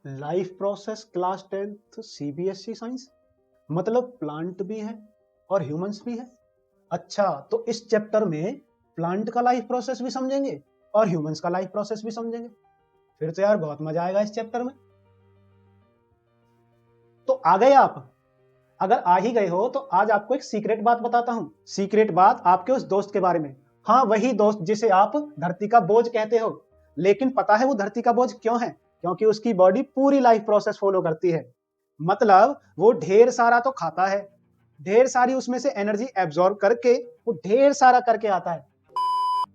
Life process class 10th CBSE science मतलब plant भी है और ह्यूमंस भी है। अच्छा, तो इस चैप्टर में प्लांट का लाइफ प्रोसेस भी समझेंगे और ह्यूमंस का लाइफ प्रोसेस भी समझेंगे। फिर तो यार बहुत मजा आएगा इस चैप्टर में। तो आ गए आप? अगर आ ही गए हो तो आज आपको एक सीक्रेट बात बताता हूं। सीक्रेट बात आपके उस दोस्त के बारे में। हाँ, वही दोस्त जिसे आप धरती का बोझ कहते हो। लेकिन पता है वो धरती का बोझ क्यों है? क्योंकि उसकी बॉडी पूरी लाइफ प्रोसेस फॉलो करती है। मतलब वो ढेर सारा तो खाता है, ढेर सारी उसमें से एनर्जी एब्जॉर्ब करके वो ढेर सारा करके आता है।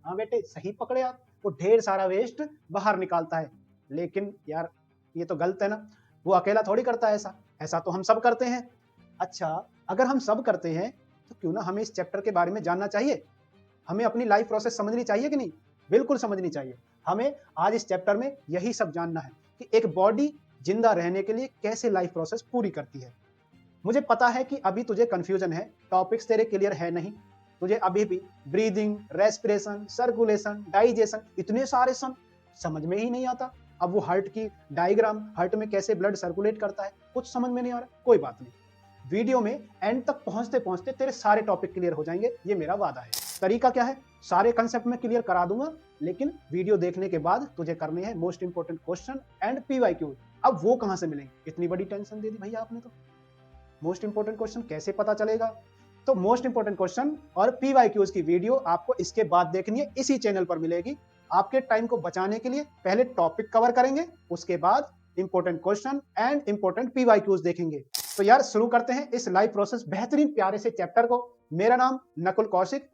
हाँ बेटे, सही पकड़े आप। वो ढेर सारा वेस्ट बाहर निकालता है। लेकिन यार ये तो गलत है ना। वो अकेला थोड़ी करता है ऐसा। ऐसा तो हम सब करते हैं। अच्छा, अगर हम सब करते हैं तो क्यों ना हमें इस चैप्टर के बारे में जानना चाहिए। हमें अपनी लाइफ प्रोसेस समझनी चाहिए कि नहीं? बिल्कुल समझनी चाहिए। हमें आज इस चैप्टर में यही सब जानना है कि एक बॉडी जिंदा रहने के लिए कैसे लाइफ प्रोसेस पूरी करती है। मुझे पता है कि अभी तुझे कंफ्यूजन है, टॉपिक्स तेरे क्लियर है नहीं। तुझे अभी भी ब्रीदिंग, रेस्पिरेशन, सर्कुलेशन, डाइजेशन, इतने सारे सम समझ में ही नहीं आता। अब वो हार्ट की डायग्राम, हार्ट में कैसे ब्लड सर्कुलेट करता है, कुछ समझ में नहीं आ रहा। कोई बात नहीं, वीडियो में एंड तक पहुंचते पहुंचते तेरे सारे टॉपिक क्लियर हो जाएंगे, ये मेरा वादा है। तरीका क्या है? सारे कंसेप्ट में क्लियर करा दूंगा, लेकिन वीडियो देखने के बाद तुझे करने हैं most important question and PYQ. अब वो कहां से मिलेंगे? इतनी बड़ी टेंशन दे दी भैया आपने तो। मोस्ट इंपोर्टेंट क्वेश्चन कैसे पता चलेगा? तो मोस्ट इंपोर्टेंट क्वेश्चन और पीवाईक्यूज की वीडियो आपको इसके बाद देखनी है, इसी चैनल पर मिलेगी। आपके टाइम को बचाने के लिए पहले टॉपिक कवर करेंगे, उसके बाद important question and important PYQs देखेंगे। तो यार शुरू करते हैं इस लाइव प्रोसेस बेहतरीन प्यारे से चैप्टर को। मेरा नाम नकुल कौशिक,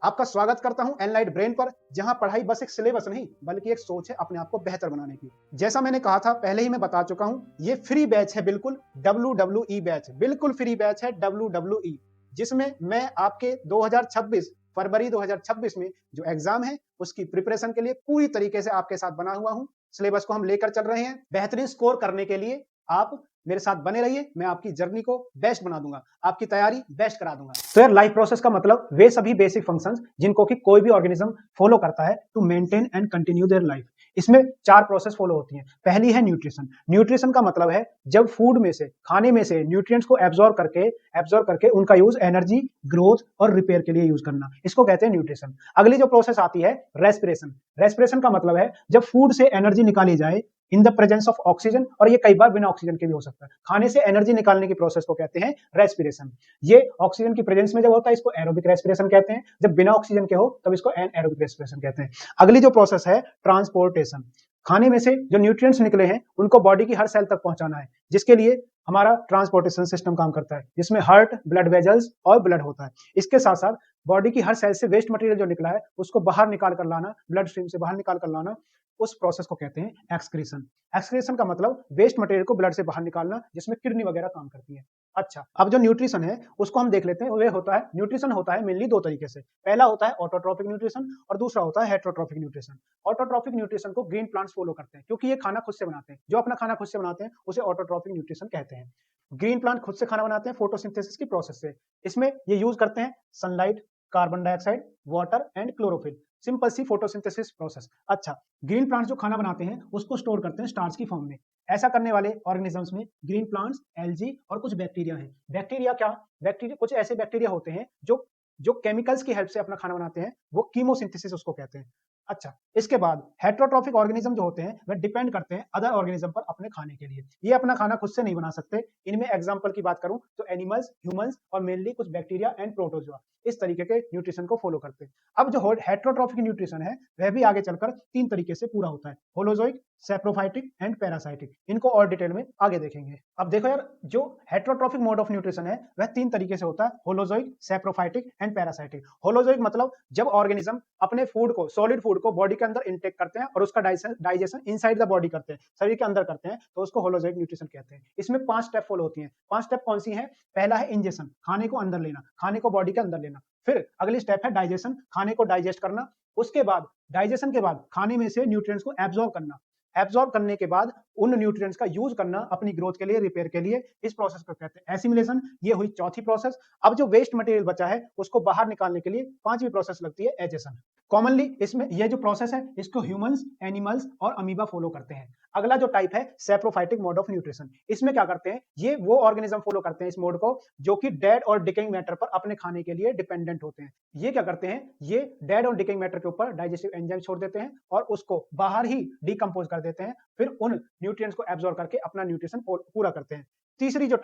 आपका स्वागत करता हूं एनलाइट ब्रेन पर, जहां पढ़ाई बस एक सिलेबस नहीं बल्कि एक सोच है अपने आप को बेहतर बनाने की। जैसा मैंने कहा था, पहले ही मैं बता चुका हूं, ये फ्री बैच है, बिल्कुल WWE बैच, बिल्कुल फ्री बैच है WWE, जिसमें मैं आपके 2026 फरवरी 2026 में जो एग्जाम है उसकी प्रिपरेशन के लिए पूरी तरीके से आपके साथ बना हुआ हूं। सिलेबस को हम लेकर चल रहे हैं। बेहतरीन स्कोर करने के लिए आप मेरे साथ बने रहिए, मैं आपकी जर्नी को बेस्ट बना दूंगा, आपकी तैयारी बेस्ट करा दूंगा। तो यार लाइफ प्रोसेस का मतलब वे सभी बेसिक फंक्शंस जिनको कि कोई भी ऑर्गेनिज्म फॉलो करता है to maintain and continue their life. इसमें 4 प्रोसेस फॉलो होती हैं। पहली है न्यूट्रिशन। न्यूट्रिशन का मतलब है जब फूड में से, खाने में से न्यूट्रिएंट्स को एब्जॉर्ब करके उनका यूज एनर्जी, ग्रोथ और रिपेयर के लिए यूज करना, इसको कहते हैं न्यूट्रिशन। अगली जो प्रोसेस आती है रेस्पिरेशन। रेस्पिरेशन का मतलब है जब फूड से एनर्जी निकाली जाए in the presence of oxygen, और ये कई बार बिना ऑक्सीजन के भी हो सकता है। खाने से एनर्जी निकालने की प्रोसेस को कहते हैं रेस्पिरेशन। ये ऑक्सीजन की प्रेजेंस में जब होता है इसको एरोबिक रेस्पिरेशन कहते हैं, जब बिना ऑक्सीजन के हो तब इसको एनएरोबिक रेस्पिरेशन कहते हैं। अगली जो प्रोसेस है ट्रांसपोर्टेशन। खाने में से जो न्यूट्रिएंट्स निकले हैं उनको बॉडी की हर सेल तक पहुंचाना है, जिसके लिए हमारा ट्रांसपोर्टेशन सिस्टम काम करता है, जिसमें हार्ट, ब्लड वेजल्स और ब्लड होता है। इसके साथ साथ बॉडी की हर सेल से वेस्ट मटेरियल जो निकला है उसको बाहर निकाल कर लाना, ब्लड स्ट्रीम से बाहर निकाल कर लाना, उस प्रोसेस को कहते हैं एक्सक्रीशन। एक्सक्रीशन का मतलब वेस्ट मटेरियल को ब्लड से बाहर निकालना, जिसमें किडनी वगैरह काम करती है। अच्छा, अब जो न्यूट्रिशन है उसको हम देख लेते हैं। वे होता है, न्यूट्रिशन होता है मेनली 2 तरीके से। पहला होता है ऑटोट्रॉफिक न्यूट्रिशन और दूसरा होता है हेटरोट्रॉफिक न्यूट्रिशन। ऑटोट्रॉफिक न्यूट्रिशन को ग्रीन प्लांट्स फॉलो करते हैं, क्योंकि ये खाना खुद से बनाते हैं। जो अपना खाना खुद से बनाते हैं उसे ऑटोट्रॉफिक न्यूट्रिशन कहते हैं। ग्रीन प्लांट खुद से खाना बनाते हैं फोटोसिंथेसिस की प्रोसेस से। इसमें ये यूज करते हैं sunlight, carbon dioxide, water and chlorophyll, simple सी फोटोसिंथेसिस प्रोसेस। अच्छा, ग्रीन प्लांट्स जो खाना बनाते हैं उसको स्टोर करते हैं स्टार्च की फॉर्म में। ऐसा करने वाले ऑर्गेनिजम्स में ग्रीन प्लांट्स, एल्जी और कुछ बैक्टीरिया हैं। बैक्टीरिया क्या? बैक्टीरिया कुछ ऐसे बैक्टीरिया होते हैं जो जो केमिकल्स की हेल्प से अपना खाना बनाते हैं, वो कीमोसिंथेसिस उसको कहते हैं। अच्छा, इसके बाद हेट्रोट्रॉफिक ऑर्गेनिज्म जो होते हैं वह डिपेंड करते हैं अदर ऑर्गेनिज्म पर अपने खाने के लिए। ये अपना खाना खुद से नहीं बना सकते। इनमें एग्जांपल की बात करूं तो एनिमल्स, ह्यूमंस और मेनली कुछ बैक्टीरिया एंड प्रोटोजोआ इस तरीके के न्यूट्रिशन को फॉलो करते हैं। अब जो हेट्रोट्रॉफिक न्यूट्रिशन है वह भी आगे चलकर 3 तरीके से पूरा होता है, होलोजोइक, सैप्रोफाइटिक एंड पैरासाइटिक। इनको और डिटेल में आगे देखेंगे। अब देखो यार, जो हेट्रोट्रॉफिक मोड ऑफ न्यूट्रिशन है वह 3 तरीके से होता है, holozoic, saprophytic and parasitic. Holozoic मतलब जब ऑर्गेनिज्म अपने फूड को, सॉलिड फूड को बॉडी के अंदर इंटेक करते हैं और उसका डाइजेशन इनसाइड द बॉडी करते हैं, शरीर के अंदर करते हैं, तो उसको होलोजोइक न्यूट्रिशन कहते हैं। इसमें 5 स्टेप फॉलो होती हैं। 5 स्टेप कौन सी हैं? पहला है इंजेशन, खाने को अंदर लेना, खाने को बॉडी के अंदर लेना। फिर अगली स्टेप है डाइजेशन, खाने को डाइजेस्ट करना। उसके बाद डाइजेशन के बाद खाने में से न्यूट्रिएंट्स को एब्जॉर्ब करना। एब्जॉर्ब करने के बाद उन न्यूट्रिएंट्स का यूज करना अपनी ग्रोथ के लिए, रिपेयर के लिए, इस प्रोसेस को कहते हैं एसिमिलेशन। ये हुई चौथी प्रोसेस। अब जो वेस्ट मटेरियल बचा है उसको बाहर निकालने के लिए पांचवी प्रोसेस लगती है एजेशन। कॉमनली इसमें ये जो प्रोसेस है इसको ह्यूमंस, एनिमल्स और अमीबा फॉलो करते हैं। अगला जो टाइप है सैप्रोफाइटिक मोड ऑफ न्यूट्रिशन। इसमें क्या करते हैं, ये वो ऑर्गेनिज्म फॉलो करते हैं इस मोड को जो कि डेड और डिकेइंग मैटर पर अपने खाने के लिए डिपेंडेंट होते हैं। ये क्या करते हैं, ये डेड और डिकेइंग मैटर के ऊपर डाइजेस्टिव एंजाइम छोड़ देते हैं और उसको बाहर ही डिकम्पोज कर देते हैं, फिर उन न्यूट्रिएंट्स को एब्जॉर्ब करके अपना न्यूट्रिशन पूरा करते हैं। तीसरी जो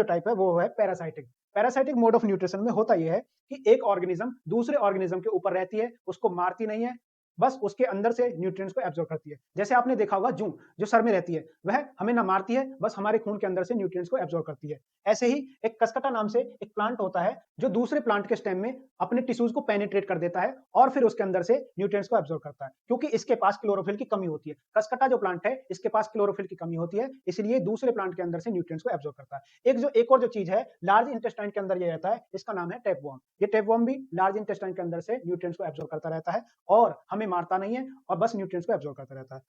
टाइप है वो है parasitic. Parasitic mode of nutrition में होता यह है कि एक ऑर्गेनिज्म दूसरे ऑर्गेनिज्म के ऊपर रहती है, उसको मारती नहीं है, बस उसके अंदर से न्यूट्रिएंट्स को एब्जॉर्ब करती है। जैसे आपने देखा होगा जूं जो सर में रहती है वह हमें ना मारती है, बस हमारे खून के अंदर से न्यूट्रिएंट्स को एब्जॉर्ब करती है। ऐसे ही एक कसकटा नाम से एक प्लांट होता है जो दूसरे प्लांट के स्टेम में अपने टिश्यूज को पेनिट्रेट कर देता है और फिर उसके अंदर से न्यूट्रिएंट्स को एब्जॉर्ब करता है, क्योंकि इसके पास क्लोरोफिल की कमी होती है। कसकटा जो प्लांट है इसके पास क्लोरोफिल की कमी होती है, इसलिए दूसरे प्लांट के अंदर से न्यूट्रिएंट्स को एब्जॉर्ब करता है। एक और जो चीज है लार्ज इंटेस्टाइन के अंदर ये रहता है, इसका नाम है टेपवर्म। ये टेपवर्म भी लार्ज इंटेस्टाइन के अंदर से न्यूट्रिएंट्स को एब्जॉर्ब करता रहता है और हमें मारता नहीं है और बस न्यूट्रिएंट्स को एब्जॉर्ब करता रहता है।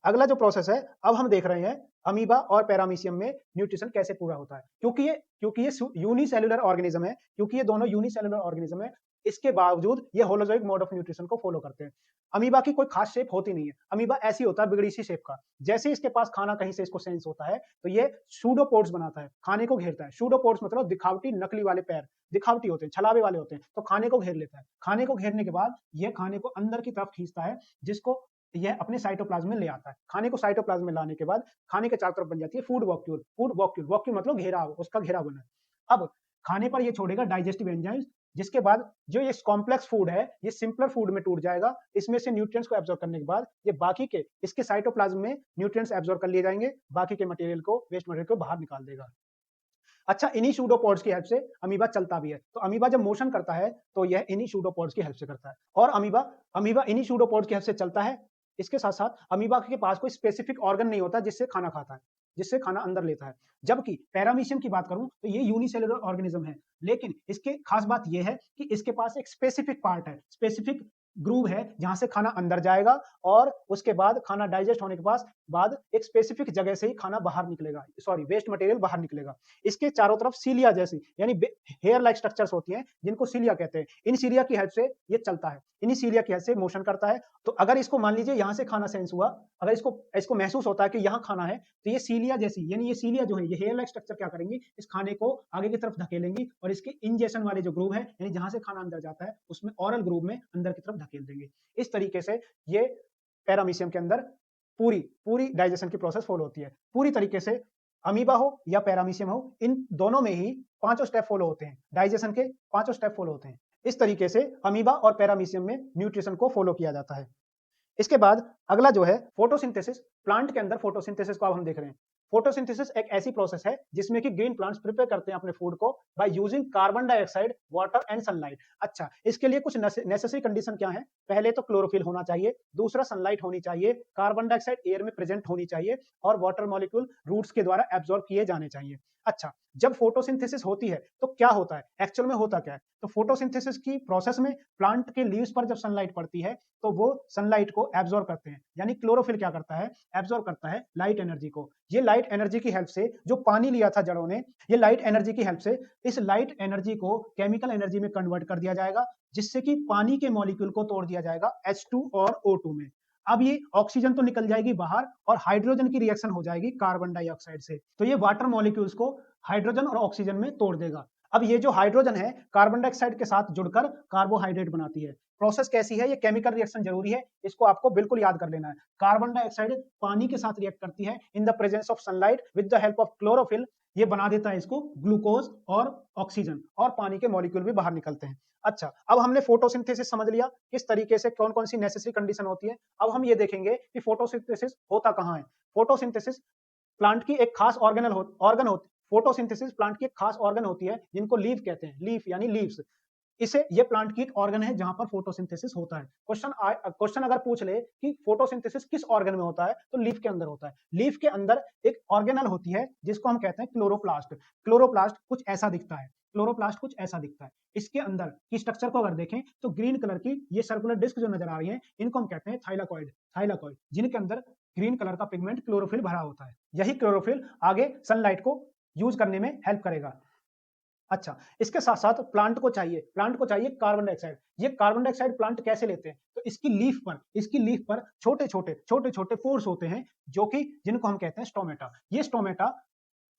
अगला जो प्रोसेस है, अब हम देख रहे हैं अमीबा और पैरामीशियम में न्यूट्रिशन कैसे पूरा होता है। क्योंकि ये यूनिसेलुलर ऑर्गेनिज्म है, क्योंकि ये दोनों यूनिसेलुलर ऑर्गेनिज्म है, इसके बावजूद ये होलोजोइक मोड ऑफ न्यूट्रिशन को फॉलो करते हैं। अमीबा की कोई खास शेप होती नहीं है, अमीबा ऐसी होता है बिगड़ी सी शेप का। जैसे इसके पास खाना कहीं से इसको सेंस होता है तो ये सूडोपोड्स बनाता है, खाने को घेरता है। सूडोपोड्स मतलब दिखावटी नकली वाले पैर, दिखावटी होते हैं, छलावे वाले होते हैं, तो खाने को घेर लेता है। खाने को घेरने के बाद ये खाने को अंदर की तरफ खींचता है, जिसको यह अपने साइटोप्लाज्म में ले आता है। खाने को साइटोप्लाज्म में लाने के बाद खाने के चारों तरफ बन जाती है फूड वॉक्यूल। वॉक्यूल मतलब घेराव, उसका घेराव बना है। अब खाने पर ये छोड़ेगा डाइजेस्टिव एंजाइम्स, जिसके बाद जो ये कॉम्प्लेक्स फूड है ये सिंपलर फूड में टूट जाएगा। इसमें से न्यूट्रिएंट्स को एब्जॉर्ब करने के बाद ये बाकी के इसके साइटोप्लाज्म में न्यूट्रिएंट्स एब्जॉर्ब कर लिए जाएंगे, बाकी के मटेरियल को, वेस्ट मटेरियल को बाहर निकाल देगा। अच्छा, इन्हीं सूडोपोड्स की हेल्प से अमीबा चलता भी है। तो अमीबा जब मोशन करता है तो यह इन्हीं सूडोपोड्स की हेल्प से करता है और अमीबा इन्हीं सूडोपोड्स की हेल्प से चलता है। इसके साथ साथ अमीबा के पास कोई स्पेसिफिक ऑर्गन नहीं होता जिससे खाना खाता है, जिससे खाना अंदर लेता है। जबकि पैरामीशियम की बात करूं तो ये यूनिसेलुलर ऑर्गेनिज्म है, लेकिन इसके खास बात यह है कि इसके पास एक स्पेसिफिक पार्ट है, स्पेसिफिक ग्रूव है जहां से खाना अंदर जाएगा और उसके बाद खाना डाइजेस्ट होने के बाद एक स्पेसिफिक जगह से ही खाना बाहर निकलेगा, सॉरी वेस्ट मटेरियल बाहर निकलेगा। इसके चारों तरफ सीलिया जैसी यानी हेयर लाइक स्ट्रक्चर्स होती हैं जिनको सीलिया कहते हैं। इन सीलिया की हेल्प से ये चलता है, इन्हीं सीलिया की हेल्प से मोशन करता है। तो अगर इसको मान लीजिए यहां से खाना सेंस हुआ, अगर इसको महसूस होता है कि यहाँ खाना है, तो ये सीलिया जैसी यानी ये सीलिया जो है ये हेयर लाइक स्ट्रक्चर क्या करेंगी, इस खाने को आगे की तरफ धकेलेंगी और इसके इंजेशन वाले जो ग्रूव है यानी जहां से खाना अंदर जाता है उसमें ऑरल ग्रूव में अंदर की तरफ धकेल देंगे। इस तरीके से ये पैरामीशियम के अंदर पूरी डाइजेशन की प्रोसेस फॉलो होती है। पूरी तरीके से अमीबा हो या पैरामीशियम हो, इन दोनों में ही पांचों स्टेप फॉलो होते हैं, डाइजेशन के पांचों स्टेप फॉलो होते हैं। इस तरीके से अमीबा और पैरामीशियम में न्यूट्रिशन को फॉलो किया जाता है। इसके बाद अगला जो है फोटोसिंथेसिस। प्लांट के अंदर फोटोसिंथेसिस को अब हम देख रहे हैं। फोटोसिंथेसिस एक ऐसी प्रोसेस है जिसमें कि ग्रीन प्लांट्स प्रिपेयर करते हैं अपने फूड को by using carbon dioxide, water and sunlight. अच्छा, इसके लिए कुछ नेसेसरी कंडीशन क्या है? पहले तो क्लोरोफिल होना चाहिए, दूसरा सनलाइट होनी चाहिए, कार्बन डाइऑक्साइड एयर में प्रेजेंट होनी चाहिए और वाटर मॉलिक्यूल रूट्स के द्वारा एब्जॉर्ब किए जाने चाहिए। अच्छा, जब फोटोसिंथेसिस होती है तो क्या होता है, एक्चुअल में होता क्या है? तो फोटोसिंथेसिस की प्रोसेस में प्लांट के लीव्स पर जब सनलाइट पड़ती है तो वो सनलाइट को एब्जॉर्ब करते हैं, यानी क्लोरोफिल क्या करता है, एब्जॉर्ब करता है लाइट एनर्जी को। ये लाइट एनर्जी की हेल्प से जो पानी लिया था जड़ों ने, ये लाइट एनर्जी की हेल्प से इस लाइट एनर्जी को केमिकल एनर्जी में कन्वर्ट कर दिया जाएगा, जिससे कि पानी के मॉलिक्यूल को तोड़ दिया जाएगा H2 और O2 में। अब ये ऑक्सीजन तो निकल जाएगी बाहर और हाइड्रोजन की रिएक्शन हो जाएगी कार्बन डाइऑक्साइड से, तो ये वाटर मॉलिक्यूल्स को हाइड्रोजन और ऑक्सीजन में तोड़ देगा। अब ये जो हाइड्रोजन है कार्बन डाइऑक्साइड के साथ जुड़कर कार्बोहाइड्रेट बनाती है। प्रोसेस कैसी है, ये केमिकल रिएक्शन जरूरी है, इसको आपको बिल्कुल याद कर लेना है। कार्बन डाइऑक्साइड पानी के साथ रिएक्ट करती है in the presence of sunlight with the help of chlorophyll, ये बना देता है इसको ग्लूकोज और ऑक्सीजन और पानी के मॉलिक्यूल भी बाहर निकलते हैं। अच्छा, अब हमने फोटोसिंथेसिस समझ लिया, किस तरीके से कौन कौन सी नेसेसरी कंडीशन होती है। अब हम ये देखेंगे कि फोटोसिंथेसिस होता कहाँ है। फोटोसिंथेसिस प्लांट की एक खास ऑर्गन होती फोटोसिंथेसिस प्लांट की एक खास ऑर्गन होती है जिनको लीफ कहते हैं, लीफ यानी लीव्स। इसे ये प्लांट की एक ऑर्गन है जहां पर फोटोसिंथेसिस होता है। क्वेश्चन अगर पूछ ले कि फोटोसिंथेसिस किस ऑर्गन में होता है तो लीफ के अंदर होता है। लीफ के अंदर एक ऑर्गेनल होती है जिसको हम कहते हैं क्लोरोप्लास्ट। क्लोरोप्लास्ट कुछ ऐसा दिखता है, क्लोरोप्लास्ट कुछ ऐसा दिखता है। इसके अंदर की स्ट्रक्चर को अगर देखें तो ग्रीन कलर की ये सर्कुलर डिस्क जो नजर आ रही है इनको हम कहते हैं थाइलाकॉइड, जिनके अंदर ग्रीन कलर का पिगमेंट क्लोरोफिल भरा होता है। यही क्लोरोफिल आगे सनलाइट को यूज करने में हेल्प करेगा। अच्छा, इसके साथ-साथ प्लांट को चाहिए कार्बन डाइऑक्साइड। ये कार्बन डाइऑक्साइड प्लांट कैसे लेते हैं? तो इसकी लीफ पर छोटे-छोटे पोर्स होते हैं, जो कि जिनको हम कहते हैं स्टोमेटा।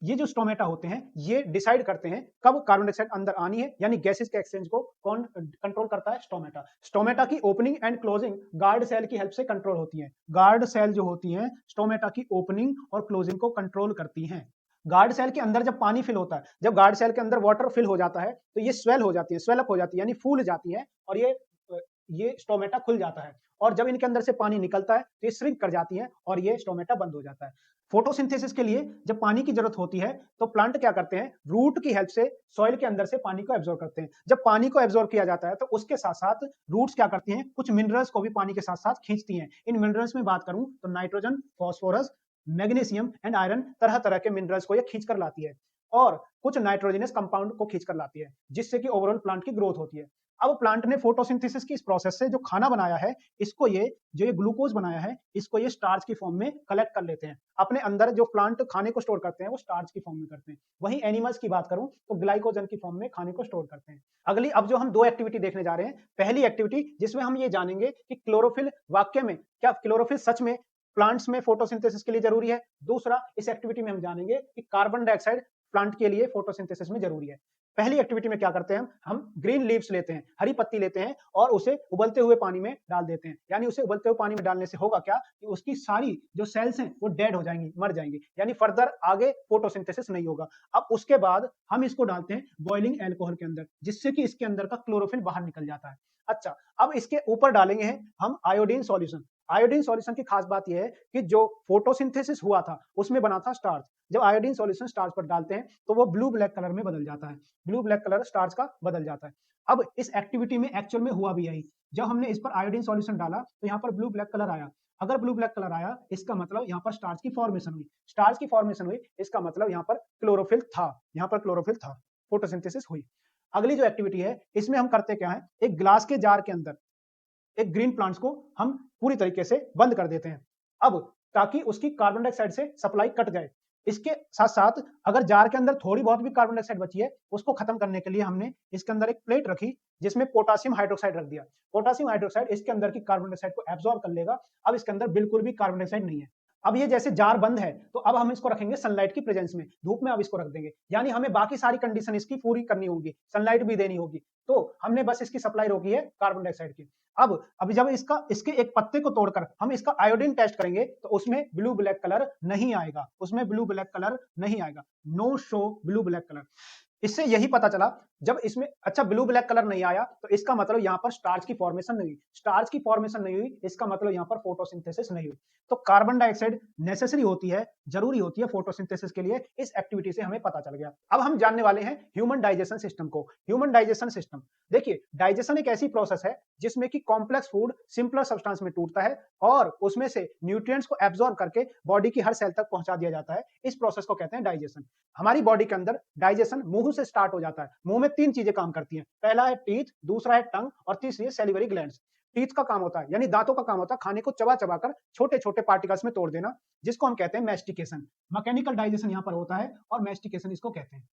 ये जो स्टोमेटा होते हैं, ये डिसाइड करते हैं कब कार्बन डाइऑक्साइड अंदर आनी है, यानी गैसेस के एक्सचेंज को कौन कंट्रोल करता है? स्टोमेटा। स्टोमेटा की opening and closing guard cell की हेल्प से कंट्रोल होती है। गार्ड सेल जो होती हैं, स्टोमेटा की ओपनिंग और क्लोजिंग को कंट्रोल करती हैं। गार्ड सेल के अंदर जब पानी फिल होता है, जब गार्ड सेल के अंदर वाटर फिल हो जाता है, तो ये स्वेल हो जाती है, स्वेल अप हो जाती है, यानी फूल जाती है, और ये स्टोमेटा खुल जाता है। और जब इनके अंदर से पानी निकलता है, तो ये श्रिंक कर जाती है और ये स्टोमेटा बंद हो जाता है। फोटोसिंथेसिस के लिए जब पानी की जरूरत होती है, तो प्लांट क्या करते हैं? रूट की हेल्प से सॉइल के अंदर से पानी को एब्जॉर्ब करते हैं। जब पानी को एब्जॉर्ब किया जाता है, तो उसके साथ-साथ रूट्स क्या करती हैं? कुछ मिनरल्स को भी पानी के साथ-साथ खींचती हैं। इन मिनरल्स में बात करूं तो nitrogen, phosphorus, magnesium and iron, तरह-तरह के मिनरल्स को ये खींच कर लाती है, और कुछ नाइट्रोजनस कंपाउंड को खींच कर लाती है, जिससे कि ओवरऑल प्लांट की ग्रोथ होती है। अब प्लांट ने फोटोसिंथेसिस की इस प्रोसेस से जो खाना बनाया है, इसको ये ग्लूकोज बनाया है, इसको ये स्टार्च की फॉर्म में कलेक्ट कर लेते हैं। अपने अंदर जो प्लांट खाने को स्टोर करते हैं, वो स्टार्च की फॉर्म में करते हैं। वहीं एनिमल्स की बात करूं तो ग्लाइकोजन की फॉर्म में खाने को स्टोर करते हैं। अब जो हम दो एक्टिविटी देखने जा रहे हैं, पहली एक्टिविटी जिसमें हम ये जानेंगे कि क्लोरोफिल वाकई में, क्या क्लोरोफिल सच में प्लांट्स में फोटोसिंथेसिस के लिए जरूरी है। दूसरा, इस एक्टिविटी में हम जानेंगे कि कार्बन डाइऑक्साइड प्लांट के लिए फोटोसिंथेसिस में जरूरी है। पहली एक्टिविटी में क्या करते हैं? हम ग्रीन लीव्स लेते हैं, हरी पत्ती लेते हैं, और उसे उबलते हुए पानी में डाल देते हैं। यानी उसे उबलते हुए पानी में डालने से होगा क्या कि उसकी सारी जो सेल्स हैं वो डेड हो जाएंगी, मर जाएंगी, यानी फर्दर आगे फोटोसिंथेसिस नहीं होगा। अब उसके बाद हम इसको डालते हैं बॉइलिंग एल्कोहल के अंदर, जिससे कि इसके अंदर का क्लोरोफिल बाहर निकल जाता है। अच्छा, अब इसके ऊपर डालेंगे हम आयोडीन सॉल्यूशन। आयोडीन सॉल्यूशन की खास बात यह है कि जो फोटोसिंथेसिस हुआ था उसमें बना था स्टार्च। जब आयोडीन सॉल्यूशन स्टार्च पर डालते हैं तो वो ब्लू ब्लैक कलर में बदल जाता है, ब्लू ब्लैक कलर स्टार्च का बदल जाता है। अब इस एक्टिविटी में एक्चुअल में हुआ भी यही, जब हमने इस पर आयोडीन सॉल्यूशन डाला तो यहाँ पर ब्लू ब्लैक कलर आया। अगर ब्लू ब्लैक कलर आया, इसका मतलब यहाँ पर स्टार्च की फॉर्मेशन हुई। स्टार्च की फॉर्मेशन हुई, इसका मतलब यहाँ पर क्लोरोफिल था, यहाँ पर क्लोरोफिल था, फोटोसिंथेसिस हुई। अगली जो एक्टिविटी है, इसमें हम करते क्या है? एक ग्लास के जार के अंदर एक ग्रीन प्लांट्स को हम पूरी तरीके से बंद कर देते हैं, अब ताकि उसकी कार्बन डाइऑक्साइड से सप्लाई कट जाए। इसके साथ साथ अगर जार के अंदर थोड़ी बहुत भी कार्बन डाइऑक्साइड बची है, उसको खत्म करने के लिए हमने इसके अंदर एक प्लेट रखी, जिसमें पोटासियम हाइड्रोक्साइड रख दिया। पोटासियम हाइड्रोक्साइड इसके अंदर की कार्बन डाइऑक्साइड को एब्जॉर्ब कर लेगा। अब इसके अंदर बिल्कुल भी कार्बन डाइऑक्साइड नहीं है। अब ये जैसे जार बंद है, तो अब हम इसको रखेंगे सनलाइट की प्रेजेंस में, धूप में अब इसको रख देंगे, यानी हमें बाकी सारी कंडीशन इसकी पूरी करनी होगी, सनलाइट भी देनी होगी। तो हमने बस इसकी सप्लाई रोकी है कार्बन डाइऑक्साइड की। अब जब इसके एक पत्ते को तोड़कर हम इसका आयोडीन टेस्ट करेंगे, तो उसमें ब्लू ब्लैक कलर नहीं आएगा, उसमें ब्लू ब्लैक कलर नहीं आएगा, no show blue black colour. इससे यही पता चला, जब इसमें अच्छा ब्लू ब्लैक कलर नहीं आया, तो इसका मतलब यहाँ पर स्टार्च की फॉर्मेशन नहीं हुई। स्टार्च की फॉर्मेशन नहीं हुई, इसका मतलब यहाँ पर फोटोसिंथेसिस नहीं हुई। तो कार्बन डाइऑक्साइड नेसेसरी होती है, जरूरी होती है फोटोसिंथेसिस के लिए। इस एक्टिविटी से हमें पता चल गया। अब हम जानने वाले हैं ह्यूमन डाइजेशन सिस्टम को। ह्यूमन डाइजेशन सिस्टम, देखिए, डाइजेशन एक ऐसी प्रोसेस है जिसमें कि कॉम्प्लेक्स फूड सिंपलर सब्सटेंस में टूटता है और उसमें से न्यूट्रिएंट्स को एब्जॉर्ब करके बॉडी की हर सेल तक पहुंचा दिया जाता है। इस प्रोसेस को कहते हैं डाइजेशन। हमारी बॉडी के अंदर डाइजेशन मुंह से स्टार्ट हो जाता है। मुंह में तीन चीजें काम करती हैं, पहला है टीथ, दूसरा है टंग और तीसरी है सैलिवरी ग्लैंड्स। टीथ का काम होता है, यानी दांतों का काम होता है खाने को चबा चबा कर छोटे छोटे पार्टिकल्स में तोड़ देना, जिसको हम कहते हैं मैस्टिकेशन। मैकेनिकल डाइजेशन यहाँ पर होता है और मैस्टिकेशन इसको कहते हैं।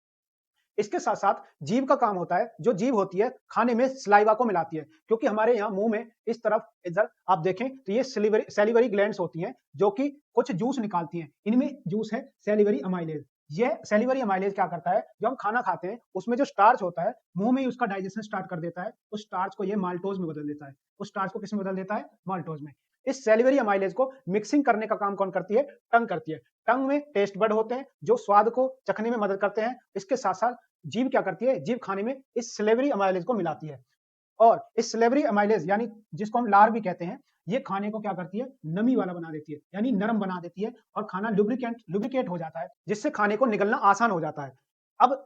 इसके साथ साथ जीभ का काम होता है। जो जीभ होती है खाने में स्लाइवा को मिलाती है, क्योंकि हमारे यहाँ मुंह में इस तरफ इधर आप देखें तो ये सैलिवरी ग्लैंड्स होती हैं, जो कि कुछ जूस निकालती हैं। इनमें जूस है सैलिवरी अमाइलेज। ये सैलिवरी अमाइलेज क्या करता है, जो हम खाना खाते हैं उसमें जो स्टार्च होता है, मुंह में ही उसका डाइजेशन स्टार्ट कर देता है। उस स्टार्च को ये माल्टोज में बदल देता है। उस स्टार्च को किस में बदल देता है? माल्टोज में। इस सैलिवरी अमाइलेज को मिक्सिंग करने का काम कौन करती है? टंग करती है। टंग में टेस्ट बड होते हैं जो स्वाद को चखने में मदद करते हैं। इसके साथ साथ जीभ क्या करती है? जीभ खाने में इस सैलिवरी अमाइलेज को मिलाती है, और इस सैलिवरी अमाइलेज यानी जिसको हम लार भी कहते हैं, ये खाने को क्या करती है? नमी वाला बना देती है, यानी नरम बना देती है, और खाना लुब्रिकेट हो जाता है, जिससे खाने को निगलना आसान हो जाता है। अब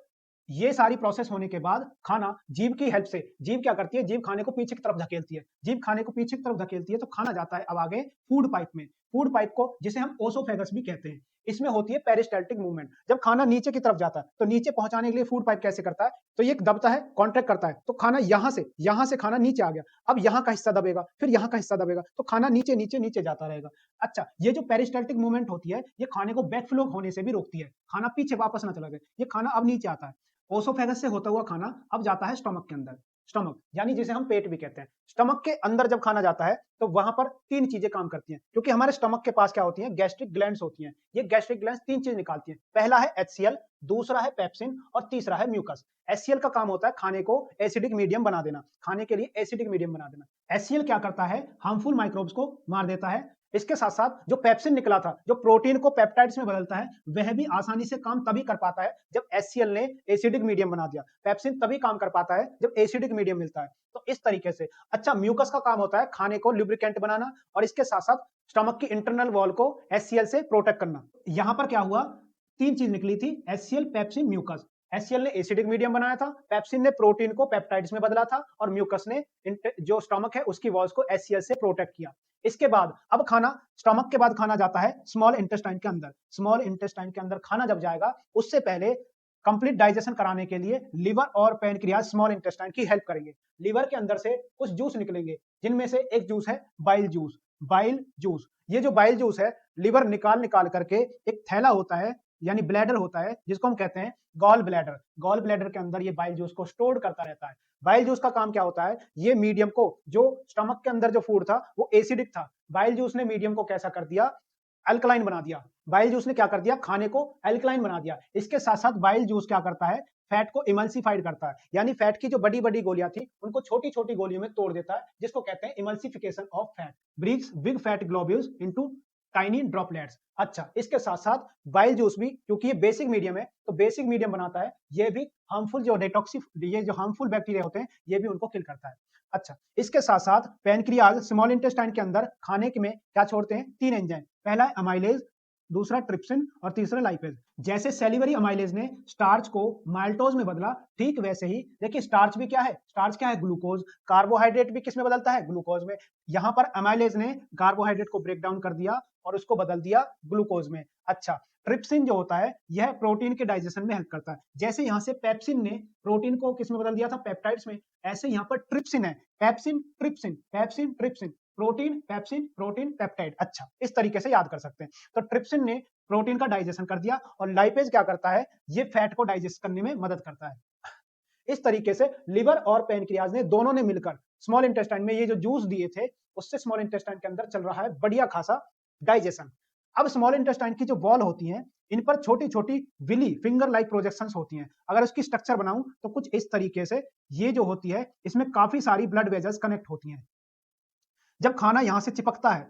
ये सारी प्रोसेस होने के बाद खाना जीभ की हेल्प से, जीभ क्या करती है? जीभ खाने को पीछे की तरफ धकेलती है। जीभ खाने को पीछे की तरफ धकेलती है तो खाना जाता है अब आगे फूड पाइप में। फूड पाइप को, जिसे हम ओसोफेगस भी कहते हैं, इसमें होती है पेरिस्टाल्टिक मूवमेंट। जब खाना नीचे की तरफ जाता है तो नीचे पहुंचाने के लिए फूड पाइप कैसे करता है, तो ये दबता है, कॉन्ट्रैक्ट करता है, तो खाना यहां से खाना नीचे आ गया, अब यहाँ का हिस्सा दबेगा, फिर यहाँ का हिस्सा दबेगा, तो खाना नीचे नीचे नीचे जाता रहेगा। अच्छा, ये जो पेरिस्टाल्टिक मूवमेंट होती है, ये खाने को बैकफ्लो होने से भी रोकती है, खाना पीछे वापस ना चला जाए, ये खाना अब नीचे आता है। ओसोफेगस से होता हुआ खाना अब जाता है स्टमक के अंदर। स्टमक यानी जिसे हम पेट भी कहते हैं। स्टमक के अंदर जब खाना जाता है तो वहां पर तीन चीजें काम करती हैं, क्योंकि हमारे स्टमक के पास क्या होती हैं, गैस्ट्रिक ग्लैंड्स होती हैं। ये गैस्ट्रिक ग्लैंड्स तीन चीज निकालती हैं, पहला है HCl, दूसरा है पेप्सिन और तीसरा है म्यूकस। HCl का काम होता है खाने को एसिडिक मीडियम बना देना, खाने के लिए एसिडिक मीडियम बना देना। HCl क्या करता है, हार्मफुल माइक्रोब्स को मार देता है। इसके साथ साथ जो पेप्सिन निकला था, जो प्रोटीन को पेप्टाइड्स में बदलता है, वह भी आसानी से काम तभी कर पाता है जब HCl ने एसिडिक मीडियम बना दिया। पेप्सिन तभी काम कर पाता है जब एसिडिक मीडियम मिलता है। तो इस तरीके से। अच्छा, म्यूकस का काम होता है खाने को लुब्रिकेंट बनाना और इसके साथ साथ स्टमक की इंटरनल वॉल को HCl से प्रोटेक्ट करना। यहां पर क्या हुआ, तीन चीज निकली थी, HCl, पेप्सिन, म्यूकस। HCl ने एसिडिक मीडियम बनाया था, पेप्सिन ने प्रोटीन को पेप्टाइड्स में बदला था और म्यूकस ने जो स्टमक है उसकी वॉल्स को HCl से प्रोटेक्ट किया। इसके बाद अब खाना, स्टमक के बाद खाना जाता है स्मॉल इंटेस्टाइन के अंदर। स्मॉल इंटेस्टाइन के अंदर खाना जब जाएगा, उससे पहले कंप्लीट डाइजेशन कराने के लिए लिवर और पैनक्रियाज स्मॉल इंटेस्टाइन की हेल्प करेंगे। लिवर के अंदर से कुछ जूस निकलेंगे, जिनमें से एक जूस है बाइल जूस। बाइल जूस, ये जो बाइल जूस है, लिवर निकाल निकाल करके एक थैला होता है, यानी ब्लैडर होता है, जिसको हम कहते हैं गॉल ब्लैडर। गॉल ब्लैडर के अंदर ये बाइल जूस को स्टोर करता रहता है। बाइल जूस का काम क्या होता है, ये मीडियम को, जो स्टमक के अंदर जो फूड था वो एसिडिक था, बाइल जूस ने मीडियम को कैसा कर दिया, अल्कलाइन बना दिया। बाइल जूस ने क्या कर दिया, खाने को अल्कलाइन बना दिया। इसके साथ साथ बाइल जूस क्या करता है, फैट को इमल्सिफाइड करता है, यानी फैट की जो बड़ी बड़ी गोलियां थी उनको छोटी छोटी गोलियों में तोड़ देता है, जिसको कहते हैं emulsification of fat, breaks big fat globules into tiny droplets. अच्छा, इसके साथ साथ बाइल जूस भी, क्योंकि ये बेसिक मीडियम है, तो बेसिक मीडियम बनाता है, ये भी हार्मफुल जो डिटॉक्सिफ, ये जो हार्मफुल बैक्टीरिया होते हैं, ये भी उनको किल करता है। अच्छा, इसके साथ साथ पैनक्रियाज स्मॉल इंटेस्टाइन के अंदर खाने के में क्या छोड़ते हैं, तीन एंजाइम, पहला है अमाइलेज, दूसरा ट्रिप्सिन और तीसरा लाइपेज। जैसे सेलिवरी अमाइलेज ने स्टार्च को माइल्टोज में बदला, ठीक वैसे ही देखिए स्टार्च भी क्या है, स्टार्च क्या है, ग्लूकोज। कार्बोहाइड्रेट भी किस में बदलता है, ग्लूकोज में। यहां पर अमाइलेज ने कार्बोहाइड्रेट को ब्रेक डाउन कर दिया और उसको बदल दिया ग्लूकोज में। अच्छा, ट्रिप्सिन जो होता है यह प्रोटीन के डाइजेशन में हेल्प करता है। जैसे यहां से पेप्सिन ने प्रोटीन को किस में बदल दिया था, पेप्टाइड्स में, ऐसे यहां पर ट्रिप्सिन है, pepsin trypsin, pepsin trypsin, protein pepsin, protein peptide. अच्छा, इस तरीके से याद कर सकते हैं। तो ट्रिप्सिन ने प्रोटीन का डाइजेशन कर दिया और लाइपेज क्या करता है, ये फैट को डाइजेस्ट करने में मदद करता है। इस तरीके से लिवर और पैनक्रियाज ने दोनों ने मिलकर स्मॉल इंटेस्टाइन में ये जो जूस दिए थे, उससे स्मॉल इंटेस्टाइन के अंदर चल रहा है बढ़िया खासा डाइजेशन। अब स्मॉल इंटेस्टाइन की जो वॉल होती हैं, इन पर छोटी छोटी विली फिंगर लाइक प्रोजेक्शंस होती हैं। अगर इसकी स्ट्रक्चर बनाऊं तो कुछ इस तरीके से ये जो होती है, इसमें काफी सारी ब्लड वेजल्स कनेक्ट होती हैं। जब खाना यहां से चिपकता है,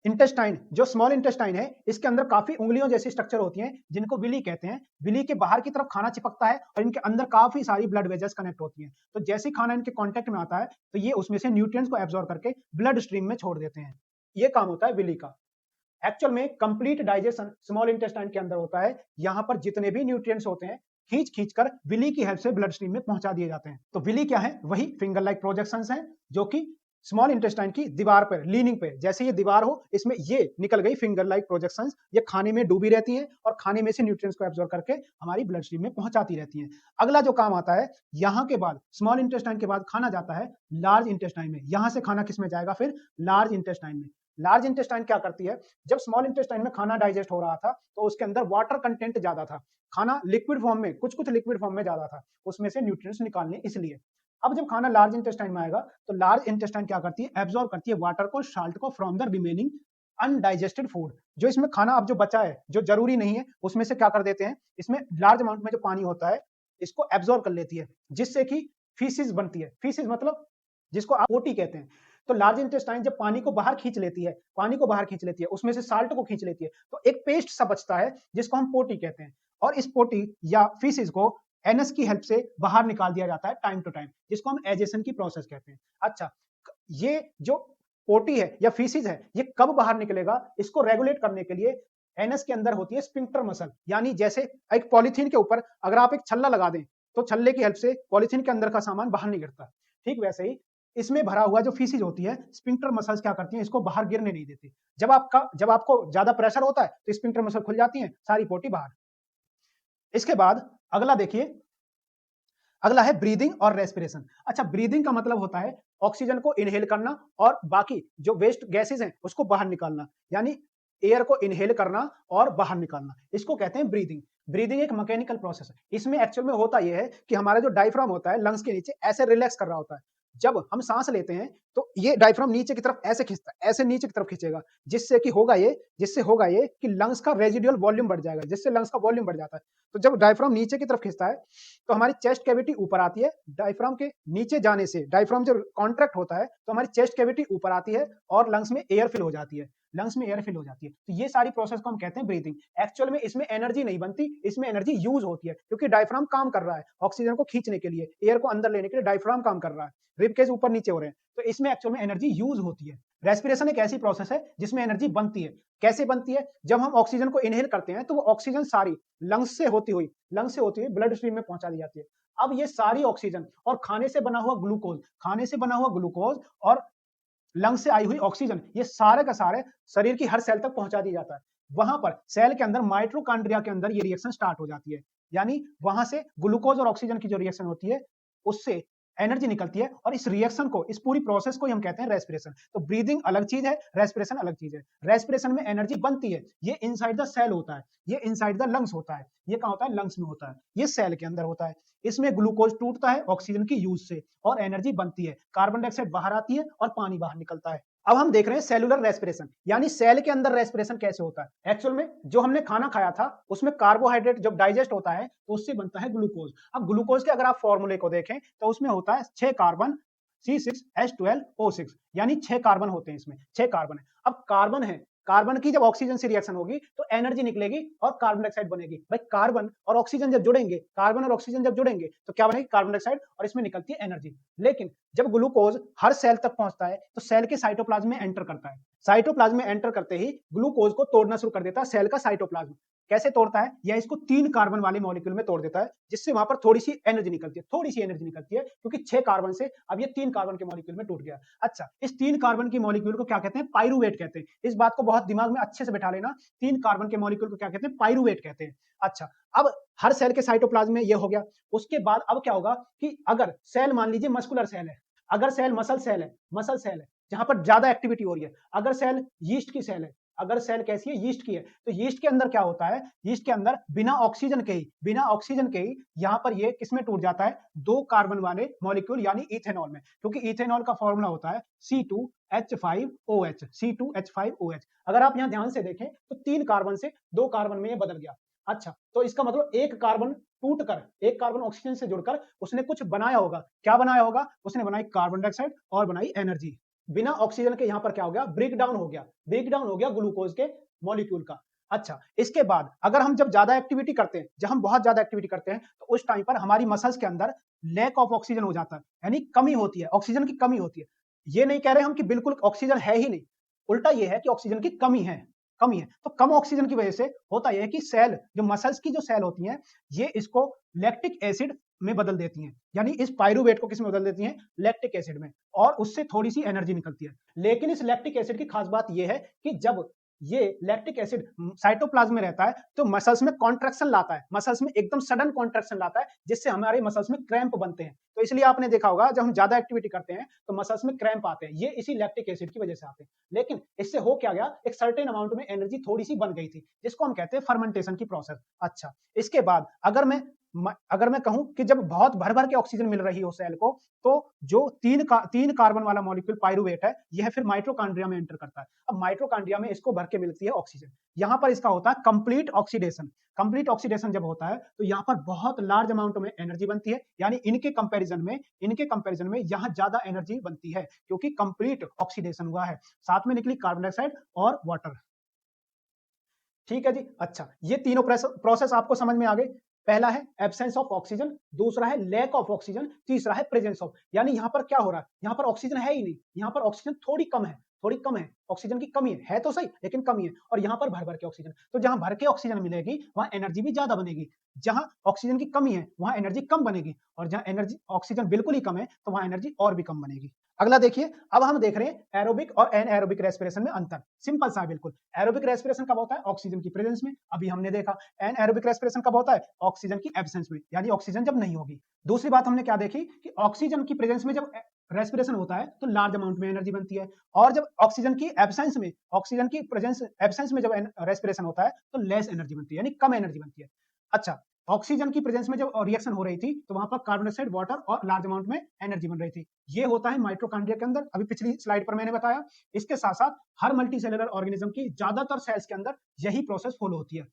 इंटेस्टाइन जो स्मॉल इंटेस्टाइन है, इसके अंदर काफी उंगलियों जैसी स्ट्रक्चर होती हैं, जिनको विली कहते हैं। विली के बाहर की तरफ खाना चिपकता है और इनके अंदर काफी सारी ब्लड वेजल्स कनेक्ट होती हैं। तो जैसे खाना इनके कांटेक्ट में आता है, तो ये उसमें से न्यूट्रिएंट्स को एब्जॉर्ब करके ब्लड स्ट्रीम में छोड़ देते हैं। ये काम होता है विली का। एक्चुअल में कंप्लीट डाइजेशन स्मॉल इंटेस्टाइन के अंदर होता है। यहां पर जितने भी न्यूट्रिएंट्स होते हैं, खींच खींच कर विली की हेल्प से ब्लड स्ट्रीम में पहुंचा दिए जाते हैं। तो विली क्या है, वही फिंगर लाइक प्रोजेक्शंस हैं, जो कि स्मॉल इंटेस्टाइन की दीवार पर, लीनिंग पे, जैसे ये दीवार हो, इसमें ये निकल गई फिंगर लाइक प्रोजेक्शंस। ये खाने में डूबी रहती हैं और खाने में से न्यूट्रिएंट्स को एब्जॉर्ब करके हमारी ब्लड स्ट्रीम में पहुंचाती रहती हैं। अगला जो काम आता है, यहां के बाद स्मॉल इंटेस्टाइन के बाद खाना जाता है लार्ज इंटेस्टाइन में। यहां से खाना किस में जाएगा, फिर लार्ज इंटेस्टाइन में। लार्ज इंटेस्टाइन क्या करती है, जब स्मॉल इंटेस्टाइन में खाना डाइजेस्ट हो रहा था, तो उसके अंदर वाटर कंटेंट ज्यादा था, खाना लिक्विड फॉर्म में, कुछ कुछ लिक्विड फॉर्म में ज्यादा था, उसमें से न्यूट्रिएंट्स निकालने इसलिए। अब जब खाना लार्ज इंटेस्टाइन में आएगा, तो लार्ज इंटेस्टाइन क्या करती है, एब्जॉर्ब करती है वाटर को, साल्ट को from the remaining undigested food. जो इसमें खाना अब जो बचा है, जो जरूरी नहीं है, उसमें से क्या कर देते हैं, इसमें लार्ज अमाउंट में जो पानी होता है, इसको एब्जॉर्ब कर लेती है, जिससे कि फीसिस बनती है। फीसिस मतलब जिसको आप पोटी कहते हैं। तो लार्ज इंटेस्टाइन जब पानी को बाहर खींच लेती है, पानी को बाहर खींच लेती है, उसमें से साल्ट को खींच लेती है, तो एक पेस्ट सा बचता है, जिसको हम पोटी कहते हैं। और इस पोटी या फीसिस को एनस की हेल्प से बाहर निकाल दिया जाता है टाइम टू टाइम, जिसको हम एजेशन की प्रोसेस कहते हैं। अच्छा, ये जो पोटी है या फीसिस है, ये कब बाहर निकलेगा, इसको रेगुलेट करने के लिए एनस के अंदर होती है स्फिंक्टर मसल। यानी जैसे एक पॉलीथीन के ऊपर अगर आप एक छल्ला लगा दें, तो छल्ले की हेल्प से पॉलीथीन के अंदर का सामान बाहर नहीं गिरता, ठीक वैसे ही इसमें भरा हुआ जो फीसिज होती है, स्फिंक्टर मसल्स क्या करती हैं, इसको बाहर गिरने नहीं देती। जब आपको ज्यादा प्रेशर होता है तो स्फिंक्टर मसल खुल जाती हैं, सारी पोटी बाहर। इसके बाद अगला देखिए, अगला है ब्रीदिंग और रेस्पिरेशन। अच्छा, ब्रीदिंग का मतलब होता है ऑक्सीजन को इनहेल करना और बाकी जो वेस्ट गैसेज हैं उसको बाहर निकालना, यानी एयर को इनहेल करना और बाहर निकालना, इसको कहते हैं ब्रीदिंग। ब्रीदिंग एक मैकेनिकल प्रोसेस है। इसमें एक्चुअल में होता यह है कि हमारा जो डायफ्राम होता है लंग्स के नीचे ऐसे रिलैक्स कर रहा होता है। जब हम सांस लेते हैं तो ये डायफ्राम नीचे की तरफ ऐसे खींचता है, ऐसे नीचे की तरफ खींचेगा, जिससे होगा ये कि लंग्स का रेजिडुअल वॉल्यूम बढ़ जाएगा, जिससे लंग्स का वॉल्यूम बढ़ जाता है। तो जब डायफ्राम नीचे की तरफ खींचता है तो हमारी चेस्ट कैविटी ऊपर आती है। डायफ्राम के नीचे जाने से डायफ्राम जब कॉन्ट्रैक्ट होता है तो हमारी चेस्ट कैविटी ऊपर आती है और लंग्स में एयर फिल हो जाती है, तो ये सारी प्रोसेस को हम कहते हैं ब्रीदिंग। एक्चुअल में इसमें एनर्जी नहीं बनती, इसमें एनर्जी यूज होती है, क्योंकि डायफ्राम काम कर रहा है ऑक्सीजन को खींचने के लिए, एयर को अंदर लेने के लिए डायफ्राम काम कर रहा है, रिबकेज ऊपर नीचे हो रहे हैं, तो इसमें एक्चुअल में एनर्जी यूज होती है। रेस्पिरेशन एक ऐसी प्रोसेस है जिसमें एनर्जी बनती है। कैसे बनती है? जब हम ऑक्सीजन को इनहेल करते हैं तो वो ऑक्सीजन सारी लंग्स से होती हुई ब्लड स्ट्रीम में पहुंचा दी जाती है। अब ये सारी ऑक्सीजन और खाने से बना हुआ ग्लूकोज और लंग से आई हुई ऑक्सीजन, ये सारे का सारे शरीर की हर सेल तक पहुंचा दिया जाता है। वहां पर सेल के अंदर माइटोकॉन्ड्रिया के अंदर ये रिएक्शन स्टार्ट हो जाती है, यानी वहां से ग्लूकोज और ऑक्सीजन की जो रिएक्शन होती है उससे एनर्जी निकलती है, और इस रिएक्शन को, इस पूरी प्रोसेस को हम कहते हैं रेस्पिरेशन। तो ब्रीदिंग अलग चीज है, रेस्पिरेशन अलग चीज है। रेस्पिरेशन में एनर्जी बनती है, ये इनसाइड द सेल होता है, ये इनसाइड द लंग्स होता है। ये कहां होता है? लंग्स में होता है, ये सेल के अंदर होता है। इसमें ग्लूकोज टूटता है ऑक्सीजन की यूज से और एनर्जी बनती है, कार्बन डाइऑक्साइड बाहर आती है और पानी बाहर निकलता है। अब हम देख रहे हैं सेलुलर रेस्पिरेशन, यानी सेल के अंदर रेस्पिरेशन कैसे होता है। एक्चुअल में जो हमने खाना खाया था उसमें कार्बोहाइड्रेट जब डाइजेस्ट होता है तो उससे बनता है ग्लूकोज। अब ग्लूकोज के अगर आप फॉर्मूले को देखें तो उसमें होता है 6 कार्बन C6H12O6, यानी 6 कार्बन होते हैं, इसमें 6 कार्बन है। अब कार्बन है, कार्बन की जब ऑक्सीजन से रिएक्शन होगी तो एनर्जी निकलेगी और कार्बन डाइऑक्साइड बनेगी। भाई कार्बन और ऑक्सीजन जब जुड़ेंगे, तो क्या बनेगी? कार्बन डाइऑक्साइड, और इसमें निकलती है एनर्जी। लेकिन जब ग्लूकोज हर सेल तक पहुंचता है तो सेल के साइटोप्लाज्म में एंटर करता है। साइटोप्लाज्म में एंटर करते ही ग्लूकोज को तोड़ना शुरू कर देता है सेल का साइटोप्लाज्म। कैसे तोड़ता है? या इसको 3 कार्बन वाले मॉलिक्यूल में तोड़ देता है, जिससे वहां पर थोड़ी सी एनर्जी निकलती है, क्योंकि 6 कार्बन से अब ये 3 कार्बन के मॉलिक्यूल में टूट गया। अच्छा, इस 3 कार्बन की मॉलिक्यूल को क्या कहते हैं? पाइरूवेट कहते हैं। इस बात को बहुत दिमाग में अच्छे से बैठा लेना, 3 कार्बन के मॉलिक्यूल को क्या कहते हैं? पाइरूवेट कहते हैं। अच्छा, अब हर सेल के साइटोप्लाज्म में ये हो गया। उसके बाद अब क्या होगा कि अगर सेल मान लीजिए मस्कुलर सेल है, अगर सेल मसल सेल है जहां पर ज्यादा एक्टिविटी हो रही है, अगर सेल यीस्ट की सेल है, अगर सेल कैसी है? यीस्ट की है, तो यीस्ट के अंदर क्या होता है? यीस्ट के अंदर बिना ऑक्सीजन के ही यहां पर ये किसमें टूट जाता है? 2 कार्बन वाले मॉलिक्यूल, यानी इथेनॉल में, क्योंकि इथेनॉल का फॉर्मूला होता है C2H5OH। अगर आप यहां ध्यान से देखें तो 3 कार्बन से 2 कार्बन में ये बदल गया। अच्छा, तो इसका मतलब एक कार्बन टूटकर, एक कार्बन ऑक्सीजन से जुड़कर उसने कुछ बनाया होगा। क्या बनाया होगा? उसने बनाई कार्बन डाइऑक्साइड और बनाई एनर्जी। बिना ऑक्सीजन के यहां पर क्या हो गया? ब्रेक डाउन हो गया ग्लूकोज के मॉलिक्यूल का। अच्छा, इसके बाद अगर हम जब ज्यादा एक्टिविटी करते हैं, जब हम बहुत ज्यादा एक्टिविटी करते हैं तो उस टाइम पर हमारी मसल्स के अंदर लैक ऑफ ऑक्सीजन हो जाता है, यानी कमी होती है, ऑक्सीजन की कमी होती है। ये नहीं कह रहे हम कि बिल्कुल ऑक्सीजन है ही नहीं, उल्टा ये है कि ऑक्सीजन की कमी है। तो कम ऑक्सीजन की वजह से होता यह है कि सेल, जो मसल्स की जो सेल होती हैं, ये इसको लैक्टिक एसिड में बदल देती हैं, यानी इस पाइरूवेट को किस में बदल देती हैं? लैक्टिक एसिड में, और उससे थोड़ी सी एनर्जी निकलती है। लेकिन इस लैक्टिक एसिड की खास बात यह है कि जब ये लैक्टिक एसिड साइटोप्लाज्म में रहता है तो मसल्स में कॉन्ट्रैक्शन लाता है, मसल्स में एकदम सडन कॉन्ट्रैक्शन लाता है, जिससे हमारे मसल्स में क्रैम्प बनते हैं। तो इसलिए आपने देखा होगा जब हम ज्यादा एक्टिविटी करते हैं तो मसल्स में क्रैम्प आते हैं, ये इसी लैक्टिक एसिड की वजह से आते हैं। लेकिन इससे हो क्या गया? एक सर्टेन अमाउंट में एनर्जी थोड़ी सी बन गई थी, जिसको हम कहते हैं फर्मेंटेशन की प्रोसेस। अच्छा, इसके बाद अगर मैं कहूं कि जब बहुत भर भर के ऑक्सीजन मिल रही हो सेल को, तो जो 3 कार्बन वाला मॉलिक्यूल पाइरूवेट है, यह फिर माइटोकॉन्ड्रिया में एंटर करता है। अब माइटोकॉन्ड्रिया में इसको भर के मिलती है ऑक्सीजन, यहां पर इसका होता है कंप्लीट ऑक्सीडेशन जब होता है तो यहां पर बहुत लार्ज अमाउंट में एनर्जी बनती है, यानी इनके कंपैरिजन में यहां ज्यादा एनर्जी बनती है, क्योंकि कंप्लीट ऑक्सीडेशन हुआ है, साथ में निकली कार्बन डाइऑक्साइड और वाटर। ठीक है जी। अच्छा, ये तीनों प्रोसेस आपको समझ में आ गई। पहला है एब्सेंस ऑफ ऑक्सीजन, दूसरा है लैक ऑफ ऑक्सीजन, तीसरा है प्रेजेंस ऑफ, यानी यहां पर क्या हो रहा है? यहां पर ऑक्सीजन है ही नहीं, यहां पर ऑक्सीजन थोड़ी कम है, थोड़ी कम है, ऑक्सीजन की कमी है तो सही लेकिन कमी है, और यहाँ पर भर भर के ऑक्सीजन, तो जहां भर के ऑक्सीजन मिलेगी वहां एनर्जी भी ज्यादा बनेगी, जहां ऑक्सीजन की कमी है वहां एनर्जी कम बनेगी, और जहां एनर्जी ऑक्सीजन बिल्कुल ही कम है तो वहां एनर्जी और भी कम बनेगी। अगला देखिए, अब हम देख रहे हैं एरोबिक और एनएरोबिक रेस्पिरेशन में अंतर। सिंपल सा है बिल्कुल। एरोबिक रेस्पिरेशन कब होता है? ऑक्सीजन की प्रेजेंस में, अभी हमने देखा। एनएरोबिक रेस्पिरेशन कब होता है? ऑक्सीजन की एब्सेंस में, यानी ऑक्सीजन जब नहीं होगी। दूसरी बात हमने क्या देखी कि ऑक्सीजन की प्रेजेंस में जब रेस्पिरेशन होता है तो लार्ज अमाउंट में एनर्जी बनती है, और जब ऑक्सीजन की एब्सेंस में, ऑक्सीजन की प्रेजेंस एब्सेंस में जब रेस्पिरेशन होता है तो लेस एनर्जी बनती है, यानी कम एनर्जी बनती है। अच्छा, ऑक्सीजन की प्रेजेंस में जब रिएक्शन हो रही थी तो वहां पर कार्बन डाइऑक्साइड, वाटर और लार्ज अमाउंट में एनर्जी बन रही थी। ये होता है माइटोकॉन्ड्रिया के अंदर, अभी पिछली स्लाइड पर मैंने बताया। इसके साथ साथ हर मल्टीसेलुलर ऑर्गेनिज्म की ज्यादातर सेल्स के अंदर यही प्रोसेस फॉलो होती है।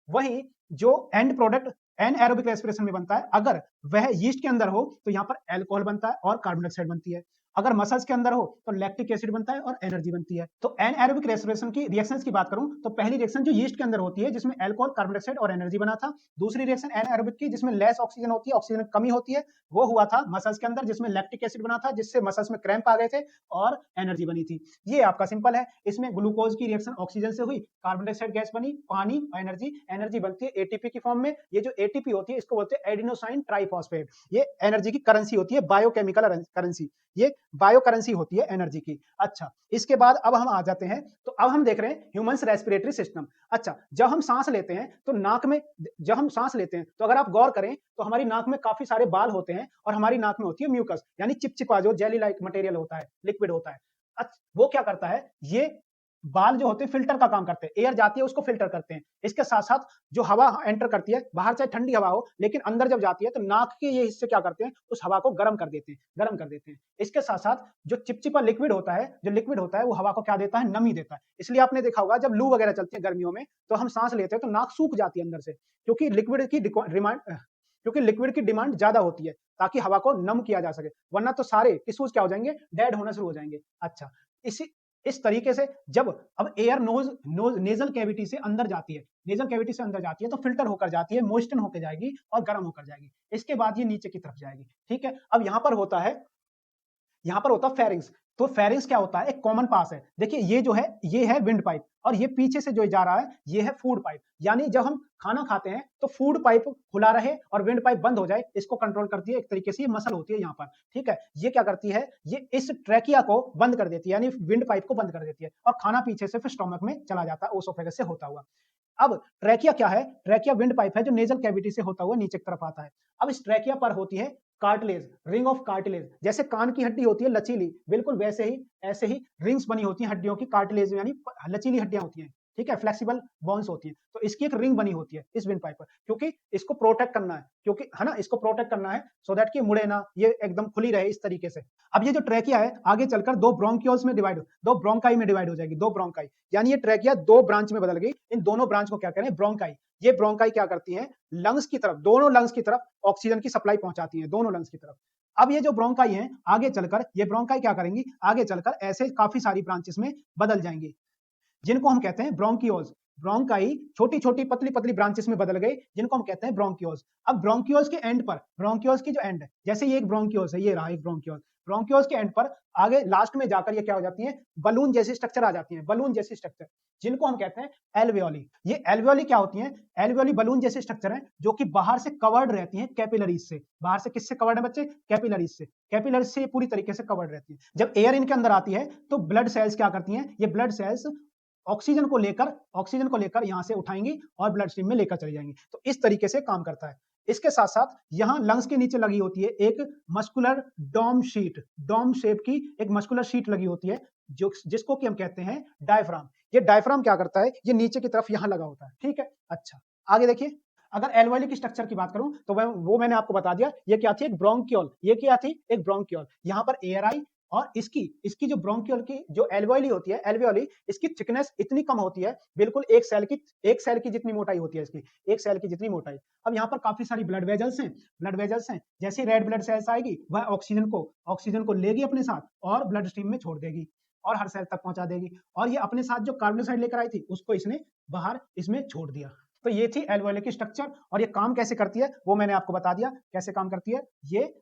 वही जो एंड प्रोडक्ट एनएरोबिक रेस्पिरेशन में बनता है, अगर वह यीस्ट के अंदर हो तो यहाँ पर अल्कोहल बनता है और कार्बन डाइऑक्साइड बनती है। अगर मसल्स के अंदर हो तो लैक्टिक एसिड बनता है और एनर्जी बनती है। तो एनएरोबिक रेस्पिरेशन की रिएक्शंस की बात करूं तो पहली रिएक्शन जो यीस्ट के अंदर होती है जिसमें अल्कोहल, कार्बन डाइऑक्साइड और एनर्जी बना था। दूसरी रिएक्शन एनएरोबिक की जिसमें लेस ऑक्सीजन होती है, ऑक्सीजन कमी होती है, वो हुआ था मसल्स के अंदर जिसमें लैक्टिक एसिड बना था, जिससे मसल्स में क्रैम्प आ गए थे और एनर्जी बनी थी। ये आपका सिंपल है। इसमें ग्लूकोज की रिएक्शन ऑक्सीजन से हुई, कार्बन डाइऑक्साइड गैस बनी, पानी, एनर्जी, एनर्जी बनती है एटीपी की फॉर्म में। ये जो एटीपी होती है इसको बोलते हैं एडिनोसाइन ट्राइफॉस्फेट। ये एनर्जी की करेंसी होती है, बायोकेमिकल करेंसी। ये बायो करेंसी होती है एनर्जी की। अच्छा, इसके बाद अब हम आ जाते हैं, तो अब हम देख रहे हैं ह्यूमंस रेस्पिरेटरी सिस्टम। अच्छा, जब हम सांस लेते हैं तो नाक में, जब हम सांस लेते हैं तो अगर आप गौर करें तो हमारी नाक में काफी सारे बाल होते हैं, और हमारी नाक में होती है म्यूकस, यानी चिपचिपा जो जेली लाइक मटेरियल होता है, लिक्विड होता है। अच्छा, वो क्या करता है? ये बाल जो होते हैं फिल्टर का काम करते हैं, एयर जाती है उसको फिल्टर करते हैं। इसके साथ साथ जो हवा एंटर करती है, बाहर चाहे ठंडी हवा हो लेकिन अंदर जब जाती है तो नाक के ये हिस्से क्या करते हैं? उस हवा को गर्म कर देते हैं, गर्म कर देते हैं। इसके साथ साथ जो चिपचिपा लिक्विड होता है, जो लिक्विड होता है वो हवा को क्या देता है? नमी देता है। इसलिए आपने देखा होगा जब लू वगैरह चलती है गर्मियों में तो हम सांस लेते हैं तो नाक सूख जाती है अंदर से, क्योंकि लिक्विड की डिमांड, क्योंकि लिक्विड की डिमांड ज्यादा होती है ताकि हवा को नम किया जा सके, वरना तो सारे टिश्यूज क्या हो जाएंगे? डेड होना शुरू हो जाएंगे। अच्छा, इसी इस तरीके से जब अब एयर नेजल कैविटी से अंदर जाती है, नेजल कैविटी से अंदर जाती है तो फिल्टर होकर जाती है, मॉइस्चन होकर जाएगी और गर्म होकर जाएगी। इसके बाद ये नीचे की तरफ जाएगी। ठीक है, अब यहां पर होता है फेरिंग्स। तो फेरिंग्स क्या होता है? एक कॉमन पास है। देखिए ये जो है ये है विंड पाइप, और ये पीछे से जो जा रहा है ये है फूड पाइप। यानी जब हम खाना खाते हैं तो फूड पाइप खुला रहे और विंड पाइप बंद हो जाए, इसको कंट्रोल करती है एक तरीके से, ये मसल होती है यहाँ पर। ठीक है, ये क्या करती है? ये इस ट्रैकिया को बंद कर देती है, यानी विंड पाइप को बंद कर देती है, और खाना पीछे से फिर स्टोमक में चला जाता है ओसोफेगस से होता हुआ। अब ट्रैकिया क्या है? ट्रैकिया विंड पाइप है जो नेजल कैविटी से होता हुआ नीचे की तरफ आता है। अब इस ट्रैकिया पर होती है कार्टिलेज, रिंग ऑफ कार्टिलेज। जैसे कान की हड्डी होती है लचीली, बिल्कुल वैसे ही ऐसे ही रिंग्स बनी होती हैं हड्डियों की, कार्टिलेज यानी लचीली हड्डियां होती हैं। ठीक है, फ्लेक्सिबल बोन्स होती हैं। तो इसकी एक रिंग बनी होती है इस विंड पाइप पर, क्योंकि इसको प्रोटेक्ट करना है, क्योंकि है ना, इसको प्रोटेक्ट करना है सो दैट कि मुड़े ना, ये एकदम खुली रहे इस तरीके से। अब ये जो ट्रैकिया है आगे चलकर दो ब्रोंकियोल्स में डिवाइड, दो ब्रोंकाई में डिवाइड हो जाएगी, दो ब्रोंकाई, यानी ये ट्रैकिया दो ब्रांच में बदल गई। इन दोनों ब्रांच को क्या करें? ब्रोंकाई। ये ब्रोंकाई क्या करती हैं? लंग्स की तरफ, दोनों लंग्स की तरफ ऑक्सीजन की सप्लाई पहुंचाती है, दोनों लंग्स की तरफ। अब ये जो ब्रोंकाई हैं आगे चलकर, ये ब्रोंकाई क्या करेंगी? आगे चलकर ऐसे काफी सारी ब्रांचेस में बदल जाएंगी, जिनको हम कहते हैं ब्रोंकियोल्स। ब्रोंकाई छोटी छोटी पतली पतली ब्रांचेस में बदल गई, जिनको हम कहते हैं ब्रोंकियोल्स। अब ब्रोंकियोल्स के एंड पर, ब्रोंकियोल्स की जो एंड है, जैसे ये एक ब्रोंकियोल्स है, ये रहा एक ब्रोंकियोल, ब्रोंकियोल्स के एंड पर आगे लास्ट में जाकर ये क्या हो जाती है? बलून जैसी स्ट्रक्चर आ जाती है, बलून जैसी स्ट्रक्चर, जिनको हम कहते हैं एल्वियोली। ये एल्वियोली क्या होती हैं? एल्वियोली बलून जैसे स्ट्रक्चर है जो कि बाहर से कवर्ड रहती हैं कैपिलरीज से। बाहर से किससे कवर्ड है बच्चे? कैपिलरीज से। कैपिलरीज से ये पूरी तरीके से कवर्ड रहती है। जब एयर इनके अंदर आती है तो ब्लड सेल्स क्या करती हैं? ये ब्लड सेल्स ऑक्सीजन को लेकर यहां से उठाएंगी और ब्लड स्ट्रीम में लेकर चली जाएंगी। तो इस तरीके से काम करता है। इसके साथ साथ यहां लंग्स के नीचे लगी होती है एक मस्कुलर डोम शीट, डोम शेप की एक मस्कुलर शीट लगी होती है, जो जिसको कि हम कहते हैं डायफ्राम। ये डायफ्राम क्या करता है? ये नीचे की तरफ यहां लगा होता है। ठीक है, अच्छा आगे देखिए, अगर एल्वेओली की स्ट्रक्चर की बात करूं तो वो मैंने आपको बता दिया, ये क्या थी? एक ब्रोंकियोल। ये क्या थी? एक ब्रोंकियोल। यहां पर एयर आई, और इसकी जो ब्रोंकियोल की जो एल्वेओली होती है, एल्वेओली, इसकी थिकनेस इतनी कम होती है, बिल्कुल एक सेल की जितनी मोटाई होती है इसकी, एक सेल की जितनी मोटाई। अब यहाँ पर काफी सारी ब्लड वेजल्स हैं। जैसे रेड ब्लड सेल्स आएगी वह ऑक्सीजन को लेगी अपने साथ और ब्लड स्ट्रीम में छोड़ देगी और हर सेल तक पहुंचा देगी, और ये अपने साथ जो कार्बन डाइऑक्साइड लेकर आई थी उसको इसने बाहर इसमें छोड़ दिया। तो ये थी एल्वेओली की स्ट्रक्चर, और ये काम कैसे करती है वो मैंने आपको बता दिया कैसे काम करती है। ये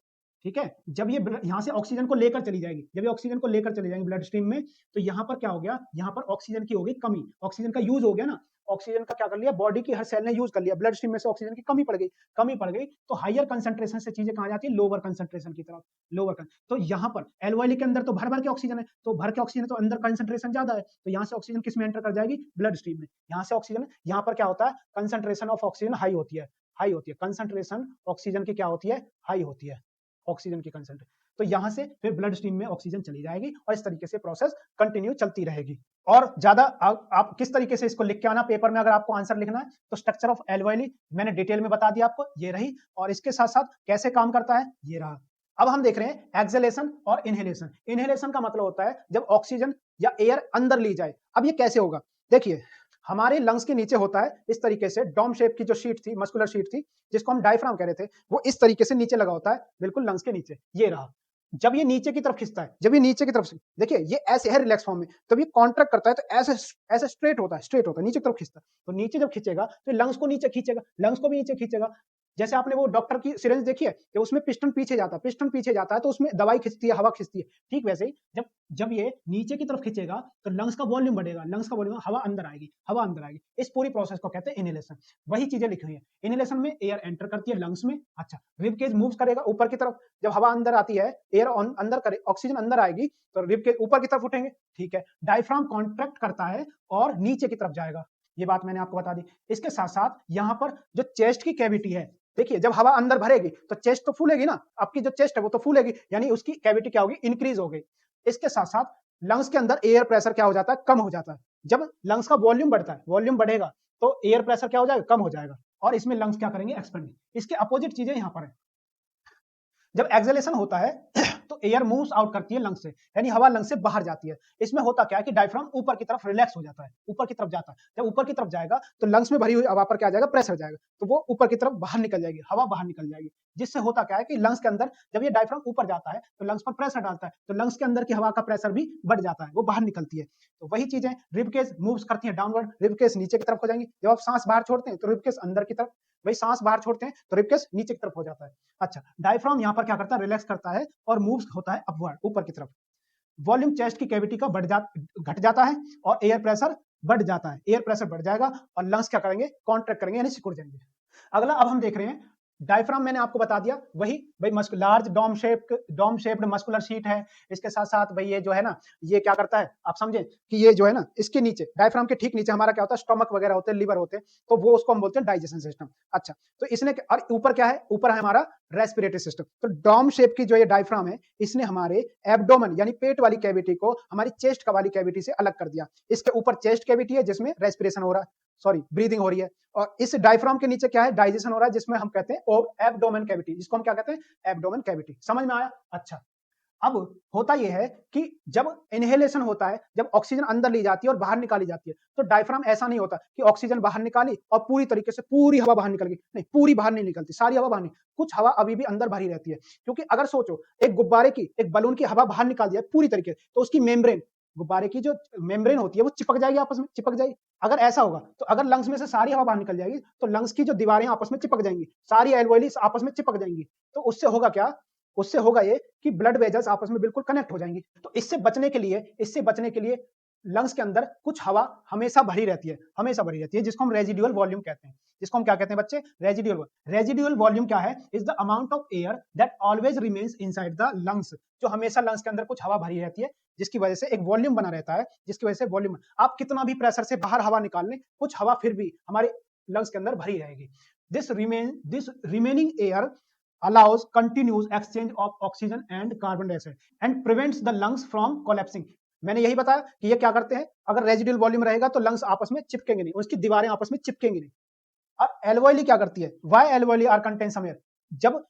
ठीक है, जब ये यहाँ से ऑक्सीजन को लेकर चली जाएगी, जब ये ऑक्सीजन को लेकर चली जाएंगी ब्लड स्ट्रीम में, तो यहाँ पर क्या हो गया, यहाँ पर ऑक्सीजन की हो गई कमी, ऑक्सीजन का यूज हो गया ना, ऑक्सीजन का क्या कर लिया, बॉडी की हर सेल ने यूज कर लिया, ब्लड स्ट्रीम में से ऑक्सीजन की कमी पड़ गई, कमी पड़ गई, तो हायर कंसंट्रेशन से चीजें कहाँ जाती है, लोअर कंसंट्रेशन की तरफ, लोअर। तो यहाँ पर एल्वेओली के अंदर तो भर भर के ऑक्सीजन है, तो भर के ऑक्सीजन तो अंदर कंसंट्रेशन ज्यादा है, तो यहाँ से ऑक्सीजन किस में एंटर कर जाएगी, ब्लड स्ट्रीम में, यहाँ से ऑक्सीजन, यहाँ पर क्या होता है, कंसंट्रेशन ऑफ ऑक्सीजन हाई होती है, हाई होती है, कंसंट्रेशन ऑक्सीजन की क्या होती है, हाई होती है, ऑक्सीजन की कंसंट्रेशन, तो यहां से फिर ब्लड स्ट्रीम में ऑक्सीजन चली जाएगी और इस तरीके से प्रोसेस कंटिन्यू चलती रहेगी। और ज्यादा आप किस तरीके से इसको लिख के आना पेपर में, अगर आपको आंसर लिखना है तो स्ट्रक्चर ऑफ एल्वेओली मैंने डिटेल में बता दिया आपको, ये रही, और इसके साथ साथ कैसे काम करता है ये रहा। अब हम देख रहे हैं एक्सेलेशन और इनहेलेशन। इनहेलेशन का मतलब होता है जब ऑक्सीजन या एयर अंदर ली जाए। अब ये कैसे होगा, देखिए हमारे लंग्स के नीचे होता है इस तरीके से डोम शेप की जो शीट थी, मस्कुलर शीट थी, जिसको हम डायफ्राम कह रहे थे, वो इस तरीके से नीचे लगा होता है, बिल्कुल लंग्स के नीचे, ये रहा। जब ये नीचे की तरफ खिंचता है, जब ये नीचे की तरफ से, देखिए ये ऐसे है रिलैक्स फॉर्म में, तब ये कॉन्ट्रैक्ट करता है तो ऐसे ऐसे स्ट्रेट होता है, स्ट्रेट होता है, नीचे की तरफ खींचता है, तो नीचे जब खींचेगा तो लंग्स को नीचे खींचेगा, लंग्स को भी नीचे खींचेगा। जैसे आपने वो डॉक्टर की सिरिंज देखी है कि उसमें पिस्टन पीछे जाता है, पिस्टन पीछे जाता है तो उसमें दवाई खिंचती है, हवा खिंचती है, ठीक वैसे ही जब जब ये नीचे की तरफ खींचेगा तो लंग्स का वॉल्यूम बढ़ेगा, लंग्स का वॉल्यूम, हवा अंदर आएगी, हवा अंदर आएगी, इस पूरी प्रोसेस को कहते हैं इनहेलेशन। वही चीजें लिखी हुई है, इनहेलेशन में एयर एंटर करती है लंग्स में, अच्छा रिब केज मूव करेगा ऊपर की तरफ, जब हवा अंदर आती है, एयर अंदर करे, ऑक्सीजन अंदर आएगी तो रिब के ऊपर की तरफ उठेंगे, ठीक है, डायफ्राम कॉन्ट्रैक्ट करता है और नीचे की तरफ जाएगा, ये बात मैंने आपको बता दी। इसके साथ साथ यहाँ पर जो चेस्ट की कैविटी है, देखिए जब हवा अंदर भरेगी तो चेस्ट तो फूलेगी ना, आपकी जो चेस्ट है वो तो फूलेगी, यानी उसकी कैविटी क्या होगी, इंक्रीज हो गई। इसके साथ साथ लंग्स के अंदर एयर प्रेशर क्या हो जाता है, कम हो जाता है। जब लंग्स का वॉल्यूम बढ़ता है, वॉल्यूम बढ़ेगा तो एयर प्रेशर क्या हो जाएगा, कम हो जाएगा, और इसमें लंग्स क्या करेंगे, एक्सपेंड। इसके अपोजिट चीजें यहाँ पर है, जब एक्सेलेशन होता है तो एयर मूव्स आउट करती है लंग से, यानी हवा लंग से बाहर जाती है। इसमें होता क्या है कि डायफ्राम ऊपर की तरफ रिलैक्स हो जाता है, ऊपर की तरफ जाता है, जब ऊपर की तरफ जाएगा तो लंग्स में भरी हुई हवा पर क्या जाएगा, प्रेशर जाएगा, तो वो ऊपर की तरफ बाहर निकल जाएगी, हवा बाहर निकल जाएगी, जिससे होता क्या है कि लंग्स के अंदर जब ये डायफ्राम ऊपर जाता है तो लंग्स पर प्रेशर डालता है, तो लंग्स के अंदर की हवा का प्रेशर भी बढ़ जाता है, वो बाहर निकलती है। तो वही चीजें रिब केस मूव्स करती है डाउनवर्ड, रिब केस नीचे की तरफ हो जाएंगी, जब आप सांस बाहर छोड़ते हैं तो रिब केस अंदर की तरफ, वही सांस बाहर छोड़ते हैं तो रिब केस नीचे की तरफ हो जाता है। अच्छा, डायफ्राम यहाँ पर क्या करता है, रिलैक्स करता है और मूव्स होता है अपवर्ड, ऊपर की तरफ। वॉल्यूम चेस्ट की कैविटी का घट जाता है और एयर प्रेशर बढ़ जाता है, एयर प्रेशर बढ़ जाएगा और लंग्स क्या करेंगे, कॉन्ट्रैक्ट करेंगे, यानी सिकुड़ जाएंगे। अगला अब हम देख रहे हैं डायफ्राम, मैंने आपको बता दिया, वही भाई large dome shaped muscular sheet है। इसके साथ साथ भाई ये जो है ना, ये क्या करता है, आप समझे कि ये जो है ना, इसके नीचे डायफ्राम के ठीक नीचे हमारा क्या होता है, स्टमक वगैरह होते हैं, लिवर होते हैं, तो वो उसको हम बोलते हैं डाइजेशन सिस्टम। अच्छा, तो इसने, और ऊपर क्या है, ऊपर है हमारा रेस्पिरेटरी सिस्टम। तो डोम शेप की जो ये डायफ्राम है, इसने हमारे एब्डोमेन यानी पेट वाली कैविटी को हमारी चेस्ट वाली कैविटी से अलग कर दिया। इसके ऊपर चेस्ट कैविटी है जिसमें रेस्पिरेशन हो रहा है, सॉरी ब्रीदिंग हो रही है, और इस डायफ्राम के नीचे क्या है, डाइजेशन हो रहा है, जिसमें हम कहते हैं एब्डोमेन कैविटी, जिसको हम क्या कहते हैं, एब्डोमेन कैविटी। समझ में आया? अच्छा, अब होता यह है कि जब इनहेलेशन होता है, जब ऑक्सीजन अंदर ली जाती है और बाहर निकाली जाती है, तो डायफ्राम ऐसा नहीं होता कि ऑक्सीजन बाहर निकाली और पूरी तरीके से पूरी हवा बाहर निकल गई, नहीं, पूरी बाहर नहीं निकलती, सारी हवा बाहर नहीं, कुछ हवा अभी भी अंदर भरी रहती है। क्योंकि अगर सोचो एक गुब्बारे की, एक बलून की हवा बाहर निकाल दिया पूरी तरीके, तो उसकी मेम्ब्रेन, गुब्बारे की जो मेम्ब्रेन होती है वो चिपक जाएगी, आपस में चिपक जाएगी। अगर ऐसा होगा तो अगर लंग्स में से सारी हवा बाहर निकल जाएगी तो लंग्स की जो दीवारें आपस में चिपक जाएंगी, सारी एल्वेओली आपस में चिपक जाएंगी, तो उससे होगा क्या, उससे होगा ये कि ब्लड वेजल्स आपस में बिल्कुल कनेक्ट हो जाएंगी। तो इससे बचने के लिए लंग्स के अंदर कुछ हवा हमेशा भरी रहती है, हमेशा भरी रहती है, जिसको हम रेजिडुअल वॉल्यूम कहते हैं। जिसको हम क्या कहते हैं बच्चे, रेजिडुअल वॉल्यूम क्या है, is the amount of air that always remains inside the lungs, जो हमेशा लंग्स के अंदर कुछ हवा भरी रहती है, जिसकी वजह से एक वॉल्यूम बना रहता है, जिसकी वजह से वॉल्यूम, आप कितना भी प्रेशर से बाहर हवा निकाल लें, कुछ हवा फिर भी हमारे लंग्स के अंदर भरी रहेगी। This remaining air allows continuous exchange of oxygen and carbon dioxide and prevents the lungs from collapsing। मैंने यही बताया कि ये क्या करते हैं, अगर रेजिडुअल वॉल्यूम रहेगा तो लंग्स आपस में चिपकेंगे नहीं, उसकी दीवारें आपस में चिपकेंगी नहीं। और एल्वेओली क्या करती है, why alveoli are contain some air, जब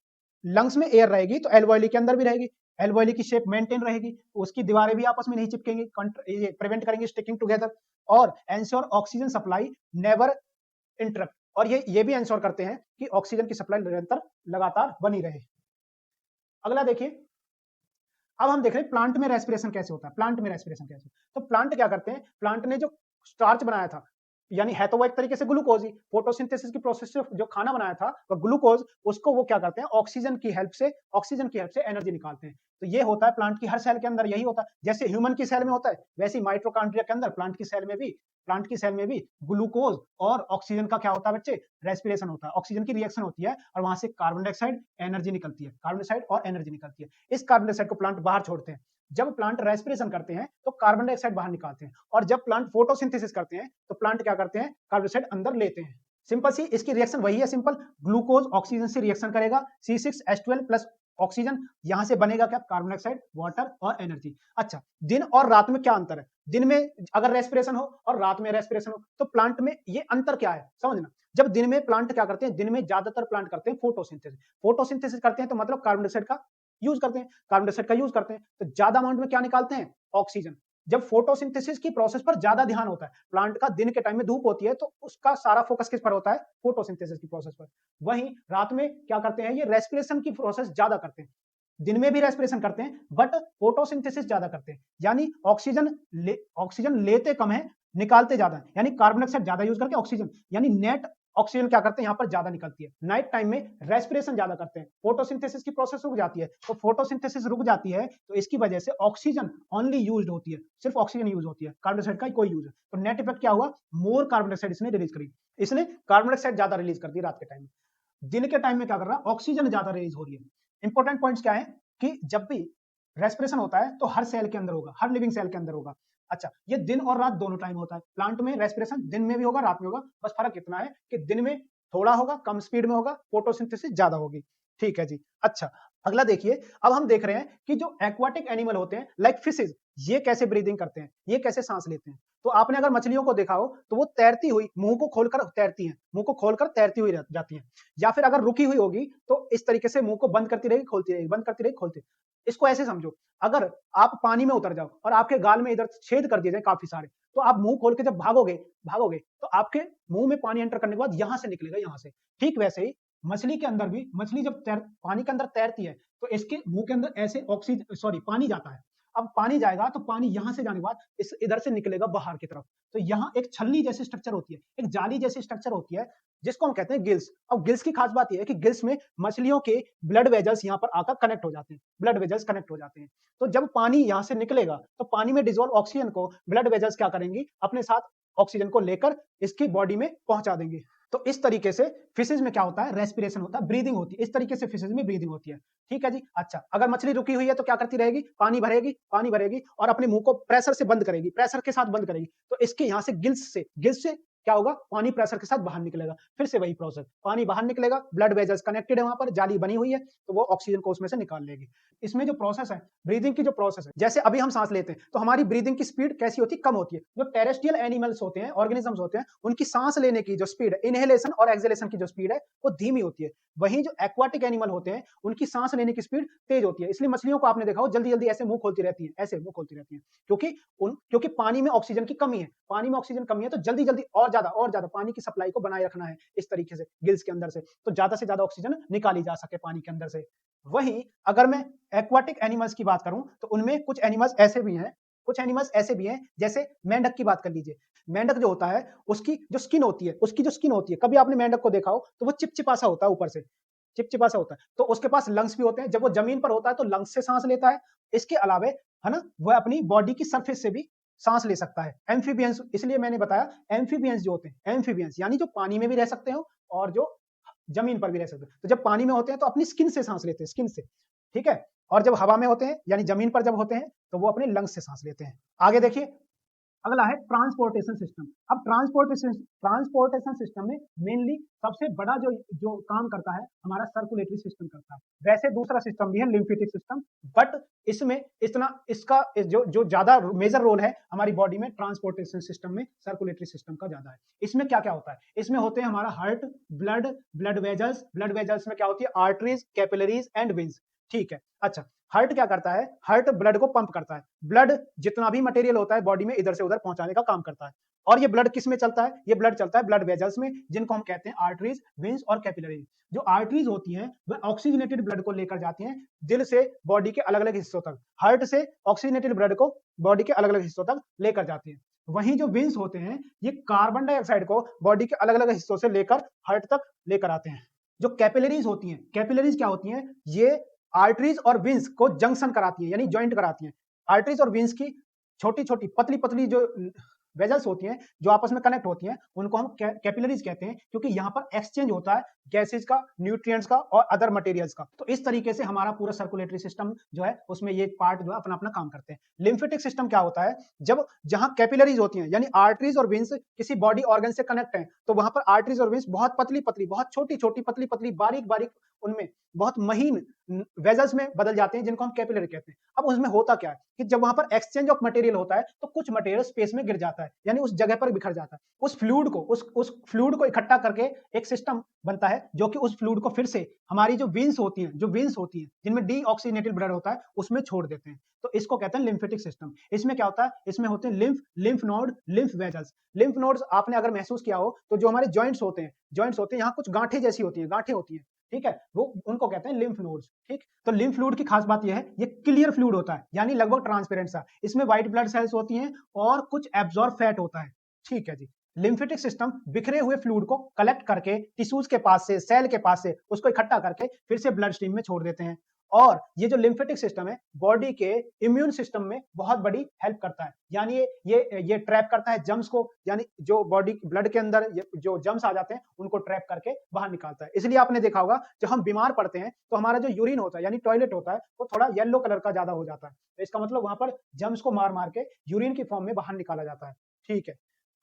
लंग्स में एयर रहेगी तो एल्वेओली के अंदर भी रहेगी, एल्वेओली की शेप मेंटेन रहेगी, उसकी दीवारें भी आपस में नहीं चिपकेंगी, ये प्रिवेंट करेंगे स्टिकिंग टुगेदर, और ensure oxygen supply never interrupt, और ये भी इंश्योर करते हैं कि ऑक्सीजन की सप्लाई निरंतर लगातार बनी रहे। अगला देखिए, अब हम देख रहे हैं प्लांट में रेस्पिरेशन कैसे होता है, प्लांट में रेस्पिरेशन कैसे, तो प्लांट क्या करते हैं, प्लांट ने जो स्टार्च बनाया था, यानी है तो वो एक तरीके से ग्लूकोज ही, फोटोसिंथेसिस की प्रोसेस से जो खाना बनाया था वो ग्लूकोज, उसको वो क्या करते हैं, ऑक्सीजन की हेल्प से एनर्जी निकालते हैं। तो ये होता है प्लांट की हर सेल के अंदर, यही होता है। जैसे ह्यूमन की सेल में होता है, वैसे ही माइटोकॉन्ड्रिया के अंदर प्लांट की सेल में भी ग्लूकोज और ऑक्सीजन का क्या होता है बच्चे, रेस्पिरेशन होता है, ऑक्सीजन की रिएक्शन होती है और वहां से कार्बन डाइऑक्साइड एनर्जी निकलती है, कार्बन डाइऑक्साइड और एनर्जी निकलती है। इस कार्बन डाइऑक्साइड को प्लांट बाहर छोड़ते हैं। जब प्लांट रेस्पिरेशन करते हैं तो कार्बन डाइऑक्साइड बाहर निकालते हैं, और जब प्लांट फोटोसिंथेसिस करते हैं तो प्लांट क्या करते हैं, कार्बन डाइऑक्साइड अंदर लेते हैं। सिंपल सी इसकी रिएक्शन वही है, सिंपल, ग्लूकोज ऑक्सीजन से रिएक्शन करेगा, C6H12 प्लस ऑक्सीजन, यहां से बनेगा क्या, कार्बन डाइऑक्साइड, वाटर और एनर्जी। अच्छा, दिन और रात में क्या अंतर है, दिन में अगर रेस्पिरेशन हो और रात में रेस्पिरेशन हो तो प्लांट में ये अंतर क्या है समझना। जब दिन में प्लांट क्या करते हैं, दिन में ज्यादातर प्लांट करते हैं फोटोसिंथेसिस करते हैं, तो मतलब कार्बन डाइऑक्साइड का यूज करते हैं, तो ज्यादा अमाउंट में क्या निकालते हैं, ऑक्सीजन। जब फोटोसिंथेसिस की प्रोसेस पर ज्यादा ध्यान होता है, प्लांट का दिन के टाइम में धूप होती है तो उसका सारा फोकस किस पर होता है, फोटोसिंथेसिस की प्रोसेस पर। वहीं रात में क्या करते हैं, ये रेस्पिरेशन की प्रोसेस ज्यादा करते हैं। दिन में भी रेस्पिरेशन करते हैं बट फोटोसिंथेसिस ज्यादा करते हैं, यानी ऑक्सीजन लेते कम है, निकालते ज्यादा है, यानी कार्बन डाइऑक्साइड ज्यादा यूज करके ऑक्सीजन, यानी नेट ऑक्सीजन क्या करते हैं, यहाँ पर ज्यादा निकलती है। नाइट टाइम में रेस्पिरेशन ज्यादा करते हैं, फोटोसिंथेसिस की प्रोसेस रुक जाती है, तो फोटोसिंथेसिस रुक जाती है तो इसकी वजह से ऑक्सीजन ओनली यूज्ड होती है, सिर्फ ऑक्सीजन यूज होती है, कार्बन डाइऑक्साइड का कोई यूज है। तो नेट इफेक्ट क्या हुआ, मोर कार्बन डाइऑक्साइड इसने रिलीज करी, इसने कार्बन डाइऑक्साइड ज्यादा रिलीज कर दी रात के टाइम में। दिन के टाइम में क्या कर रहा है, ऑक्सीजन ज्यादा रिलीज हो रही है। इंपॉर्टेंट पॉइंट्स क्या है कि जब भी रेस्पिरेशन होता है तो हर सेल के अंदर होगा, हर लिविंग सेल के अंदर होगा। अच्छा, ये दिन और रात दोनों टाइम होता है, प्लांट में रेस्पिरेशन दिन में भी होगा रात में होगा, बस फर्क इतना है कि दिन में थोड़ा होगा, कम स्पीड में होगा, फोटोसिंथेसिस ज्यादा होगी। ठीक है जी। अच्छा, अगला देखिए, अब हम देख रहे हैं कि जो एक्वाटिक एनिमल होते हैं लाइक फिशेज, ये कैसे ब्रीदिंग करते हैं, ये कैसे सांस लेते हैं। तो आपने अगर मछलियों को देखा हो तो वो तैरती हुई मुंह को खोलकर तैरती हैं, मुंह को खोलकर तैरती हुई जाती हैं, या फिर अगर रुकी हुई होगी तो इस तरीके से मुंह को बंद करती रहेगी, खोलती रहेगी, बंद करती रहेगी, खोलती। इसको ऐसे समझो, अगर आप पानी में उतर जाओ और आपके गाल में इधर छेद कर दिए जाए काफी सारे, तो आप मुंह खोल के जब भागोगे तो आपके मुंह में पानी एंटर करने के बाद यहां से निकलेगा, यहां से। ठीक वैसे ही मछली के अंदर भी, मछली जब पानी के अंदर तैरती है तो इसके मुंह के अंदर ऐसे पानी जाता है। अब पानी जाएगा तो पानी यहां से जाने के बाद इस इधर से निकलेगा बाहर की तरफ। तो यहाँ एक छलनी जैसी स्ट्रक्चर होती है, एक जाली जैसी स्ट्रक्चर होती है, जिसको हम कहते हैं गिल्स। अब गिल्स की खास बात यह है कि गिल्स में मछलियों के ब्लड वेजल्स यहाँ पर आकर कनेक्ट हो जाते हैं, ब्लड वेजल्स कनेक्ट हो जाते हैं। तो जब पानी यहाँ से निकलेगा तो पानी में डिजोल्व ऑक्सीजन को ब्लड वेजल्स क्या करेंगी, अपने साथ ऑक्सीजन को लेकर इसकी बॉडी में पहुंचा देंगे। तो इस तरीके से फिशेज में क्या होता है, रेस्पिरेशन होता है, ब्रीदिंग होती है, इस तरीके से फिशेज में ब्रीदिंग होती है। ठीक है जी। अच्छा, अगर मछली रुकी हुई है तो क्या करती रहेगी, पानी भरेगी और अपने मुंह को प्रेशर से बंद करेगी, प्रेशर के साथ बंद करेगी। तो इसके यहाँ से गिल्स से क्या होगा, पानी प्रेशर के साथ बाहर निकलेगा, फिर से वही प्रोसेस, पानी बाहर निकलेगा, ब्लड वेजल्स कनेक्टेड है, वहां पर जाली बनी हुई है, तो वो ऑक्सीजन को उसमें से निकाल लेगी। इसमें जो प्रोसेस है, ब्रीदिंग की जो प्रोसेस है, जैसे अभी हम सांस लेते हैं तो हमारी ब्रीदिंग की स्पीड कैसी होती है, कम होती है। जो टेरेस्ट्रियल एनिमल्स होते हैं, ऑर्गेनिजम्स होते हैं, उनकी सांस लेने की जो स्पीड है, इनहेलेशन और एक्सहेलेशन की जो स्पीड है वो धीमी होती है। वहीं जो एक्वाटिक एनिमल होते हैं उनकी सांस लेने की स्पीड तेज होती है। इसलिए मछलियों को आपने देखा हो जल्दी जल्दी ऐसे मुंह खोलती रहती है, ऐसे मुंह खोलती रहती है, क्योंकि पानी में ऑक्सीजन की कमी है, तो जल्दी जल्दी और ज्यादा पानी की सप्लाई को बनाए रखना है इस तरीके से गिल्स के अंदर से, तो ज्यादा से ज्यादा ऑक्सीजन निकाली जा सके पानी के अंदर से। वहीं अगर मैं एक्वाटिक एनिमल्स की बात करूं तो उनमें कुछ एनिमल्स ऐसे भी हैं, जैसे मेंढक की बात कर लीजिए। मेंढक जो होता है उसकी जो स्किन होती है, कभी आपने मेंढक को देखा हो तो वो चिपचिपा सा होता है, ऊपर से चिपचिपा सा होता है। तो उसके पास लंग्स भी होते हैं, जब वो जमीन पर होता है तो लंग्स से सांस लेता है। इसके अलावे है ना, वह अपनी बॉडी की सरफेस से भी सांस ले सकता है। एम्फीबियंस, इसलिए मैंने बताया एम्फीबियंस जो होते हैं, एम्फीबियंस यानी जो पानी में भी रह सकते हो और जो जमीन पर भी रह सकते हैं। तो जब पानी में होते हैं तो अपनी स्किन से सांस लेते हैं, स्किन से, ठीक है। और जब हवा में होते हैं यानी जमीन पर जब होते हैं तो वो अपने लंग्स से सांस लेते हैं। आगे देखिए, अगला है ट्रांसपोर्टेशन सिस्टम। अब ट्रांसपोर्टेशन सिस्टम में मेनली सबसे बड़ा जो जो काम करता है हमारा सर्कुलेटरी सिस्टम करता है। वैसे दूसरा सिस्टम भी है लिम्फेटिक सिस्टम, बट इसमें इसका जो ज्यादा मेजर रोल है हमारी बॉडी में ट्रांसपोर्टेशन सिस्टम में सर्कुलेटरी सिस्टम का ज्यादा है। इसमें क्या क्या होता है, इसमें होते हैं हमारा हार्ट, ब्लड वेजल्स में क्या होती है, आर्टरीज, कैपिलरीज एंड वेन्स। ठीक है। अच्छा, हार्ट क्या करता है, हार्ट ब्लड को पंप करता है, ब्लड जितना भी मटेरियल होता है बॉडी में इधर से उधर पहुंचाने का काम करता है। और ये ब्लड किस में चलता है, ये ब्लड चलता है ब्लड वेजल्स में, जिनको हम कहते हैं आर्टरीज, वेन्स और कैपिलरीज। जो आर्टरीज होती हैं वह ऑक्सीजनेटेड ब्लड को लेकर जाती हैं दिल से बॉडी के अलग अलग हिस्सों तक, हार्ट से ऑक्सीजनेटेड ब्लड को बॉडी के अलग अलग हिस्सों तक लेकर जाती हैं। वहीं जो विंस होते हैं ये कार्बन डाइऑक्साइड को बॉडी के अलग अलग हिस्सों से लेकर हार्ट तक लेकर आते हैं। जो कैपिलरीज होती हैं, कैपिलरीज क्या होती हैं, ये आर्टरीज और विंस को जंक्शन कराती है, यानी ज्वाइंट कराती हैं। आर्टरीज और विंस की छोटी छोटी पतली पतली जो वेजल्स होती हैं जो आपस में कनेक्ट होती हैं, उनको हम कैपिलरीज कहते हैं, क्योंकि यहाँ पर एक्सचेंज होता है गैसेज का, न्यूट्रिएंट्स का और अदर मटेरियल्स का। तो इस तरीके से हमारा पूरा सर्कुलेटरी सिस्टम जो है उसमें ये पार्ट जो है अपना अपना काम करते हैं। लिम्फेटिक सिस्टम क्या होता है, जब जहां कैपिलरीज होती हैं यानी आर्टरीज और वेन्स किसी बॉडी ऑर्गन से कनेक्ट हैं, तो वहां पर आर्टरीज और वेन्स बहुत पतली पतली, बहुत छोटी छोटी, पतली पतली, बारीक बारीक, उनमें बहुत महीन वेजल्स में बदल जाते हैं, जिनको हम कैपिलरी कहते हैं। अब उसमें होता क्या है कि जब वहां पर एक्सचेंज ऑफ मटेरियल होता है तो कुछ मटेरियल स्पेस में गिर जाता है, यानी उस जगह पर बिखर जाता है। उस फ्लूइड को इकट्ठा करके एक सिस्टम बनता है, जो कि उस फ्लूइड को फिर से हमारी जो वेन्स होती हैं जिनमें डीऑक्सीजनेटेड ब्लड होता है उसमें छोड़ देते हैं। तो इसको कहते हैं लिम्फेटिक सिस्टम। इसमें क्या होता है, इसमें होते हैं lymph node, lymph vessels. Lymph nodes आपने अगर महसूस किया हो तो जो हमारे जॉइंट्स होते हैं यहाँ कुछ गांठें जैसी होती हैं, गांठें होती हैं, ठीक है, वो उनको कहते हैं लिम्फ नोड्स। ठीक, तो लिम्फ फ्लूइड की खास बात यह है, ये क्लियर फ्लूइड होता है, यानी लगभग ट्रांसपेरेंट सा। इसमें व्हाइट ब्लड सेल्स होती हैं और कुछ एब्जॉर्ब फैट होता है। ठीक है जी। लिम्फेटिक सिस्टम बिखरे हुए फ्लूइड को कलेक्ट करके टिश्यूज के पास से, सेल के पास से उसको इकट्ठा करके फिर से ब्लड स्ट्रीम में छोड़ देते हैं। और ये जो लिम्फेटिक सिस्टम है बॉडी के इम्यून सिस्टम में बहुत बड़ी हेल्प करता है, यानी ये ट्रैप करता है जम्स को, यानी जो बॉडी ब्लड के अंदर जो जम्स आ जाते हैं उनको ट्रैप करके बाहर निकालता है। इसलिए आपने देखा होगा जब हम बीमार पड़ते हैं तो हमारा जो यूरिन होता है यानी टॉयलेट होता है वो थोड़ा येलो कलर का ज्यादा हो जाता है, तो इसका मतलब वहां पर जम्स को मार मार के यूरिन की फॉर्म में बाहर निकाला जाता है। ठीक है,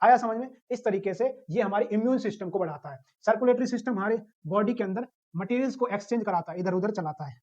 आया समझ में? इस तरीके से ये हमारे इम्यून सिस्टम को बढ़ाता है। सर्कुलेटरी सिस्टम हमारे बॉडी के अंदर मटेरियल्स को एक्सचेंज कराता है, इधर उधर चलाता है।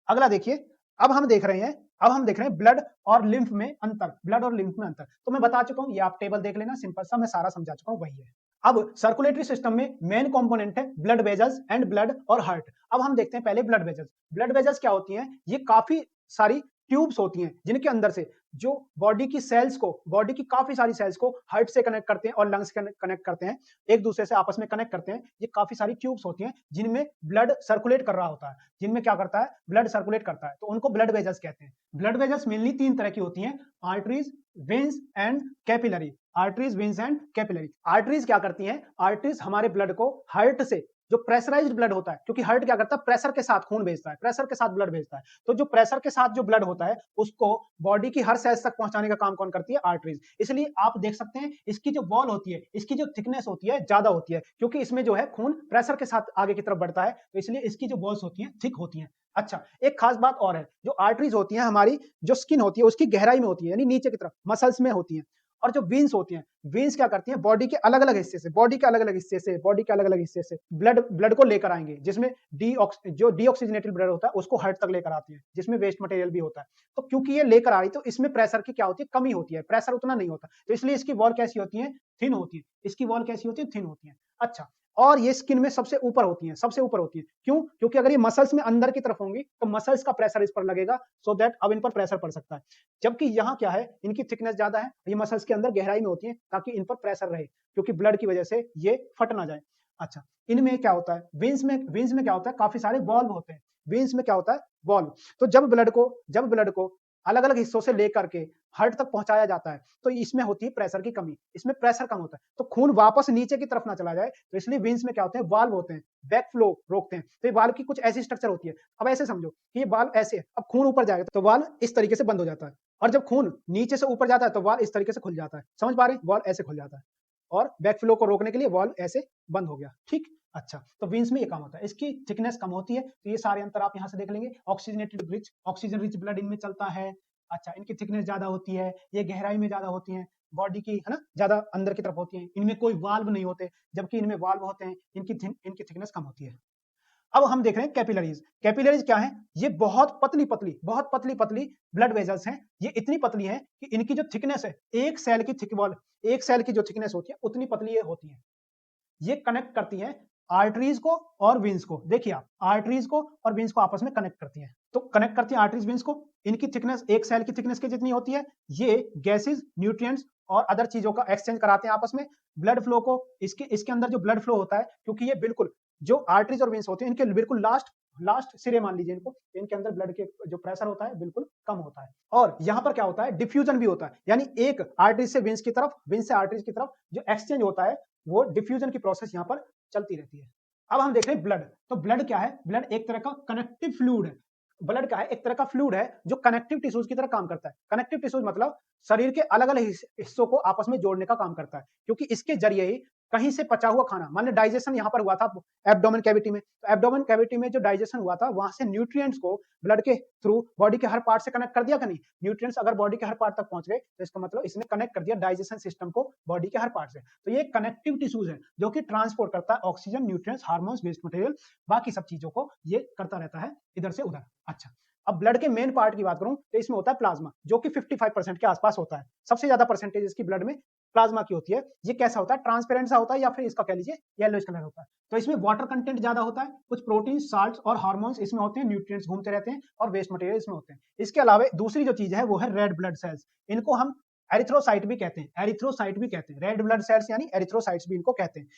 अगला देखिए, अब हम देख रहे हैं ब्लड और लिम्फ में अंतर, ब्लड और लिम्फ में अंतर। तो मैं बता चुका हूं, ये आप टेबल देख लेना, सिंपल सा, मैं सारा समझा चुका हूं, वही है। अब सर्कुलेटरी सिस्टम में मेन कंपोनेंट है ब्लड वेजल्स एंड ब्लड और हार्ट। अब हम देखते हैं पहले ब्लड वेजल्स। ब्लड वेजल्स क्या होती हैं, ये काफी सारी ट्यूब्स होती हैं जिनके अंदर से जो बॉडी की काफी सारी सेल्स को हार्ट से कनेक्ट करते हैं और लंग्स से कनेक्ट करते हैं, एक दूसरे से आपस में कनेक्ट करते हैं। ये काफी सारी ट्यूब्स होती हैं जिनमें ब्लड सर्कुलेट कर रहा होता है, जिनमें क्या करता है, ब्लड सर्कुलेट करता है, तो उनको ब्लड वेजल्स कहते हैं। ब्लड वेजल्स मेनली 3 तरह की होती हैं, arteries, veins and capillary. Arteries, veins and capillary. Arteries क्या करती हैं, आर्टरीज हमारे ब्लड को हार्ट से, जो प्रेशराइज्ड ब्लड होता है, क्योंकि हार्ट क्या करता है, प्रेशर के साथ खून भेजता है, प्रेशर के साथ ब्लड भेजता है, तो जो प्रेशर के साथ जो ब्लड होता है उसको बॉडी की हर सेल्स तक पहुंचाने का काम कौन करती है, आर्टरीज। इसलिए आप देख सकते हैं इसकी जो वॉल होती है, इसकी जो थिकनेस होती है ज्यादा होती है, क्योंकि इसमें जो है खून प्रेशर के साथ आगे की तरफ बढ़ता है, तो इसलिए इसकी जो वॉल्स होती हैं थिक होती हैं। अच्छा, एक खास बात और है, जो आर्टरीज होती हैं हमारी, जो स्किन होती है उसकी गहराई में होती है, यानी नीचे की तरफ मसल्स में होती हैं। और जो वीन्स होती हैं, वीन्स क्या करती हैं, बॉडी के अलग अलग हिस्से से ब्लड को लेकर आएंगे, जिसमें डीऑक्सीजनेटेड ब्लड होता है उसको हार्ट तक लेकर आती है, जिसमें वेस्ट मटेरियल भी होता है। तो क्योंकि ये लेकर आ रही, तो इसमें प्रेशर की क्या होती है, कमी होती है, प्रेशर उतना नहीं होता, तो इसलिए इसकी वॉल कैसी होती है, थिन होती है। इसकी वॉल कैसी होती है, थिन होती है। अच्छा, और ये स्किन में सबसे ऊपर होती है, क्यों? क्योंकि अगर ये मसल्स में अंदर की तरफ होंगी तो मसल्स का प्रेशर इस पर लगेगा, सो दैट अब इन पर प्रेशर पड़ सकता है। जबकि यहाँ क्या है, इनकी थिकनेस ज्यादा है, ये मसल्स के अंदर गहराई में होती है ताकि इन पर प्रेशर रहे, क्योंकि ब्लड की वजह से ये फट ना जाए। अच्छा, इनमें क्या होता है, वेन्स में क्या होता है, काफी सारे वॉल्व होते हैं। वेन्स में क्या होता है, वॉल्व। तो जब ब्लड को अलग अलग हिस्सों से लेकर के हार्ट तक पहुंचाया जाता है, तो इसमें होती है प्रेशर की कमी, इसमें प्रेशर कम होता है, तो खून वापस नीचे की तरफ ना चला जाए, तो इसलिए वेन्स में क्या होते हैं, वाल्व होते हैं, बैक फ्लो रोकते हैं। तो ये वाल्व की कुछ ऐसी स्ट्रक्चर होती है। अब ऐसे समझो कि ये वाल्व ऐसे है, अब खून ऊपर जाएगा तो वाल्व इस तरीके से बंद हो जाता है, और जब खून नीचे से ऊपर जाता है तो वाल्व इस तरीके से खुल जाता है। समझ पा रहे हैं, वाल्व ऐसे खुल जाता है, और बैक फ्लो को रोकने के लिए वाल्व ऐसे बंद हो गया। ठीक, अच्छा, तो वेन्स में ये काम होता है, इसकी थिकनेस कम होती है, तो ये सारे अंतर आप यहाँ से देख लेंगे। ऑक्सीजन रिच ब्लड इनमें चलता है। अच्छा, इनकी थिकनेस ज्यादा होती है, ये गहराई में ज्यादा होती है, बॉडी की, है ना, ज्यादा अंदर की तरफ होती है। इनमें कोई वाल्व नहीं होते, जबकि इनमें वाल्व होते हैं, इनकी थिकनेस कम होती है। अब हम देख रहे हैं कैपिलरीज। कैपिलरीज क्या है, ये बहुत पतली पतली ब्लड वेजल्स हैं। ये इतनी पतली हैं कि इनकी जो थिकनेस है, एक सेल की जो थिकनेस होती है उतनी पतली ये होती है। ये कनेक्ट करती हैं आर्टरीज को और वेन्स को। देखिए आप, आर्टरीज को और वेन्स को आपस में कनेक्ट करती हैं, तो कनेक्ट करती हैं आर्टरीज वेन्स को। इनकी थिकनेस एक सेल की थिकनेस की जितनी होती है। ये गैसेस, न्यूट्रिएंट्स और अदर चीजों का एक्सचेंज कराते हैं आपस में। ब्लड फ्लो को, इसके अंदर जो ब्लड फ्लो होता है, क्योंकि ये बिल्कुल, जो आर्टरीज और वेन्स होते हैं इनके बिल्कुल लास्ट लास्ट सिरे मान लीजिए इनको, इनके अंदर ब्लड के जो प्रेशर होता है बिल्कुल कम होता है। और यहाँ पर क्या होता है, डिफ्यूजन भी होता है, यानी एक आर्टरी से वेंस की तरफ, वेंस से आर्टरीज की तरफ जो एक्सचेंज होता है वो डिफ्यूजन की प्रोसेस यहाँ पर चलती रहती है। अब हम देख रहे हैं ब्लड। तो ब्लड क्या है, ब्लड एक तरह का कनेक्टिव फ्लूइड है। ब्लड क्या है, एक तरह का फ्लूइड है जो कनेक्टिव टिश्यूज की तरह काम करता है। कनेक्टिव टिश्यूज मतलब शरीर के अलग अलग हिस्सों को आपस में जोड़ने का काम करता है, क्योंकि इसके जरिए ही कहीं से पचा हुआ खाना, मान लो डाइजेशन यहाँ पर हुआ था एब्डोमेन कैविटी में, तो एब्डोमेन कैविटी में जो डाइजेशन हुआ था वहां से न्यूट्रिएंट्स को ब्लड के थ्रू बॉडी के हर पार्ट से कनेक्ट कर दिया कि नहीं। न्यूट्रिएंट्स अगर बॉडी के हर पार्ट तक पहुंच गए तो इसका मतलब इसने कनेक्ट कर दिया डाइजेशन सिस्टम को बॉडी के हर पार्ट से। तो ये कनेक्टिव टिश्यूज है जो कि ट्रांसपोर्ट करता है oxygen, nutrients, hormones, waste material, बाकी सब चीजों को ये करता रहता है इधर से उधर। अच्छा, अब ब्लड के मेन पार्ट की बात करूं तो इसमें होता है प्लाज्मा, जो कि 55% के आसपास होता है। सबसे ज्यादा परसेंटेज इसकी ब्लड में प्लाज्मा की होती है। ये कैसा होता है, ट्रांसपेरेंट सा होता है या फिर इसका कह लीजिए येलोइश कलर होता है। तो इसमें वाटर कंटेंट ज्यादा होता है, कुछ प्रोटीन, साल्ट्स और हार्मोन्स इसमें होते हैं, न्यूट्रिएंट्स घूमते रहते हैं और वेस्ट मटेरियल इसमें होते हैं। इसके अलावा दूसरी जो चीज है वो है रेड ब्लड सेल्स। इनको हम एरिथ्रोसाइट भी कहते हैं, एरिथ्रोसाइट भी कहते हैं। रेड ब्लड सेल्स यानी एरिथ्रोसाइट्स भी इनको कहते हैं।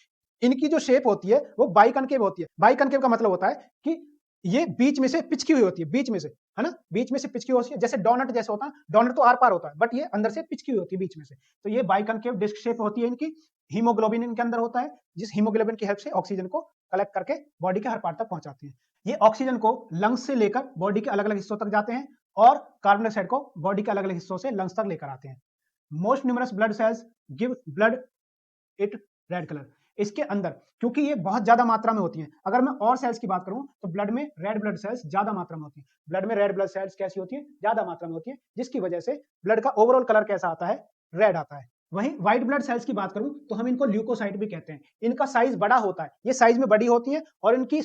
इनकी जो शेप होती है वो बाइकनकेव होती है। बाइकनकेव का मतलब होता है कि ये बीच में से पिचकी हुई होती है, बीच में से, है ना, बीच में से पिचकी होती है, जैसे डोनट जैसे होता है। डोनट तो आर पार होता है, बट ये अंदर से पिचकी हुई होती है बीच में से। तो ये बाइकनकेव डिस्क शेप होती है इनकी। हीमोग्लोबिन इनके अंदर होता है, जिस हीमोग्लोबिन की हेल्प से ऑक्सीजन को कलेक्ट करके बॉडी के हर पार्ट तक पहुंचाती है। ये ऑक्सीजन को लंग्स से लेकर बॉडी के अलग अलग हिस्सों तक जाते हैं और कार्बन डाइऑक्साइड को बॉडी के अलग अलग हिस्सों से लंग्स तक लेकर आते हैं। Most numerous blood cells give blood it red colour. इसके अंदर क्योंकि ये बहुत ज्यादा मात्रा में होती हैं, अगर मैं और सेल्स की बात करूं तो ब्लड में रेड ब्लड सेल्स ज्यादा मात्रा में होती हैं। ब्लड में रेड ब्लड सेल्स कैसी होती है, ज्यादा मात्रा में होती है, जिसकी वजह से ब्लड का ओवरऑल कलर कैसा आता है, रेड आता है। वहीं व्हाइट ब्लड सेल्स की बात करूं तो हम इनको ल्यूकोसाइट भी कहते हैं। इनका साइज बड़ा होता है, ये साइज में बड़ी होती है और इनकी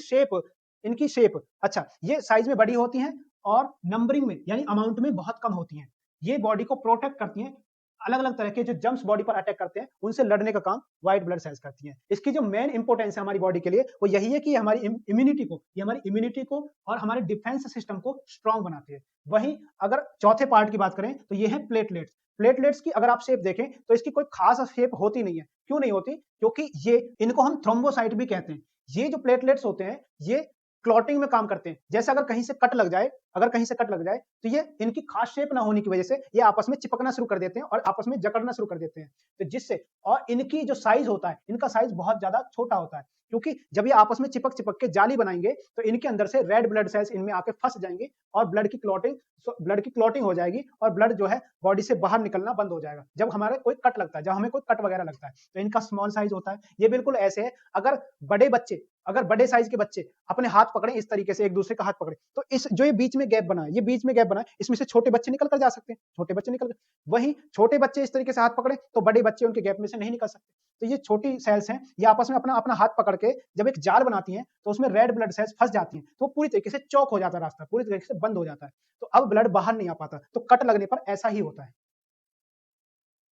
शेप अच्छा, ये साइज में बड़ी होती हैं और नंबरिंग में यानी अमाउंट में बहुत कम होती हैं। ये बॉडी को प्रोटेक्ट करती हैं, अलग अलग तरह के जो जम्स बॉडी पर अटैक करते हैं उनसे लड़ने का काम व्हाइट ब्लड सेल्स करती हैं। इसकी जो मेन इंपोर्टेंस है हमारी बॉडी के लिए वो यही है कि हमारी इम्यूनिटी को और हमारे डिफेंस सिस्टम को स्ट्रांग बनाती है। वहीं अगर चौथे पार्ट की बात करें तो ये है प्लेटलेट्स। प्लेटलेट्स की अगर आप शेप देखें तो इसकी कोई खास शेप होती नहीं है। क्यों नहीं होती, क्योंकि ये इनको हम थ्रोम्बोसाइट भी कहते हैं। ये जो प्लेटलेट्स होते हैं ये क्लॉटिंग में काम करते हैं। जैसे अगर कहीं से कट लग जाए तो ये इनकी खास शेप ना होने की वजह से ये आपस में चिपकना शुरू कर देते हैं और आपस में जकड़ना शुरू कर देते हैं। तो जिससे और इनकी जो साइज होता है, इनका साइज बहुत ज्यादा छोटा होता है, क्योंकि जब ये आपस में चिपक के जाली बनाएंगे तो इनके अंदर से रेड ब्लड सेल्स इनमें आके फंस जाएंगे और ब्लड की क्लॉटिंग हो जाएगी और ब्लड जो है बॉडी से बाहर निकलना बंद हो जाएगा जब हमारे कोई कट लगता है, जब हमें कोई कट वगैरह लगता है। तो इनका स्मॉल साइज होता है। ये बिल्कुल ऐसे है, अगर बड़े साइज के बच्चे अपने हाथ पकड़े इस तरीके से, एक दूसरे का हाथ पकड़े, तो इस जो ये बीच में गैप बना है, इसमें से छोटे बच्चे निकल कर जा सकते हैं, वहीं छोटे बच्चे इस तरीके से हाथ पकड़े तो बड़े बच्चे उनके गैप में से नहीं निकल सकते। तो ये छोटी सेल्स हैं, ये आपस में अपना अपना हाथ पकड़ के जब एक जाल बनाती हैं तो उसमें रेड ब्लड सेल्स फंस जाती हैं, तो पूरी तरीके से चौक हो जाता है, रास्ता पूरी तरीके से बंद हो जाता है, तो अब ब्लड बाहर नहीं आ पाता। तो कट लगने पर ऐसा ही होता है।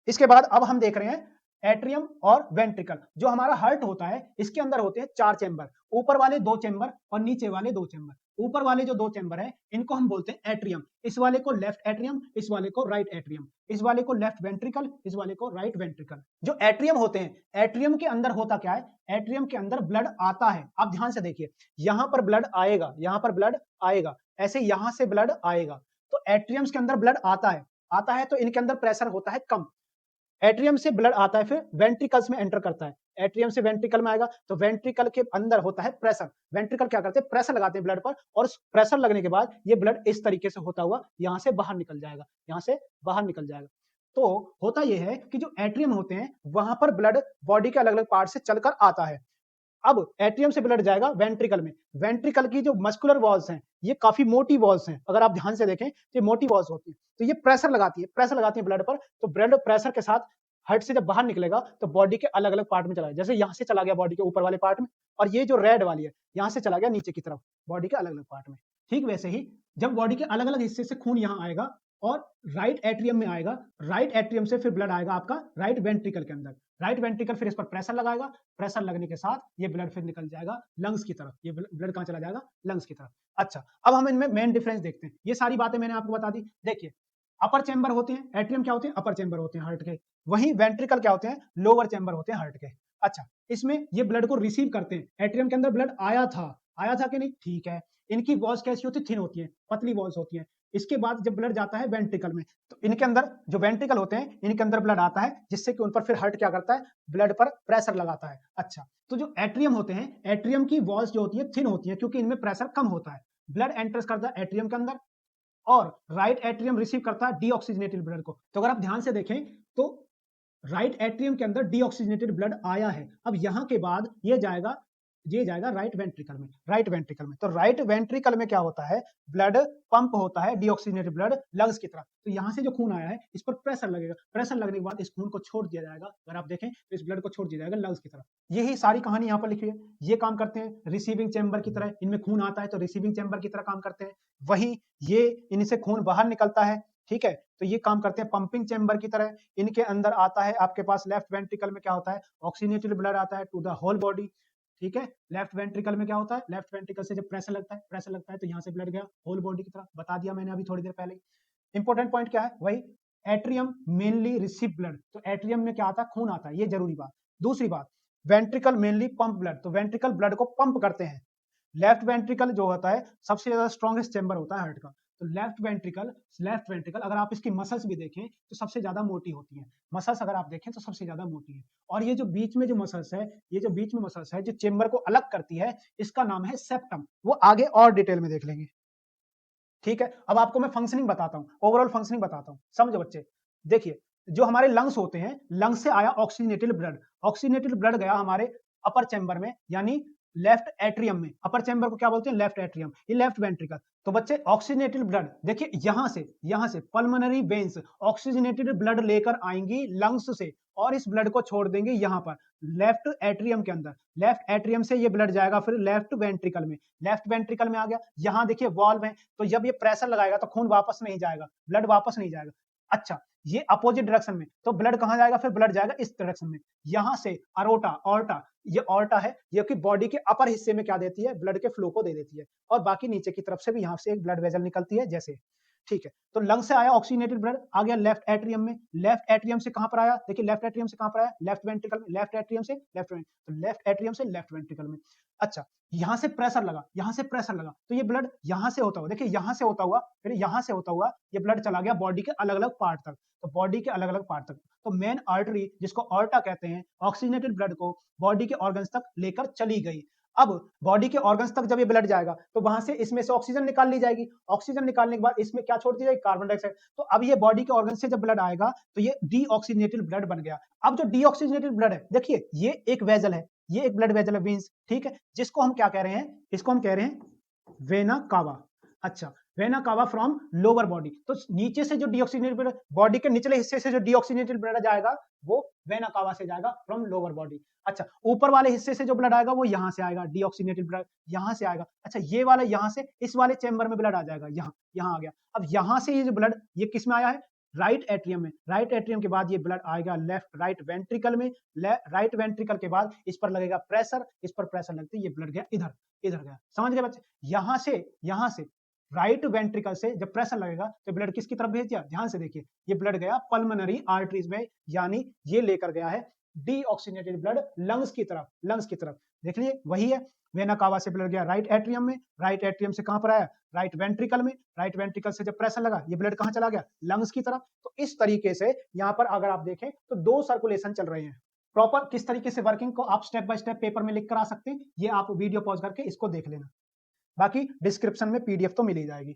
इसके बाद अब हम देख रहे हैं एट्रियम और वेंट्रिकल। जो हमारा हार्ट होता है इसके अंदर होते हैं 4 चेंबर, ऊपर वाले 2 चेंबर और नीचे वाले 2 चेंबर। ऊपर वाले जो 2 चेंबर हैं इनको हम बोलते हैं एट्रियम, इस वाले को लेफ्ट एट्रियम, इस वाले को राइट एट्रियम, इस वाले को लेफ्ट वेंट्रिकल, इस वाले को राइट वेंट्रिकल। जो एट्रियम होते हैं, एट्रियम के अंदर होता क्या है, एट्रियम के अंदर ब्लड आता है। आप ध्यान से देखिए, यहां पर ब्लड आएगा, यहां पर ब्लड आएगा, ऐसे यहां से ब्लड आएगा, तो एट्रियम्स के अंदर ब्लड आता है तो इनके अंदर प्रेशर होता है कम। एट्रियम से ब्लड आता है, फिर वेंट्रिकल्स में एंटर करता है, एट्रियम से वेंट्रिकल में आएगा तो वेंट्रिकल के अंदर होता है प्रेशर। वेंट्रिकल क्या करते हैं, प्रेशर लगाते हैं ब्लड पर, और प्रेशर लगने के बाद ये ब्लड इस तरीके से होता हुआ यहां से बाहर निकल जाएगा, तो होता यह है कि जो एट्रियम होते हैं वहां पर ब्लड बॉडी के अलग अलग पार्ट से चलकर आता है। अब एट्रियम से ब्लड जाएगा वेंट्रिकल में। वेंट्रिकल की जो मस्कुलर वॉल्स हैं ये काफी मोटी वॉल्स हैं, अगर आप ध्यान से देखें तो ये मोटी वॉल्स होती है, तो ये प्रेशर लगाती है ब्लड पर, तो ब्लड प्रेशर के साथ हार्ट से जब बाहर निकलेगा तो बॉडी के अलग अलग पार्ट में चला गया, जैसे यहाँ से चला गया बॉडी के ऊपर वाले पार्ट में, और ये जो रेड वाली है यहाँ से चला गया नीचे की तरफ बॉडी के अलग अलग पार्ट में। ठीक वैसे ही जब बॉडी के अलग अलग हिस्से से खून यहाँ आएगा और राइट एट्रियम में आएगा, राइट एट्रियम से फिर ब्लड आएगा आपका राइट वेंट्रिकल के अंदर, राइट वेंट्रिकल फिर इस पर प्रेशर लगाएगा, प्रेशर लगने के साथ ये ब्लड फिर निकल जाएगा लंग्स की तरफ, ये ब्लड कहाँ चला जाएगा, लंग्स की तरफ। अच्छा, अब हम इनमें मेन डिफरेंस देखते हैं। ये सारी बातें मैंने आपको बता दी। देखिए, अपर चैम्बर होते हैं, एट्रियम क्या होते हैं, अपर चैम्बर होते हैं हार्ट के, वहीं वेंट्रिकल क्या होते हैं, लोअर चैम्बर होते हैं हार्ट के। अच्छा, इसमें ये ब्लड को रिसीव करते हैं, एट्रियम के अंदर ब्लड आया था कि नहीं, ठीक है, इनकी वॉल्स कैसी होती है, थिन होती है, पतली वॉल्स होती है। इसके बाद जब ब्लड जाता है वेंट्रिकल में, तो इनके अंदर जो वेंट्रिकल होते हैं इनके अंदर ब्लड आता है, जिससे कि उन पर फिर हार्ट क्या करता है, ब्लड पर प्रेशर लगाता है। अच्छा, तो जो एट्रियम होते हैं, एट्रियम की वॉल्स जो होती है थिन होती है, क्योंकि इनमें प्रेशर कम होता है। ब्लड एंटर्स करता है एट्रियम के अंदर और राइट एट्रियम रिसीव करता है डीऑक्सीजनेटेड ब्लड को। तो अगर आप ध्यान से देखें तो राइट एट्रियम के अंदर डीऑक्सीजनेटेड ब्लड आया है। अब यहाँ के बाद ये जाएगा राइट वेंट्रिकल में। राइट वेंट्रिकल में, तो राइट वेंट्रिकल में क्या होता है, ब्लड पंप होता है, डीऑक्सीजनेटेड ब्लड लंग्स की तरफ। तो यहाँ से जो खून आया है इस पर प्रेशर लगेगा, प्रेशर लगने के बाद इस खून को छोड़ दिया जाएगा। अगर आप देखें तो इस ब्लड को छोड़ दिया जाएगा लंग्स की तरफ। यही सारी कहानी यहाँ पर लिखी है। ये काम करते हैं रिसीविंग चैम्बर की तरह, इनमें खून आता है तो रिसीविंग चैम्बर की तरह काम करते हैं। वहीं ये इनसे खून बाहर निकलता है, ठीक है, तो ये काम करते हैं पंपिंग चैम्बर की तरह। इनके अंदर आता है आपके पास लेफ्ट वेंट्रिकल में क्या होता है, ऑक्सीजनेटेड ब्लड आता है टू द होल बॉडी, ठीक है। लेफ्ट वेंट्रिकल में क्या होता है, लेफ्ट वेंट्रिकल से जब प्रेशर लगता है तो यहाँ से ब्लड गया होल बॉडी की तरफ, बता दिया मैंने अभी थोड़ी देर पहले। इंपॉर्टेंट पॉइंट क्या है, वही एट्रियम मेनली रिसीव ब्लड, तो एट्रियम में क्या आता है, खून आता है, ये जरूरी बात। दूसरी बात, वेंट्रिकल मेनली पंप ब्लड, तो वेंट्रिकल ब्लड को पंप करते हैं। लेफ्ट वेंट्रिकल जो होता है सबसे ज्यादा स्ट्रॉन्गेस्ट चेंबर होता है हार्ट का, तो लेफ्ट वेंट्रिकल अगर आप इसकी मसल्स भी देखें तो सबसे ज्यादा मोटी होती है। मसल्स अगर आप देखें तो सबसे ज्यादा मोटी है। और ये जो बीच में जो मसल्स है, ये जो बीच में मसल्स है जो चेंबर को अलग करती है, इसका नाम है सेप्टम। वो आगे और डिटेल में देख लेंगे, ठीक है। अब आपको मैं फंक्शनिंग बताता हूँ, ओवरऑल फंक्शनिंग बताता हूँ, समझो बच्चे। देखिए, जो हमारे लंग्स होते हैं, लंग्स से आया ऑक्सीजनेटेड ब्लड, ऑक्सीजनेटेड ब्लड गया हमारे अपर चैम्बर में, यानी लेफ्ट एट्रियम में। अपर चैम्बर को क्या बोलते हैं, लेफ्ट एट्रियम, ये लेफ्ट वेंट्रिकल। तो बच्चे ऑक्सीजनेटेड ब्लड, देखिए यहां से पल्मोनरी वेन्स ऑक्सीजनेटेड ब्लड लेकर आएंगी लंग्स से, और इस ब्लड को छोड़ देंगे यहाँ पर लेफ्ट एट्रियम के अंदर। लेफ्ट एट्रियम से ये ब्लड जाएगा फिर लेफ्ट वेंट्रिकल में, लेफ्ट वेंट्रिकल में आ गया। यहाँ देखिए वॉल्व है, तो जब ये प्रेशर लगाएगा तो खून वापस नहीं जाएगा, ब्लड वापस नहीं जाएगा। अच्छा, ये अपोजिट डायरेक्शन में, तो ब्लड कहां जाएगा, फिर ब्लड जाएगा इस डायरेक्शन में। यहां से ऑर्टा, ये ऑर्टा है, ये कि बॉडी के अपर हिस्से में क्या देती है, ब्लड के फ्लो को दे देती है, और बाकी नीचे की तरफ से भी यहाँ से एक ब्लड वेजल निकलती है जैसे, ठीक है। तो लंग से आया ऑक्सीजनेटेड ब्लड, आ गया लेफ्ट एट्रियम में। लेफ्ट एट्रियम से कहां पर आया, देखिए लेफ्ट एट्रियम से कहां पर आया, लेफ्ट वेंट्रिकल में। लेफ्ट एट्रियम से लेफ्ट वेंट्रिकल, तो लेफ्ट एट्रियम से लेफ्ट वेंट्रिकल में। अच्छा, यहां से प्रेशर लगा, तो ये ब्लड यहां से होता हुआ, देखिए यहां से होता हुआ, फिर यहां से होता हुआ ये ब्लड चला गया बॉडी के अलग अलग पार्ट तक। तो बॉडी के अलग अलग पार्ट तक, तो मेन आर्टरी जिसको ऑर्टा कहते हैं, ऑक्सीजनेटेड ब्लड को बॉडी के ऑर्गन्स तक लेकर चली गई। अब बॉडी के ऑर्गन्स तक जब ये ब्लड जाएगा तो वहां से इसमें से ऑक्सीजन निकाल ली जाएगी, ऑक्सीजन निकालने के बाद इसमें क्या छोड़ दी जाएगी, कार्बन डाइऑक्साइड। तो अब ये बॉडी के ऑर्गन से जब ब्लड आएगा तो ये डीऑक्सीजनेटेड ब्लड बन गया। अब जो डीऑक्सीजनेटेड ब्लड है, देखिए ये एक वेजल है, ये एक ब्लड वेजल है, वीन्स, ठीक है, जिसको हम क्या कह रहे हैं, इसको हम कह रहे हैं वेना कावा। अच्छा, vena cava from lower body, तो नीचे से जो डीऑक्सीजनेटेड ब्लड, बॉडी के निचले हिस्से से जो डीऑक्सीजनेटेड ब्लड जाएगा वो वेना कावा से जाएगा फ्रॉम लोअर बॉडी। अच्छा, ऊपर वाले हिस्से से जो ब्लड आएगा वो यहां से आएगा, डीऑक्सीजनेटेड ब्लड यहां से आएगा। अच्छा, ये वाला यहां से इस वाले चेंबर में ब्लड आ जाएगा, यहां आ गया। अब यहां से ये जो ब्लड, ये किस में आया है, राइट एट्रियम में। राइट एट्रियम के बाद ये ब्लड आएगा राइट वेंट्रिकल में। राइट वेंट्रिकल के बाद इस पर लगेगा प्रेशर, इस पर प्रेशर लगते ये ब्लड गया इधर गया। समझ गए बच्चे, यहां से राइट वेंट्रिकल से जब प्रेशर लगेगा तो ब्लड किसकी तरफ भेज दिया, ध्यान से देखिए, ये ब्लड गया पल्मोनरी आर्टरीज में, यानी ये लेकर गया है डीऑक्सीजनेटेड ब्लड लंग्स की तरफ। देख लीजिए, वही है, वेना कावा से ब्लड गया राइट एट्रियम में, राइट एट्रियम से कहां पर आया, राइट वेंट्रिकल में। राइट वेंट्रिकल से जब प्रेशर लगा ये ब्लड कहां चला गया, लंग्स की तरफ। तो इस तरीके से यहाँ पर अगर आप देखें तो 2 सर्कुलेशन चल रहे हैं। प्रॉपर किस तरीके से वर्किंग को आप स्टेप बाय स्टेप पेपर में लिख कर आ सकते हैं, ये आप वीडियो पॉज करके इसको देख लेना, बाकी डिस्क्रिप्शन में पीडीएफ तो मिल ही जाएगी।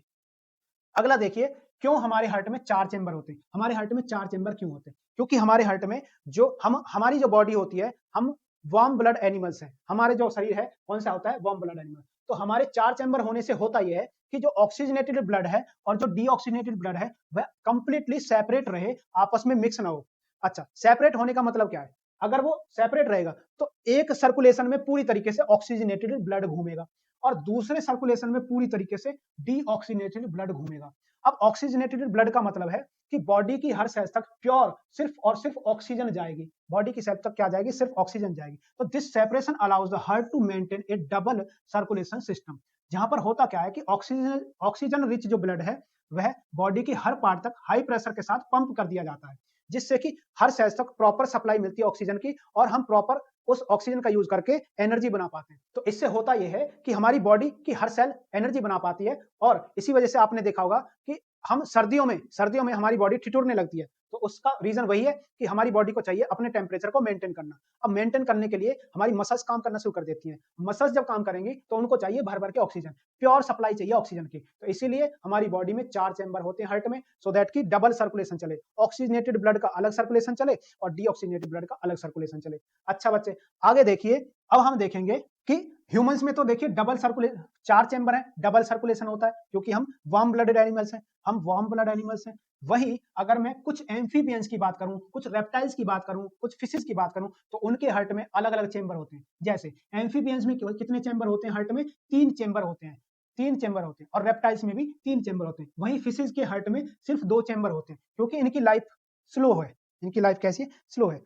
अगला देखिए, क्यों हमारे हार्ट में 4 चेंबर होते हैं। हमारे हार्ट में 4 चेंबर क्यों होते हैं, क्योंकि हमारे हार्ट में जो हमारी जो बॉडी होती है, हम वार्म ब्लड एनिमल्स हैं। हमारे जो शरीर है कौन सा होता है, वार्म ब्लड एनिमल। तो हमारे 4 चेंबर होने से होता यह है कि जो ऑक्सीजनेटेड ब्लड है और जो डीऑक्सीजनेटेड ब्लड है वह कंप्लीटली सेपरेट रहे, आपस में मिक्स ना हो। अच्छा, सेपरेट होने का मतलब क्या है, अगर वो सेपरेट रहेगा तो एक सर्कुलेशन में पूरी तरीके से ऑक्सीजनेटेड ब्लड घूमेगा और दूसरे सर्कुलेशन में पूरी तरीके से डीऑक्सीजनेटेड ब्लड घूमेगा। अब ऑक्सीजनेटेड ब्लड का मतलब है कि बॉडी की हर सेल तक प्योर सिर्फ और सिर्फ ऑक्सीजन जाएगी, बॉडी की सेल तक क्या जाएगी, सिर्फ ऑक्सीजन जाएगी। तो this separation allows the heart to maintain a double circulation system. जहां पर होता क्या है कि ऑक्सीजन रिच जो ब्लड है वह बॉडी की हर पार्ट तक हाई प्रेशर के साथ पंप कर दिया जाता है, जिससे कि हर सेल तक प्रॉपर सप्लाई मिलती है ऑक्सीजन की और हम प्रॉपर उस ऑक्सीजन का यूज करके एनर्जी बना पाते हैं। तो इससे होता यह है कि हमारी बॉडी की हर सेल एनर्जी बना पाती है, और इसी वजह से आपने देखा होगा कि हम सर्दियों में हमारी बॉडी ठिठुरने लगती है। तो उसका रीजन वही है कि हमारी बॉडी को चाहिए अपने टेम्परेचर को मेंटेन करना। अब मेंटेन करने के लिए हमारी मसल्स काम करना शुरू कर देती हैं। मसल्स जब काम करेंगी तो उनको चाहिए भर भर के ऑक्सीजन, प्योर सप्लाई चाहिए ऑक्सीजन की। तो इसीलिए हमारी बॉडी में 4 चैम्बर होते हैं हार्ट में, सो दैट की डबल सर्कुलेशन चले, ऑक्सीजनेटेड ब्लड का अलग सर्कुलेशन चले और डीऑक्सीजनेटेड ब्लड का अलग सर्कुलेशन चले। अच्छा बच्चे, आगे देखिए, अब हम देखेंगे कि ह्यूमंस में तो देखिए डबल सर्कुलेशन, 4 चैम्बर है, डबल सर्कुलेशन होता है क्योंकि हम वार्म ब्लडेड एनिमल्स हैं, हम वार्म ब्लड एनिमल्स हैं। वहीं अगर मैं कुछ एम्फीबियंस की बात करूं, कुछ रेप्टाइल्स की बात करूं, कुछ फिशेस की बात करूं, तो उनके हार्ट में अलग अलग चेंबर होते हैं। जैसे एम्फीबियंस में कितने चेंबर होते हैं हार्ट में? 3 चेंबर होते हैं, 3 चेंबर होते हैं, और रेप्टाइल्स में भी 3 चेंबर होते हैं। वहीं फिशेस के हार्ट में सिर्फ 2 चेंबर होते हैं क्योंकि इनकी लाइफ स्लो है। इनकी लाइफ कैसी है? स्लो है।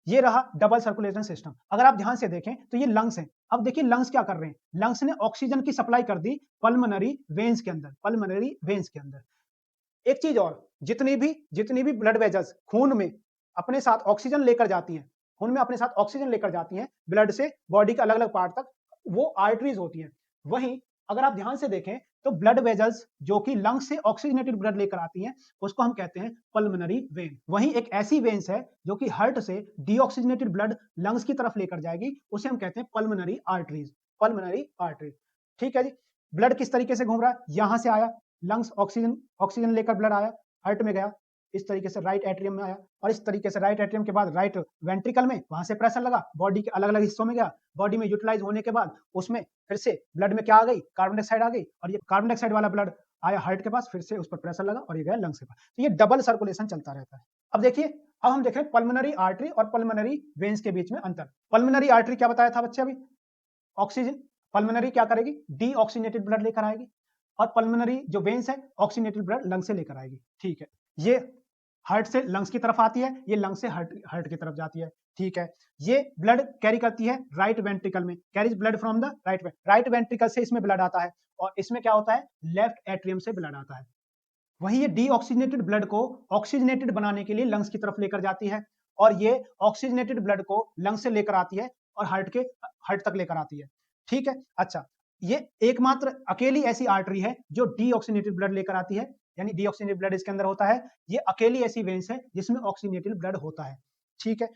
ये रहा डबल सर्कुलेशन सिस्टम। अगर आप ध्यान से देखें तो ये लंग्स हैं। अब देखिए लंग्स क्या कर रहे हैं, लंग्स ने ऑक्सीजन की सप्लाई कर दी पल्मोनरी वेन्स के अंदर, पल्मोनरी वेन्स के अंदर। एक चीज और, जितनी भी ब्लड वेजल्स खून में अपने साथ ऑक्सीजन लेकर जाती हैं, खून में अपने साथ ऑक्सीजन लेकर जाती हैं ब्लड से बॉडी के अलग अलग पार्ट तक, वो आर्टरीज होती हैं। वहीं अगर आप ध्यान से देखें तो ब्लड वेजल्स जो कि लंग्स से ऑक्सीजनेटेड ब्लड लेकर आती हैं, उसको हम कहते हैं पल्मोनरी वेन। वहीं एक ऐसी वेन्स है जो कि हार्ट से डीऑक्सीजनेटेड ब्लड लंग्स की तरफ लेकर जाएगी, उसे हम कहते हैं पल्मोनरी आर्टरीज, पल्मोनरी आर्टरीज। ठीक है जी। ब्लड किस तरीके से घूम रहा है, यहां से आया लंग्स, ऑक्सीजन लेकर ब्लड आया, हार्ट में गया, इस तरीके से राइट एट्रियम में आया, और इस तरीके से राइट एट्रियम के बाद राइट वेंट्रिकल में, वहां से प्रेशर लगा, बॉडी के अलग अलग हिस्सों में गया, बॉडी में यूटिलाइज होने के बाद उसमें फिर से ब्लड में क्या आ गई, कार्बन डाइऑक्साइड आ गई, और ये कार्बन डाइऑक्साइड वाला ब्लड आया हार्ट के पास, फिर से उस पर प्रेशर लगा और ये गया लंग्स के पास। तो ये डबल सर्कुलेशन चलता रहता है। अब देखिए, अब हम देख रहे हैं पल्मोनरी आर्टरी और पल्मोनरी वेन्स के बीच में अंतर। पल्मोनरी आर्टरी क्या बताया था बच्चे अभी? ऑक्सीजन, पल्मोनरी क्या करेगी? डीऑक्सीजनेटेड ब्लड लेकर आएगी, और पल्मोनरी जो वेन्स है ऑक्सीजनेटेड ब्लड लंग से लेकर आएगी। ठीक है, ये हार्ट से लंग्स की तरफ आती है, ये लंग से हार्ट की तरफ जाती है। ठीक है, ये ब्लड कैरी करती है राइट वेंट्रिकल में, carries blood from the right ventricle से इसमें ब्लड आता है, और इसमें क्या होता है, लेफ्ट एट्रियम से ब्लड आता है। वहीं ये डीऑक्सीजनेटेड ब्लड को ऑक्सीजनेटेड बनाने के लिए लंग्स की तरफ लेकर जाती है, और ये ऑक्सीजनेटेड ब्लड को लंग से लेकर आती है और हार्ट तक लेकर आती है। ठीक है, अच्छा, ये एकमात्र अकेली ऐसी आर्टरी है जो डीऑक्सीजनेटेड ब्लड लेकर आती है, यानी डीऑक्सीजनेटेड ब्लड इसके अंदर होता है। ये अकेली ऐसी वेन्स है जिसमें ऑक्सीजनेटेड ब्लड होता है। ठीक है,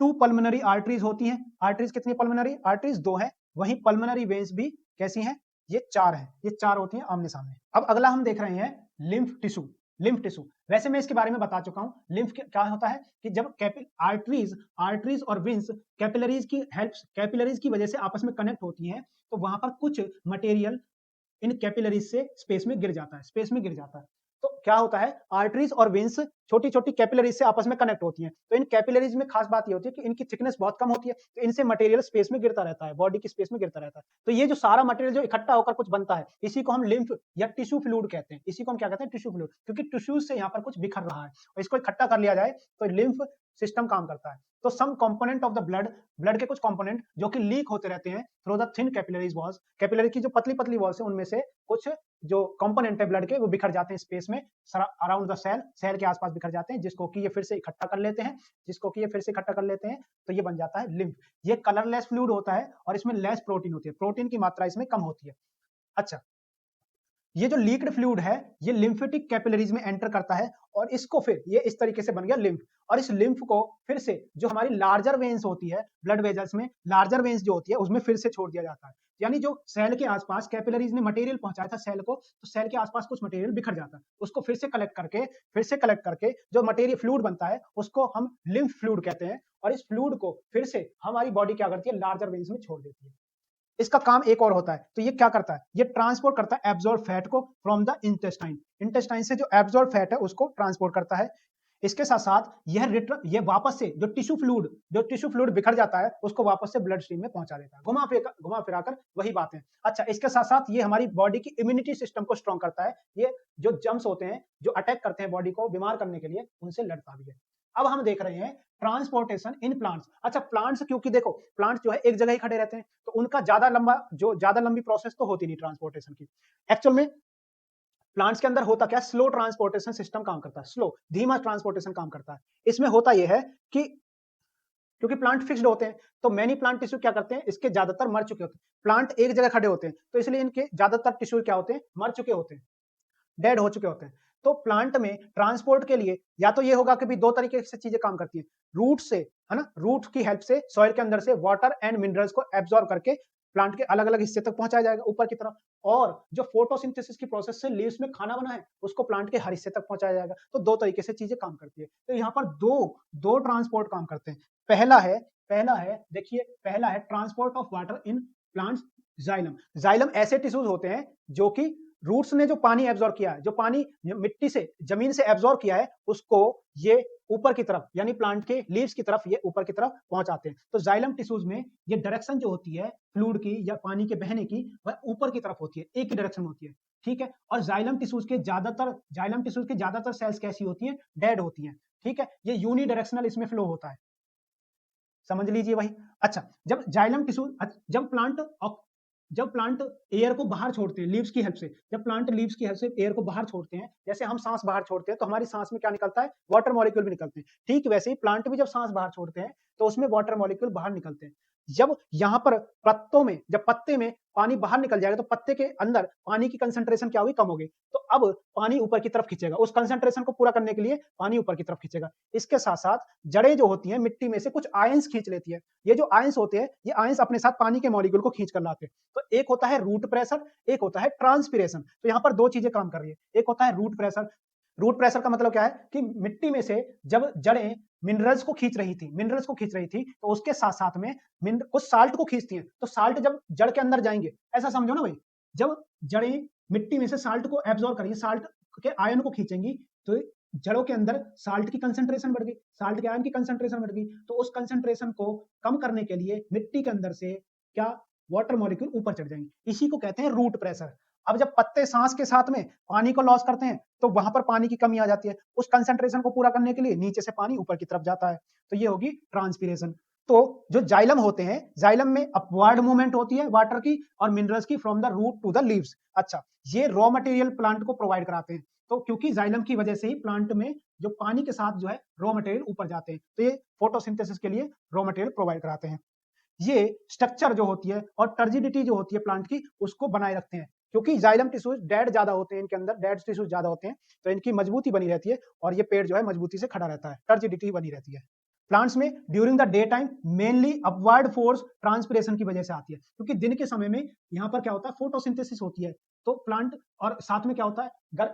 2 पल्मोनरी आर्टरीज होती हैं। आर्टरीज कितनी पल्मोनरी आर्टरीज? 2 है। वहीं पल्मोनरी वेन्स भी कैसी हैं? ये 4 हैं, ये 4 होती हैं आमने सामने। अब अगला हम देख रहे हैं लिम्फ टिश्यू। लिम्फ टिश्यू, वैसे मैं इसके बारे में बता चुका हूं। लिम्फ क्या होता है कि जब आर्टरीज और वेन्स कैपिलरीज की वजह से आपस में कनेक्ट होती हैं, तो वहां पर कुछ मटेरियल इन कैपिलरीज से स्पेस में गिर जाता है, स्पेस में गिर जाता है। तो क्या होता है, आर्टरीज और वेन्स छोटी छोटी कैपिलरीज से आपस में कनेक्ट होती हैं। तो इन कैपिलरीज में खास बात ये होती है कि इनकी थिकनेस बहुत कम होती है, तो इनसे मटेरियल स्पेस में गिरता रहता है, बॉडी की स्पेस में गिरता रहता है। तो ये जो सारा मटेरियल जो इकट्ठा होकर कुछ बनता है, इसी को हम लिम्फ या टिश्यू फ्लूइड कहते हैं। इसी को हम क्या कहते हैं? टिश्यू फ्लूइड, क्योंकि टिश्यूज से यहाँ पर कुछ बिखर रहा है और इसको इकट्ठा कर लिया जाए तो लिम्फ सिस्टम काम करता है। तो some component of the blood के कुछ कंपोनेंट जो कि लीक होते रहते हैं through the thin capillaries walls, capillary की जो पतली पतली वॉल्स है उनमें से कुछ जो कंपोनेंट है ब्लड के, वो बिखर जाते हैं स्पेस में अराउंड द सेल के आसपास बिखर जाते हैं, जिसको कि ये फिर से इकट्ठा कर लेते हैं, तो ये बन जाता है लिम्फ। ये कलरलेस फ्लूइड होता है और इसमें लेस प्रोटीन होती है, प्रोटीन की मात्रा इसमें कम होती है। अच्छा, ये जो लीक्ड फ्लूइड है ये लिम्फेटिक कैपिलरीज में एंटर करता है, और इसको फिर ये इस तरीके से बन गया लिम्फ, और इस लिम्फ को फिर से जो हमारी लार्जर वेन्स होती है ब्लड वेजल्स में, लार्जर वेन्स जो होती है उसमें फिर से छोड़ दिया जाता है। यानी जो सेल के आसपास कैपिलरीज ने मटेरियल पहुंचाया था सेल को, तो सेल के आसपास कुछ मटेरियल बिखर जाता है, उसको फिर से कलेक्ट करके जो मटेरियल फ्लूइड बनता है उसको हम लिम्फ फ्लूइड कहते हैं, और इस फ्लूइड को फिर से हमारी बॉडी क्या करती है, लार्जर वेन्स में छोड़ देती है। इसका काम एक और होता है, तो ये क्या करता है, ये ट्रांसपोर्ट करता है एब्जॉर्ब फैट को फ्रॉम द इंटेस्टाइन से जो एब्जॉर्ब फैट है उसको ट्रांसपोर्ट करता है। इसके साथ साथ ये वापस से जो टिश्यू फ्लूइड बिखर जाता है उसको वापस से ब्लड स्ट्रीम में पहुंचा देता है, घुमा फिरा कर वही बात है। अच्छा, इसके साथ साथ ये हमारी बॉडी की इम्यूनिटी सिस्टम को स्ट्रॉन्ग करता है, ये जो जम्स होते हैं जो अटैक करते हैं बॉडी को बीमार करने के लिए, उनसे लड़ता भी है। अब हम देख रहे हैं ट्रांसपोर्टेशन इन प्लांट्स। अच्छा, प्लांट्स, क्योंकि देखो प्लांट्स जो है एक जगह ही खड़े रहते हैं, तो उनका ज्यादा लंबी प्रोसेस तो होती नहीं ट्रांसपोर्टेशन की। एक्चुअल में प्लांट्स के अंदर होता क्या, स्लो ट्रांसपोर्टेशन सिस्टम काम करता है, स्लो धीमा ट्रांसपोर्टेशन काम करता है। इसमें होता यह है कि क्योंकि प्लांट फिक्स्ड होते हैं। तो मैनी प्लांट टिश्यू क्या करते हैं, इसके ज्यादातर मर चुके होते हैं। प्लांट एक जगह खड़े होते हैं तो इसलिए इनके ज्यादातर टिश्यू क्या होते हैं, मर चुके होते हैं, डेड हो चुके होते हैं। तो प्लांट में ट्रांसपोर्ट के लिए या तो ये होगा कि भी दो तरीके से चीजें काम करती हैं, रूट से, है ना, रूट की हेल्प से सॉइल के अंदर से वाटर एंड मिनरल्स को एब्जॉर्ब करके प्लांट के अलग अलग हिस्से तक पहुंचाया जाएगा ऊपर की तरफ, और जो फोटोसिंथेसिस की प्रोसेस से लीव्स में खाना बना है उसको प्लांट के हर हिस्से तक पहुंचाया जाएगा। तो दो तरीके से चीजें काम करती है। तो यहाँ पर दो दो ट्रांसपोर्ट काम करते हैं। पहला है देखिए, पहला है transport of water in plants xylem. Xylem ऐसे टिश्यूज होते हैं जो कि रूट्स ने जो पानी एब्जॉर्ब किया है, जो पानी मिट्टी से, जमीन से एब्जॉर्ब किया है, उसको ये ऊपर की तरफ यानी प्लांट के लीव्स की तरफ ये ऊपर की तरफ पहुंचाते हैं। तो जाइलम टिश्यूज में ये डायरेक्शन जो होती है फ्लूइड की या पानी के बहने की, वह ऊपर की तरफ होती है, एक ही डायरेक्शन होती है, ठीक है। और जाइलम टिश्यूज के ज्यादातर सेल्स कैसी होती हैं, डेड होती हैं, ठीक है। ये यूनिडायरेक्शनल इसमें फ्लो होता है, समझ लीजिए वही। अच्छा, जब प्लांट एयर को बाहर छोड़ते हैं लीव्स की हेल्प से, जब प्लांट लीव्स की हेल्प से एयर को बाहर छोड़ते हैं, जैसे हम सांस बाहर छोड़ते हैं तो हमारी सांस में क्या निकलता है, वाटर मॉलिक्यूल भी निकलते हैं। ठीक वैसे ही प्लांट भी जब सांस बाहर छोड़ते हैं तो उसमें वाटर मॉलिक्यूल बाहर निकलते हैं। जब यहाँ पर जब पत्ते में पानी बाहर निकल जाएगा तो पत्ते के अंदर पानी की कंसंट्रेशन क्या होगी, कम होगी। तो अब पानी ऊपर की तरफ खींचेगा, उस कंसंट्रेशन को पूरा करने के लिए पानी ऊपर की तरफ खींचेगा। इसके साथ साथ जड़ें जो होती हैं मिट्टी में से कुछ आयंस खींच लेती है। ये जो आयंस होते हैं, ये आयंस अपने साथ पानी के मॉलिक्यूल को खींच कर लाते हैं। तो एक होता है रूट प्रेशर, एक होता है ट्रांसपिरेशन। तो यहाँ पर दो चीजें काम कर रही है। एक होता है रूट प्रेशर। रूट प्रेशर का मतलब क्या है कि मिट्टी में से जब जड़ें मिनरल्स को खींच रही थी तो उसके साथ साथ में कुछ साल्ट को खींचती हैं। तो साल्ट जब जड़ के अंदर जाएंगे, ऐसा समझो ना भाई, जब जड़ें मिट्टी में से साल्ट को एब्जॉर्ब करेंगी, साल्ट के आयन को खींचेंगी, तो जड़ों के अंदर साल्ट की कंसंट्रेशन बढ़ गई, साल्ट के आयन की कंसंट्रेशन बढ़ गई। तो उस कंसंट्रेशन को कम करने के लिए मिट्टी के अंदर से क्या, वाटर मॉलिक्यूल ऊपर चढ़ जाएंगे। इसी को कहते हैं रूट प्रेशर। अब जब पत्ते सांस के साथ में पानी को लॉस करते हैं तो वहां पर पानी की कमी आ जाती है। उस कंसंट्रेशन को पूरा करने के लिए नीचे से पानी ऊपर की तरफ जाता है, तो ये होगी ट्रांसपिरेशन। तो जो जाइलम होते हैं, जाइलम में अपवर्ड मूवमेंट होती है वाटर की और मिनरल्स की from the root to the leaves. अच्छा, ये रॉ मटेरियल प्लांट को प्रोवाइड कराते हैं। तो क्योंकि जाइलम की वजह से ही प्लांट में जो पानी के साथ जो है रॉ मटेरियल ऊपर जाते हैं, तो ये फोटोसिंथेसिस के लिए रॉ मटेरियल प्रोवाइड कराते हैं। ये स्ट्रक्चर जो होती है और टर्जिडिटी जो होती है प्लांट की, उसको बनाए रखते हैं। क्योंकि जाइलम टिश्यूज डेड ज्यादा होते हैं, इनके अंदर डेड टिश्यूज ज्यादा होते हैं, तो इनकी मजबूती बनी रहती है और ये पेड़ जो है मजबूती से खड़ा रहता है, टर्जिडिटी बनी रहती है। प्लांट्स में during the day time mainly upward force transpiration की वजह से आती है, क्योंकि दिन के समय में यहाँ पर क्या होता है, फोटोसिंथेसिस होती है। तो प्लांट, और साथ में क्या होता है,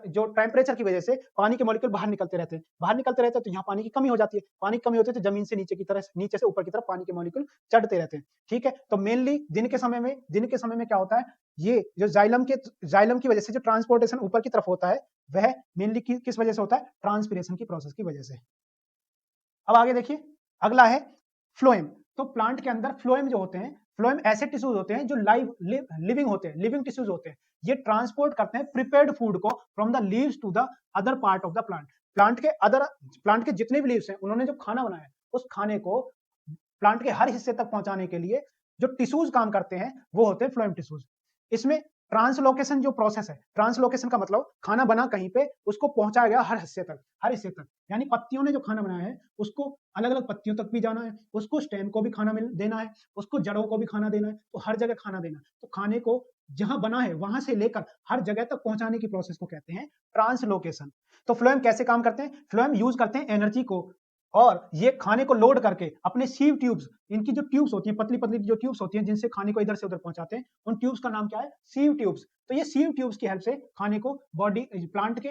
जो टेम्परेचर की वजह से पानी के मॉलिक्यूल बाहर निकलते रहते हैं, तो यहाँ पानी की कमी हो जाती है। पानी की कमी होती है तो जमीन से नीचे से ऊपर की तरफ पानी के मॉलिक्यूल चढ़ते रहते हैं, ठीक है। तो मेनली दिन के समय में क्या होता है, ये जो जाइलम की वजह से जो ट्रांसपोर्टेशन ऊपर की तरफ होता है, वह मेनली किस वजह से होता है, ट्रांसपिरेशन की प्रोसेस की वजह से। अब आगे देखिए, अगला है फ्लोएम। तो प्लांट के अंदर फ्लोएम जो होते हैं, फ्लोएम ऐसे टिश्यूज होते हैं जो लिविंग होते हैं, लिविंग टिश्यूज होते हैं। ये ट्रांसपोर्ट करते हैं प्रिपेयर्ड फूड को from the leaves to the other part of the plant. Plant के जितने भी लीव्स हैं, उन्होंने जो खाना बनाया है, उस खाने को प्लांट के हर हिस्से तक पहुंचाने के लिए जो टिश्यूज काम करते हैं, वो होते हैं फ्लोएम टिश्यूज। इसमें ट्रांसलोकेशन जो प्रोसेस है, ट्रांसलोकेशन का मतलब खाना बना कहीं पे, उसको पहुंचाया गया हर हिस्से तक। यानी पत्तियों ने जो खाना बनाया है, उसको अलग अलग पत्तियों तक भी जाना है, उसको स्टेम को भी खाना देना है, उसको जड़ों को भी खाना देना है, तो हर जगह खाना देना है। तो खाने को जहां बना है वहां से लेकर हर जगह तक पहुंचाने की प्रोसेस को कहते हैं ट्रांसलोकेशन। तो फ्लोएम कैसे काम करते हैं, फ्लोएम यूज करते हैं एनर्जी को, और ये खाने को लोड करके अपने सीव ट्यूब्स, इनकी जो ट्यूब्स होती हैं, पतली पतली जो ट्यूब्स होती हैं जिनसे खाने को इधर से उधर पहुंचाते हैं, उन ट्यूब्स का नाम क्या है, सीव ट्यूब्स। तो ये सीव ट्यूब्स की हेल्प से खाने को प्लांट के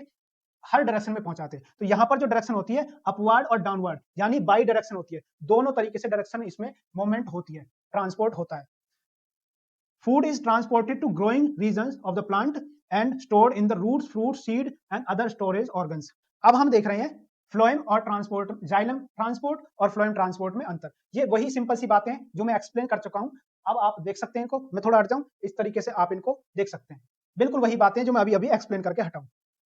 हर डायरेक्शन में पहुंचाते हैं। तो यहाँ पर जो डायरेक्शन होती है अपवर्ड और डाउनवर्ड, यानी बाई डायरेक्शन होती है, दोनों तरीके से डायरेक्शन इसमें मूवमेंट होती है, ट्रांसपोर्ट होता है। Food is transported to growing regions of the plant and stored in the roots, fruit, seed and other storage organs. अब हम देख रहे हैं फ्लोएम और ट्रांसपोर्ट, जाइलम ट्रांसपोर्ट और फ्लोएम ट्रांसपोर्ट में अंतर। ये वही सिंपल सी बातें हैं जो मैं एक्सप्लेन कर चुका हूं। अब आप देख सकते हैं इनको, मैं थोड़ा हट जाऊं, इस तरीके से आप इनको देख सकते हैं। बिल्कुल वही बातें जो मैं अभी अभी एक्सप्लेन करके हटाऊं।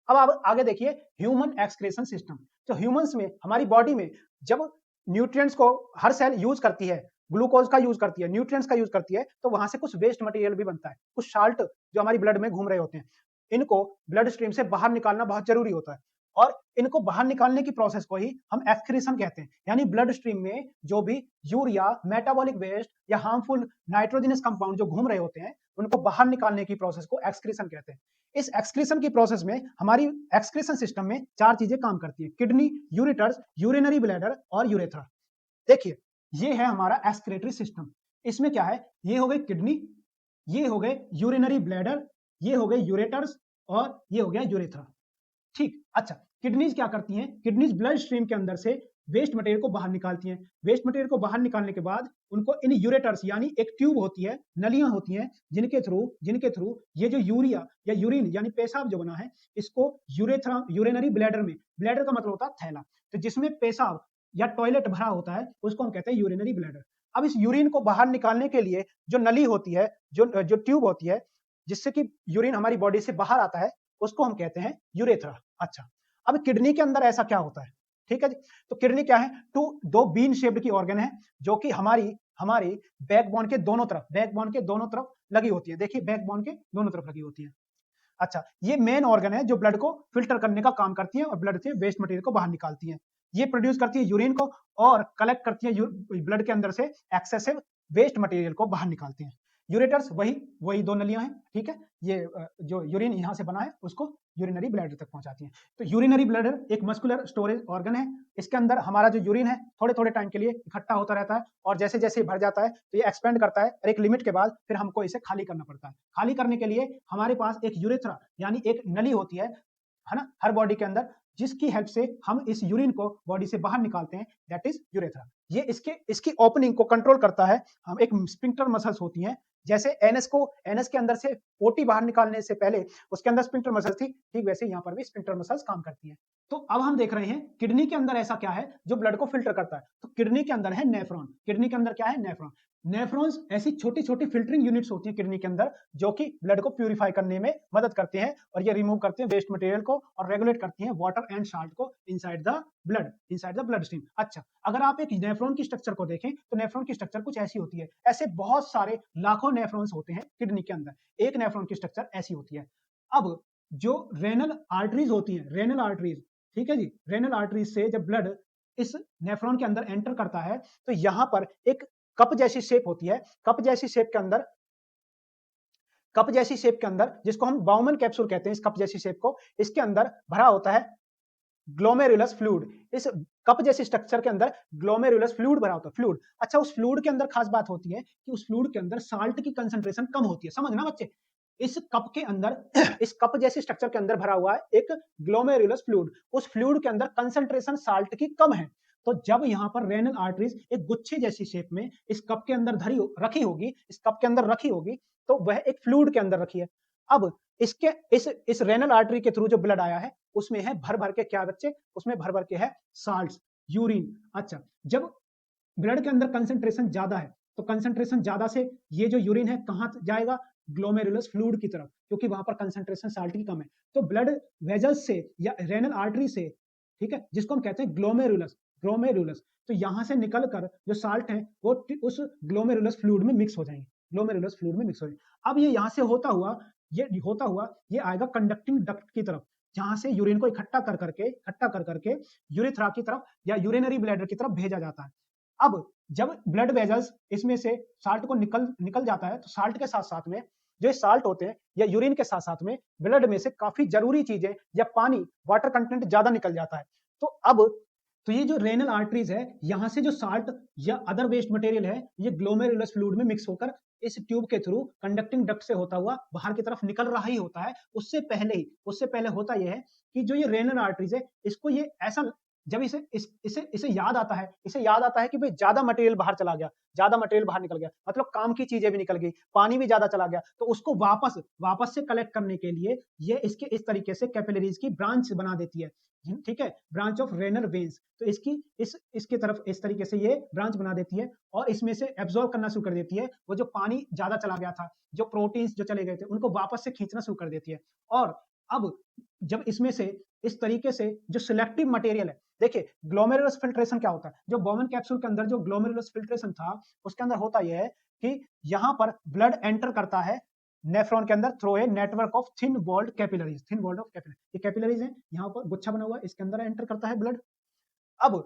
अब आप आगे देखिए ह्यूमन एक्सक्रीशन सिस्टम। तो ह्यूमंस में, हमारी बॉडी में जब न्यूट्रिएंट्स को हर सेल यूज करती है, ग्लूकोज का यूज करती है, न्यूट्रिएंट्स का यूज करती है, तो वहां से कुछ वेस्ट मटेरियल भी बनता है, कुछ साल्ट जो हमारी ब्लड में घूम रहे होते हैं, इनको ब्लड स्ट्रीम से बाहर निकालना बहुत जरूरी होता है। और इनको बाहर निकालने की प्रोसेस को ही हम एक्सक्रीशन कहते हैं। यानी ब्लड स्ट्रीम में जो भी यूरिया, मेटाबॉलिक वेस्ट या हार्मफुल नाइट्रोजनस कंपाउंड जो घूम रहे होते हैं, उनको बाहर निकालने की प्रोसेस को एक्सक्रीशन कहते हैं। इस एक्सक्रीशन की प्रोसेस में हमारी एक्सक्रीशन सिस्टम में 4 चीजें काम करती है: किडनी, यूरेटर्स, यूरिनरी ब्लैडर और यूरेथ्रा। देखिए, ये है हमारा एक्सक्रीटरी सिस्टम। इसमें क्या है, ये हो गई किडनी, ये हो गए यूरिनरी ब्लैडर, ये हो गए यूरेटर्स और ये हो गया यूरेथ्रा। ठीक, अच्छा, किडनीज क्या करती हैं? किडनीज ब्लड स्ट्रीम के अंदर से वेस्ट मटेरियल को बाहर निकालती हैं। वेस्ट मटेरियल को बाहर निकालने के बाद उनको इन यूरेटर्स यानी एक ट्यूब होती है, नलियां होती हैं, जिनके थ्रू ये जो यूरिया या यूरिन यानी पेशाब जो बना है, इसको यूरेथ्रा, यूरिनरी ब्लैडर में, ब्लैडर का मतलब होता है थैला, तो जिसमें पेशाब या टॉयलेट भरा होता है उसको हम कहते हैं यूरिनरी ब्लैडर। अब इस यूरिन को बाहर निकालने के लिए जो नली होती है, जो ट्यूब होती है जिससे कि यूरिन हमारी बॉडी से बाहर आता है, उसको हम कहते हैं यूरेथ्रा। अच्छा, अब किडनी के अंदर ऐसा क्या होता है? ठीक है जी, तो किडनी क्या है? दो बीन शेप्ड की ऑर्गन है जो कि हमारी हमारी बैकबोन के दोनों तरफ लगी होती है। देखिए, बैकबोन के दोनों तरफ लगी होती है। अच्छा, ये मेन ऑर्गन है जो ब्लड को फिल्टर करने का काम करती है और ब्लड से वेस्ट मटेरियल को बाहर निकालती है। ये प्रोड्यूस करती है यूरिन को और कलेक्ट करती है ब्लड के अंदर से एक्सेसिव वेस्ट मटेरियल को बाहर निकालती है। यूरेटर्स वही 2 नलियां हैं, ठीक है। ये जो यूरिन यहाँ से बना है उसको यूरिनरी ब्लैडर तक पहुंचाती है। तो यूरिनरी ब्लैडर एक मस्कुलर स्टोरेज ऑर्गन है। इसके अंदर हमारा जो यूरिन है थोड़े थोड़े टाइम के लिए इकट्ठा होता रहता है और जैसे जैसे भर जाता है तो ये एक्सपेंड करता है और एक लिमिट के बाद फिर हमको इसे खाली करना पड़ता है। खाली करने के लिए हमारे पास एक यूरेथ्रा यानी एक नली होती है ना, हर बॉडी के अंदर, जिसकी हेल्प से हम इस यूरिन को बॉडी से बाहर निकालते हैं, दैट इज यूरेथ्रा। ये इसकी ओपनिंग को कंट्रोल करता है। हम एक स्फिंक्टर मसल्स होती हैं, जैसे एनएस के अंदर से ओटी बाहर निकालने से पहले उसके अंदर स्फिंक्टर मसल्स थी, ठीक वैसे यहाँ पर भी स्फिंक्टर मसल्स काम करती हैं। तो अब हम देख रहे हैं किडनी के अंदर ऐसा क्या है जो ब्लड को फिल्टर करता है। तो किडनी के अंदर है नेफ्रॉन। किडनी के अंदर क्या है? नेफ्रॉन। नेफ्रॉन्स ऐसी छोटी छोटी फिल्टरिंग यूनिट्स होती हैं किडनी के अंदर जो कि ब्लड को प्यूरिफाई करने में मदद करते हैं और ये रिमूव करते हैं वेस्ट मटेरियल को और रेगुलेट करती हैं वाटर एंड साल्ट को इनसाइड द ब्लड स्ट्रीम। अच्छा, अगर आप एक नेफ्रॉन की स्ट्रक्चर को देखें तो नेफ्रॉन की स्ट्रक्चर कुछ ऐसी होती है। ऐसे बहुत सारे लाखों नेफ्रॉन्स होते हैं किडनी के अंदर, एक नेफ्रॉन की स्ट्रक्चर ऐसी होती है। अब जो रेनल आर्टरीज होती हैं, रेनल आर्टरीज, ठीक है जी, रेनल आर्टरीज से जब ब्लड इस नेफ्रॉन के अंदर एंटर करता है तो यहां पर एक कप जैसी शेप होती है। कप जैसी शेप के अंदर जिसको हम बाउमन कैप्सूल कहते हैं, इस कप जैसी शेप को, इसके अंदर भरा होता है ग्लोमेरुलस फ्लूइड। इस कप जैसी स्ट्रक्चर के अंदर ग्लोमेरुलस फ्लूइड भरा होता है, फ्लूइड। अच्छा, उस फ्लूइड के अंदर खास बात होती है कि उस फ्लूइड के अंदर साल्ट की कंसंट्रेशन कम होती है। समझना बच्चे, इस कप के अंदर इस कप जैसी स्ट्रक्चर के अंदर भरा हुआ है एक ग्लोमेरुलस फ्लूइड, उस फ्लूइड के अंदर कंसंट्रेशन साल्ट की कम है। तो जब यहाँ पर रेनल आर्टरीज एक गुच्छे जैसी शेप में इस कप के अंदर रखी होगी, तो वह एक फ्लूइड के अंदर रखी है। अब इसके इस रेनल आर्टरी के थ्रू जो ब्लड आया है उसमें है भर भर के क्या बच्चे? उसमें भर भर के है साल्ट्स, यूरिन। अच्छा, जब ब्लड के अंदर कंसंट्रेशन ज्यादा है तो कंसंट्रेशन ज्यादा से ये जो यूरिन है कहां जाएगा? ग्लोमेरुलस फ्लूइड की तरफ, क्योंकि वहां पर कंसंट्रेशन साल्ट की कम है। तो ब्लड वेजल्स से या रेनल आर्टरी से, ठीक है, जिसको हम कहते हैं ग्लोमेरुलस, तो यहां से निकलकर जो साल्ट है वो उस ग्लोमेरुलस फ्लूइड में मिक्स हो जाएंगे। अब ये यहां से होता हुआ ये आएगा कंडक्टिंग डक्ट की तरफ, जहां से यूरिन को इकट्ठा कर करके यूरेथ्रा की तरफ या यूरिनरी ब्लैडर की तरफ भेजा जाता है। अब जब ब्लड वेजल्स इसमें से साल्ट को निकल जाता है तो साल्ट के साथ साथ में जो साल्ट होते हैं या यूरिन के साथ साथ में ब्लड में से काफी जरूरी चीजें या पानी, वाटर कंटेंट ज्यादा निकल जाता है। तो ये जो रेनल आर्टरीज है, यहाँ से जो साल्ट या अदर वेस्ट मटेरियल है ये ग्लोमेरुलस फ्लूइड में मिक्स होकर इस ट्यूब के थ्रू कंडक्टिंग डक्ट से होता हुआ बाहर की तरफ निकल रहा ही होता है। उससे पहले होता यह है कि जो ये रेनल आर्टरीज है इसको ये ऐसा, जब इसे याद आता है कि भाई ज्यादा मटेरियल बाहर निकल गया, मतलब काम की चीजें भी निकल गई, पानी भी ज्यादा चला गया, तो उसको वापस से कलेक्ट करने के लिए ये इसके इस तरीके से कैपिलरीज की ब्रांच बना देती है, ठीक है, ब्रांच ऑफ रेनल वेन्स। तो इसकी तरफ इस तरीके से ये ब्रांच बना देती है और इसमें से एब्जॉर्ब करना शुरू कर देती है वो जो पानी ज्यादा चला गया था, जो प्रोटीन्स जो चले गए थे उनको वापस से खींचना शुरू कर देती है। और अब जब इसमें से इस तरीके से जो सिलेक्टिव मटेरियल है, देखिए ग्लोमेरुलस फिल्ट्रेशन क्या होता है, जो बाउमन कैप्सूल के अंदर जो ग्लोमेरुलस फिल्ट्रेशन था उसके अंदर होता यह है कि यहां पर ब्लड एंटर करता है नेफ्रॉन के अंदर through a network of thin walled capillaries, thin walled of capillary, ये कैपिलरीज हैं, यहाँ पर गुच्छा बना हुआ है, इसके अंदर एंटर करता है ब्लड। अब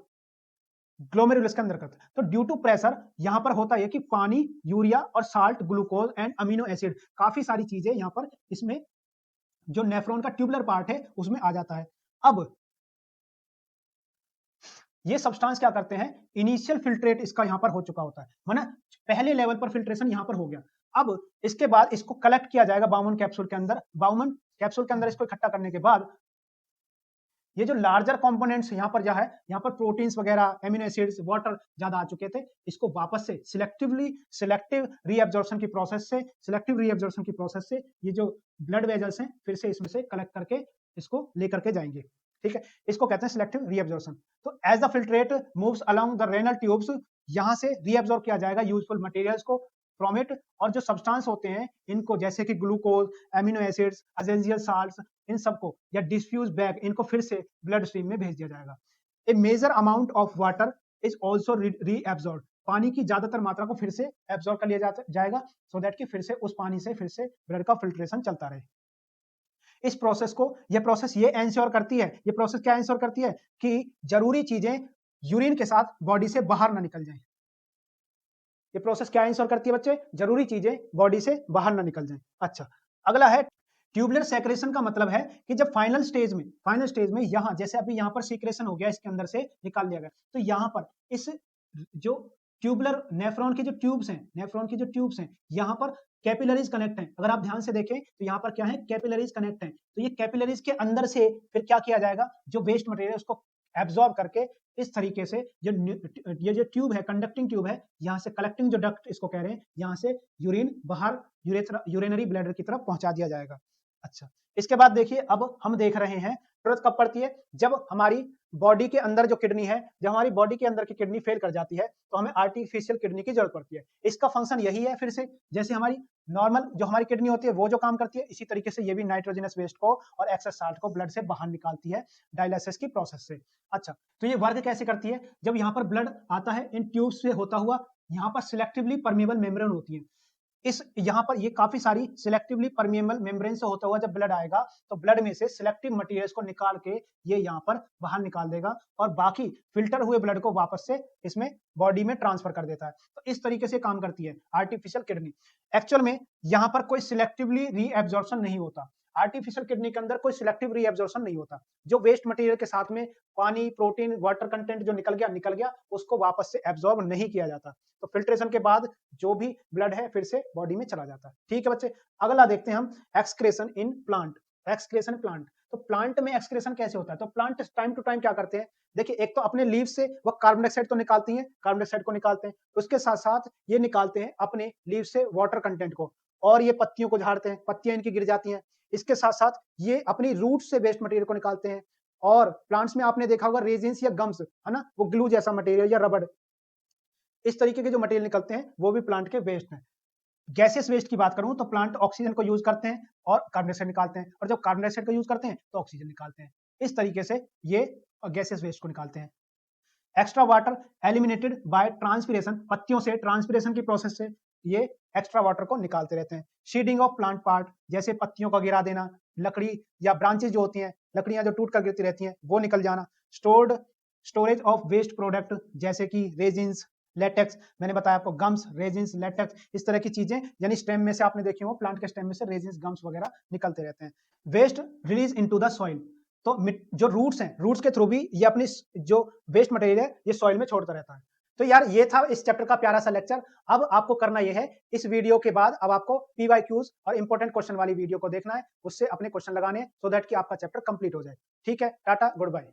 ग्लोमेरुलस के अंदर करता है, तो ड्यू टू प्रेशर यहाँ पर होता है कि पानी, यूरिया और salt, glucose and amino acid, काफी सारी चीजें यहाँ पर इसमें जो नेफ्रॉन का ट्यूबुलर पार्ट है उसमें आ जाता है। अब ये सब्सटेंस क्या करते हैं, इनिशियल फिल्ट्रेट इसका यहाँ पर हो चुका होता है, माना पहले लेवल पर फिल्ट्रेशन यहाँ पर हो गया। अब इसके बाद इसको कलेक्ट किया जाएगा बाउमन कैप्सूल के अंदर, बाउमन कैप्सूल के अंदर इसको इकट्ठा करने के बाद ये जो लार्जर कंपोनेंट्स यहाँ पर जो है, यहाँ पर प्रोटीन्स वगैरह, एमिनो एसिड्स, वाटर ज्यादा आ चुके थे, इसको वापस से सिलेक्टिव रीअब्जॉर्प्शन की प्रोसेस से ये जो ब्लड वेजल्स हैं फिर से इसमें से कलेक्ट करके इसको लेकर के जाएंगे, ठीक है, इसको कहते हैं सिलेक्टिव रीअब्जॉर्प्शन। तो as the filtrate moves along the renal tubules, यहाँ से रीअब्जॉर्ब किया जाएगा यूजफुल मटेरियल्स को फ्रॉम इट, और जो सब्सटेंस होते हैं इनको जैसे कि glucose, amino acids, essential salts, इन सबको या डिफ्यूज बैक इनको फिर से ब्लड स्ट्रीम में भेज दिया जाएगा। A major amount of water is also reabsorb, पानी की ज्यादातर मात्रा को फिर से एब्सॉर्ब कर लिया जाएगा सो दैट कि फिर से उस पानी से फिर से ब्लड का फिल्ट्रेशन चलता रहे। इस प्रोसेस को, ये प्रोसेस ये एंश्योर करती है, ये प्रोसेस क्या एंश्योर करती है कि जरूरी चीजें यूरिन के साथ बॉडी से बाहर ना निकल जाएं। ये प्रोसेस क्या इंश्योर करती है बच्चे, जरूरी चीजें बॉडी से बाहर ना निकल जाएं। अच्छा, अगला है ट्यूबुलर सेक्रेशन का मतलब है कि जब फाइनल स्टेज में यहाँ जैसे अभी यहाँ पर सीक्रेशन हो गया, इसके अंदर से निकाल लिया गया, तो यहाँ पर इस जो ट्यूबुलर नेफ्रॉन की जो ट्यूब्स हैं यहाँ पर कैपिलरीज कनेक्ट हैं। अगर आप ध्यान से देखें तो यहाँ पर क्या है, कैपिलरीज कनेक्ट हैं। तो ये कैपिलरीज के अंदर से फिर क्या किया जाएगा, जो वेस्ट मटेरियल उसको एब्जॉर्ब करके इस तरीके से ये जो ट्यूब है, कंडक्टिंग ट्यूब है, यहाँ से कलेक्टिंग जो डक्ट इसको कह रहे हैं, यहाँ से यूरिन बाहर यूरिनरी ब्लैडर की तरफ पहुंचा दिया जाएगा। अच्छा, इसके बाद देखिए अब हम देख रहे हैं जरूरत कब पड़ती है, जब हमारी बॉडी के अंदर जो किडनी है, जब हमारी बॉडी के अंदर की किडनी फेल कर जाती है तो हमें आर्टिफिशियल किडनी की जरूरत पड़ती है। इसका फंक्शन यही है, फिर से जैसे हमारी नॉर्मल जो हमारी किडनी होती है वो जो काम करती है, इसी तरीके से ये भी नाइट्रोजनस वेस्ट को और एक्सेस साल्ट को ब्लड से बाहर निकालती है डायलिसिस की प्रोसेस से। अच्छा, तो ये वर्क कैसे करती है, जब यहाँ पर ब्लड आता है इन ट्यूब्स से होता हुआ, यहाँ पर सिलेक्टिवली परमेबल मेम्ब्रेन होती है, इस यहाँ पर ये काफी सारी सिलेक्टिवली परमेबल मेम्ब्रेन से होता हुआ जब ब्लड आएगा तो ब्लड में से सिलेक्टिव मटेरियल्स को निकाल के ये यहाँ पर बाहर निकाल देगा और बाकी फिल्टर हुए ब्लड को वापस से इसमें बॉडी में ट्रांसफर कर देता है। तो इस तरीके से काम करती है आर्टिफिशियल किडनी। एक्चुअल में यहाँ पर कोई सिलेक्टिवली रीएब्जॉर्प्शन नहीं होता, आर्टिफिशियल किडनी के अंदर कोई सिलेक्टिव रीएब्जॉर्प्शन नहीं होता। जो वेस्ट मटेरियल के साथ में पानी, प्रोटीन, वाटर कंटेंट जो निकल गया उसको वापस से एब्जॉर्ब नहीं किया जाता। तो फिल्ट्रेशन के बाद जो भी ब्लड है फिर से बॉडी में चला जाता है। ठीक है बच्चे, अगला देखते हैं हम excretion in plant. Excretion plant, तो प्लांट में एक्सक्रेशन कैसे होता है, तो प्लांट टाइम टू टाइम क्या करते हैं, देखिए एक तो अपने लीव से वो कार्बन डाइऑक्साइड तो निकालती हैं, कार्बन डाइऑक्साइड को निकालते हैं, उसके साथ साथ ये निकालते हैं अपने लीव से वाटर कंटेंट को, और ये पत्तियों को झाड़ते हैं, पत्तियां इनकी गिर जाती हैं। इसके साथ साथ ये अपनी रूट से वेस्ट मटेरियल को निकालते हैं, और प्लांट्स में आपने देखा होगा रेजिन्स या गम्स, है ना, वो ग्लू जैसा मटेरियल या रबड़, इस तरीके के जो मटेरियल निकलते हैं वो भी प्लांट के वेस्ट हैं। गैसेस वेस्ट की बात करूं तो प्लांट ऑक्सीजन को यूज करते हैं और कार्बन डाइऑक्साइड निकालते हैं, और जब कार्बन डाइऑक्साइड को यूज करते हैं तो ऑक्सीजन निकालते हैं। इस तरीके से ये गैसेस वेस्ट को निकालते हैं। Extra water eliminated bye transpiration, पत्तियों से ट्रांसपिरेशन की प्रोसेस से ये एक्स्ट्रा वाटर को निकालते रहते हैं। शीडिंग ऑफ प्लांट पार्ट, जैसे पत्तियों का गिरा देना, लकड़ी या ब्रांचेज जो होती हैं, लकड़ियां जो टूट कर गिरती रहती हैं वो निकल जाना। स्टोरेज ऑफ वेस्ट प्रोडक्ट, जैसे कि रेजिन्स, लेटेक्स, मैंने बताया आपको गम्स, रेजिन्स, लेटेक्स, इस तरह की चीजें, यानी स्टेम में से आपने देखी हो, प्लांट के स्टेम में से रेजिन्स, गम्स वगैरह निकलते रहते हैं। Waste release into the soil, तो जो रूट्स हैं, रूट्स के थ्रू भी ये अपनी जो वेस्ट मटेरियल है ये सॉइल में छोड़ता रहता है। तो यार ये था इस चैप्टर का प्यारा सा लेक्चर। अब आपको करना ये है, इस वीडियो के बाद अब आपको PYQs और इंपॉर्टेंट क्वेश्चन वाली वीडियो को देखना है, उससे अपने क्वेश्चन लगाने सो दैट कि आपका चैप्टर कंप्लीट हो जाए। ठीक है, टाटा, गुड बाय।